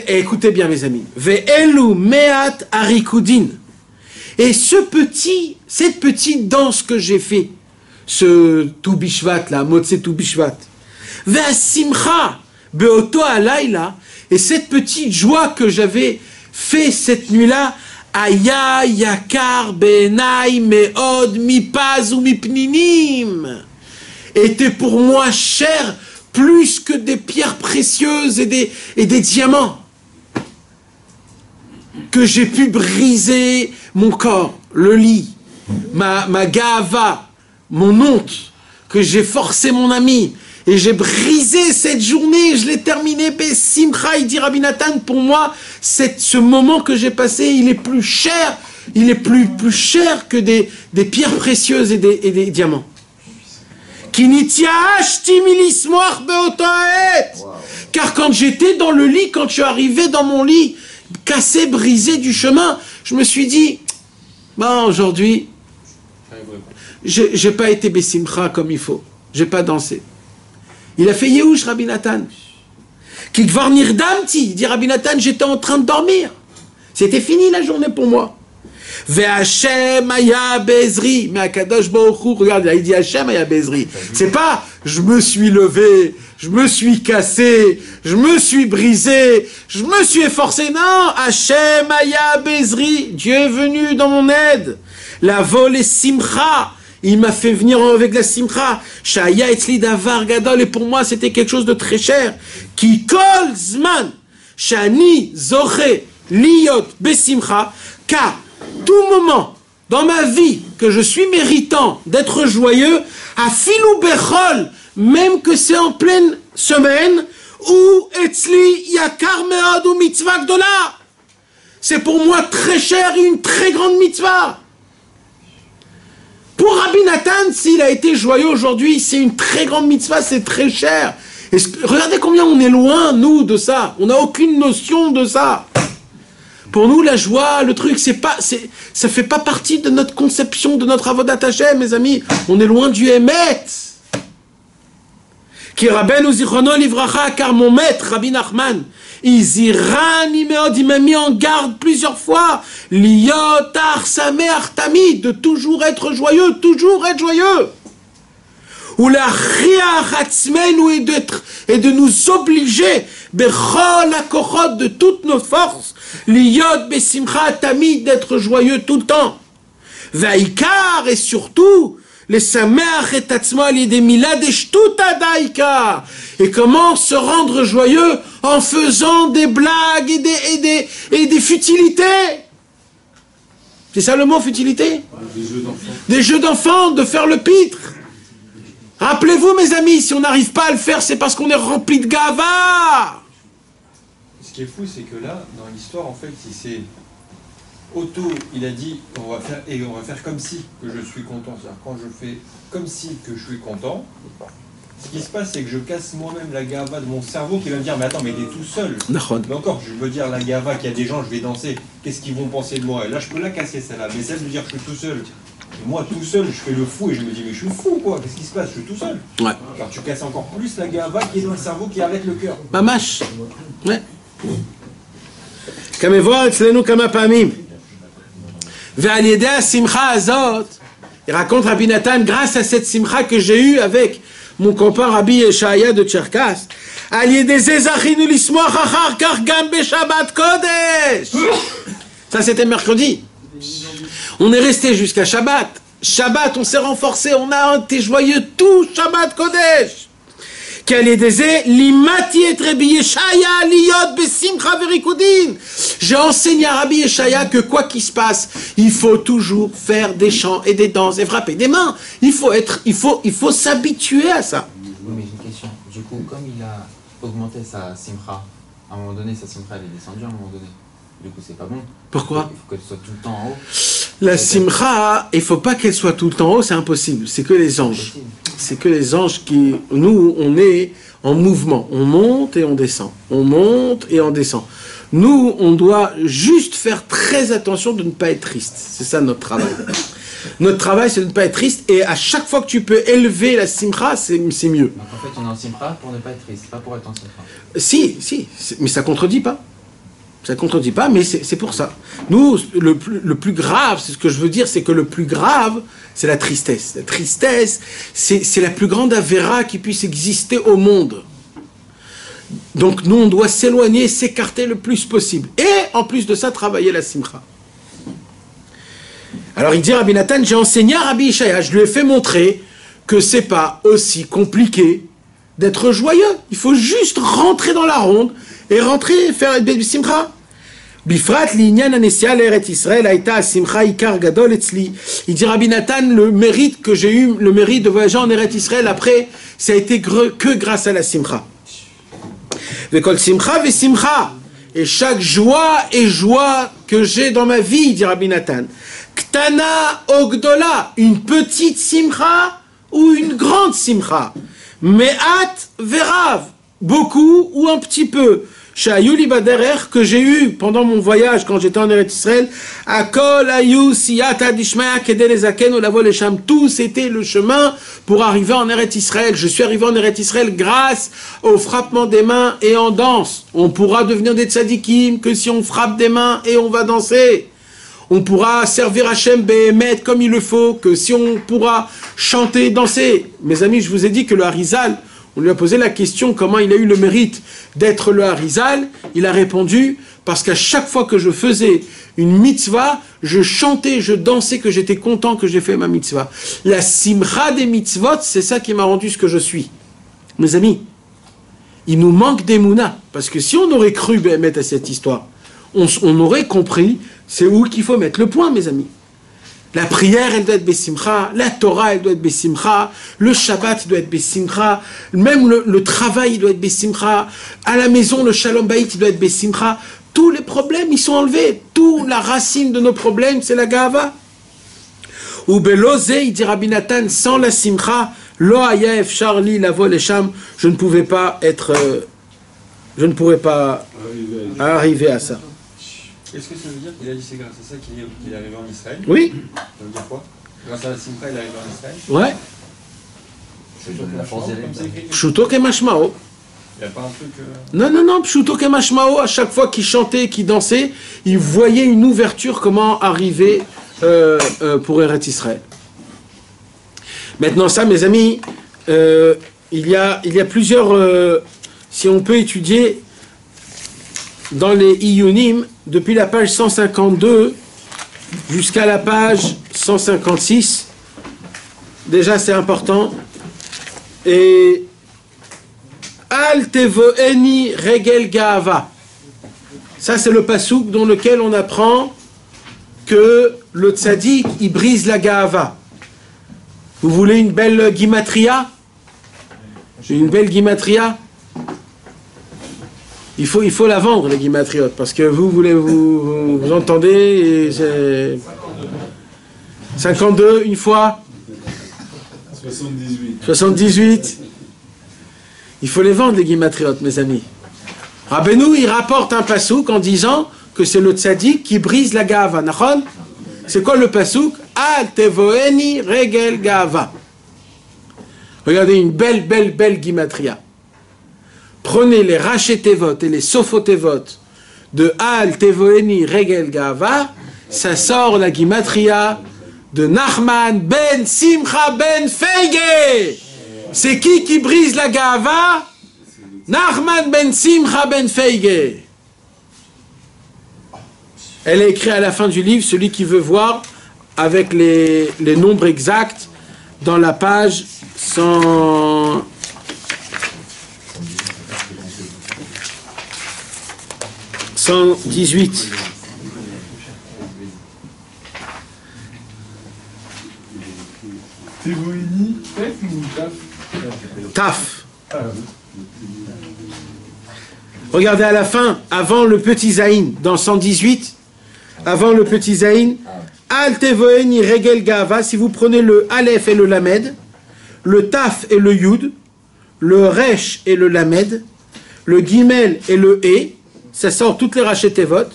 Écoutez bien mes amis. Ve'elu me'at arikudin. Et cette petite danse que j'ai fait, ce Tu Bishvat là, Motse Tu Bishvat. Ve'asimcha be'oto alayla. Et cette petite joie que j'avais fait cette nuit-là, Aya yakar benai meod mipaz ou mipninim, était pour moi cher plus que des pierres précieuses et des diamants. Que j'ai pu briser mon corps, le lit, ma gava, mon honte, que j'ai forcé mon ami, Et j'ai brisé cette journée, je l'ai terminée, Simcha, il dit Rabbi Nathan, pour moi, ce moment que j'ai passé, il est plus cher, il est plus cher que des pierres précieuses et des diamants. Car quand j'étais dans le lit, quand je suis arrivé dans mon lit, cassé, brisé du chemin, je me suis dit, bah aujourd'hui, j'ai pas été Bessimcha comme il faut, j'ai pas dansé. Il a fait Yehush, Rabbi Nathan. Kikvar nirdamti, dit Rabbi Nathan, j'étais en train de dormir. C'était fini la journée pour moi. Ve'Hashem aya bezri. Mais Akadosh Baruch Hu, regarde, il dit Hashem aya bezri. C'est pas, je me suis levé, je me suis cassé, je me suis brisé, je me suis efforcé. Non, Hashem aya bezri. Dieu est venu dans mon aide. La vol est simcha. Il m'a fait venir avec la simcha. Shaya etzli davar gadol. Et pour moi, c'était quelque chose de très cher. Ki kol zman. Shani zoche liyot besimcha. Car tout moment dans ma vie que je suis méritant d'être joyeux, afilou bechol, même que c'est en pleine semaine, ou etzli yakar meod ou mitzvah gdola. C'est pour moi très cher et une très grande mitzvah. Pour Rabbi Nathan, s'il a été joyeux aujourd'hui, c'est une très grande mitzvah, c'est très cher. Et regardez combien on est loin, nous, de ça. On n'a aucune notion de ça. Pour nous, la joie, le truc, ça fait pas partie de notre conception, de notre avodat Hashem, mes amis. On est loin du Emet. Ki Rabbeinu Zichrono Livracha, car mon maître, Rabbi Nachman, il m'a mis en garde plusieurs fois, liot arsameach tamid, de toujours être joyeux, ou la riach atzmenu, et de nous obliger, bechol akochot, de toutes nos forces, liot besimcha tamid, d'être joyeux tout le temps, vaikar, et surtout, les sameach et atzma li des milad et shtuta daika. Et comment se rendre joyeux en faisant des blagues et des futilités. C'est ça le mot, futilité? Des jeux d'enfants, de faire le pitre. Rappelez-vous, mes amis, si on n'arrive pas à le faire, c'est parce qu'on est rempli de gava. Ce qui est fou, c'est que là, dans l'histoire, en fait, si c'est Otto, il a dit, on va faire comme si que je suis content. C'est-à-dire, quand je fais comme si que je suis content, ce qui se passe, c'est que je casse moi-même la gava de mon cerveau qui va me dire, mais attends, mais t'es tout seul. Mais encore, je veux dire la gava qu'il y a des gens, je vais danser, qu'est-ce qu'ils vont penser de moi? Et là, je peux la casser, celle-là. Mais celle de dire que je suis tout seul. Et moi, tout seul, je fais le fou et je me dis, mais je suis fou, quoi. Qu'est-ce qui se passe? Je suis tout seul. Ouais. Car tu casses encore plus la gava qui est dans le cerveau, qui arrête le cœur. Mamash. Ouais. Kamevor etzlenu kama pamim. Ve'al yedei ha-simcha azot. Il raconte Rabbi Nathan, grâce à cette simcha que j'ai eue avec mon copain Rabbi Yeshaya de Tcherkas, al yedei ze zachinu lismoach achar kach gam beshabbat kodesh. Ça c'était mercredi. On est resté jusqu'à Shabbat. Shabbat, on s'est renforcé, on a été joyeux tout Shabbat Kodesh. J'ai enseigné à Rabbi Yeshaya que quoi qu'il se passe, il faut toujours faire des chants et des danses et frapper des mains. Il faut s'habituer à ça. Oui, mais j'ai une question. Du coup, comme il a augmenté sa simcha, à un moment donné, sa simcha elle est descendue à un moment donné. Du coup, c'est pas bon. Pourquoi? Il faut qu'elle soit tout le temps en haut. La simcha, il ne faut pas qu'elle soit tout le temps en haut, c'est impossible. C'est que les anges. C'est que les anges qui... Nous, on est en mouvement. On monte et on descend. On monte et on descend. Nous, on doit juste faire très attention de ne pas être triste. C'est ça notre travail. Notre travail, c'est de ne pas être triste. Et à chaque fois que tu peux élever la simcha, c'est mieux. Donc en fait, on est en simcha pour ne pas être triste, pas pour être en simcha. Si, mais ça ne contredit pas. Ça ne contredit pas, mais c'est pour ça. Nous, le plus grave, c'est ce que je veux dire, c'est que le plus grave, c'est la tristesse. La tristesse, c'est la plus grande avéra qui puisse exister au monde. Donc nous, on doit s'éloigner, s'écarter le plus possible. Et en plus de ça, travailler la simcha. Alors il dit Rabbi Nathan, j'ai enseigné à Rabbi Yeshaya, je lui ai fait montrer que c'est pas aussi compliqué d'être joyeux. Il faut juste rentrer dans la ronde et rentrer et faire une simcha. Bifrat l'inyan anesia l'eret Israël aïta simcha ikar gadol etzli. Il dit Rabbi Nathan, le mérite que j'ai eu, le mérite de voyager en Eret Israël après, ça a été que grâce à la simcha. Vekol simcha ve simcha. Et chaque joie et joie que j'ai dans ma vie, dit Rabbi Nathan. Ktana ogdola, une petite simcha ou une grande simcha. Me'at verav, beaucoup ou un petit peu. Shayuli baderer, que j'ai eu pendant mon voyage quand j'étais en Eretz Israël. Akol ayu siyata dishmaya kedel ezaken olavo lesham. Tout c'était le chemin pour arriver en Eretz Israël. Je suis arrivé en Eretz Israël grâce au frappement des mains et en danse. On pourra devenir des tzadikim que si on frappe des mains et on va danser. On pourra servir Hachem Behemet comme il le faut, que si on pourra chanter, danser. Mes amis, je vous ai dit que le Harizal, on lui a posé la question comment il a eu le mérite d'être le Harizal. Il a répondu parce qu'à chaque fois que je faisais une mitzvah, je chantais, je dansais, que j'étais content que j'ai fait ma mitzvah. La simcha des mitzvot, c'est ça qui m'a rendu ce que je suis. Mes amis, il nous manque d'Emouna, parce que si on aurait cru Behemet à cette histoire, on aurait compris c'est où qu'il faut mettre le point, mes amis. La prière, elle doit être Bessimcha, la Torah, elle doit être Bessimcha, le Shabbat doit être Bessimcha, même le travail, il doit être Bessimcha, à la maison, le Shalom Bayit, il doit être Bessimcha. Tous les problèmes, ils sont enlevés. Toute la racine de nos problèmes, c'est la Gava. Ou Belozé, il dit Rabbi Nathan, sans la Simcha, Lo Hayef, Charlie, Lavo, Lesham, je ne pouvais pas être, je ne pourrais pas arriver à ça. Est-ce que ça veut dire qu'il a dit c'est grâce à ça qu'il est arrivé en Israël? Oui. Ça veut dire quoi? Grâce à la Simcha, il est arrivé en Israël? Ouais. C'est la force des lettres. Pshuto kemashmao. Il n'y a pas un truc... Non, Pshuto kemashmao, à chaque fois qu'il chantait, qu'il dansait, il voyait une ouverture, comment arriver pour Eretz Israël. Maintenant ça, mes amis, il y a plusieurs... si on peut étudier dans les Iyunim, depuis la page 152 jusqu'à la page 156, déjà c'est important, et Al tevoeni regel gaava, ça c'est le pasouk dans lequel on apprend que le tzaddik il brise la gaava. Vous voulez une belle gimatria? Une belle gimatria? Il faut la vendre, les guimatriotes, parce que vous entendez, et c'est 52 une fois, 78. Il faut les vendre, les guimatriotes, mes amis. Rabbeinu, il rapporte un pasouk en disant que c'est le tzaddik qui brise la gava. C'est quoi le pasouk? Al tevoeni regel gava. Regardez, une belle guimatria. Prenez les Rachetevot et les Sofotevot de Al Tevoeni Regel Gava, ça sort la gimatria de Nachman ben Simcha ben Feige. C'est qui brise la Gava? Nachman ben Simcha ben Feige. Elle est écrite à la fin du livre, celui qui veut voir avec les nombres exacts dans la page 118. Tevoini, Tef ou Taf? Taf. Regardez à la fin, avant le petit Zaïn, dans 118, avant le petit Zaïn, Al Tevoeni Regel Gava, si vous prenez le Aleph et le Lamed, le Taf et le Yud, le Resh et le Lamed, le Gimel et le E, ça sort toutes les Rachetevot,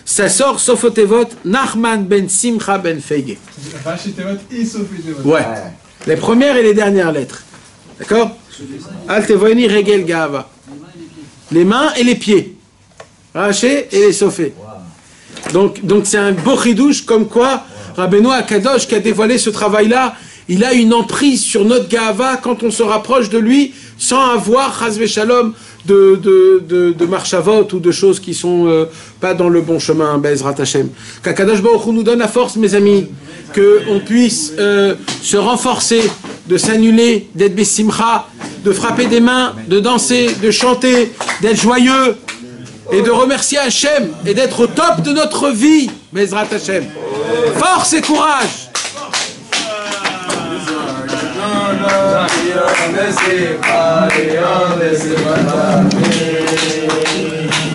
ça sort Sofotevot, Nachman ben Simcha ben Feige. Rachetevot et Sofotevot. Ouais. Les premières et les dernières lettres. D'accord? Al Tevoeni Regel Gava. Les mains et les pieds. Raché et les sofés. Donc c'est un beau chidouche comme quoi Rabbeinu Akadosh qui a dévoilé ce travail-là, il a une emprise sur notre Gava quand on se rapproche de lui sans avoir, chas v'shalom, de marchavot ou de choses qui sont pas dans le bon chemin, Bezrat Hashem. Qu'Akadosh Baruch Hu nous donne la force, mes amis, qu'on puisse se renforcer, de s'annuler, d'être bessimcha, de frapper des mains, de danser, de chanter, d'être joyeux, et de remercier Hachem et d'être au top de notre vie, Bezrat Hachem. Force et courage.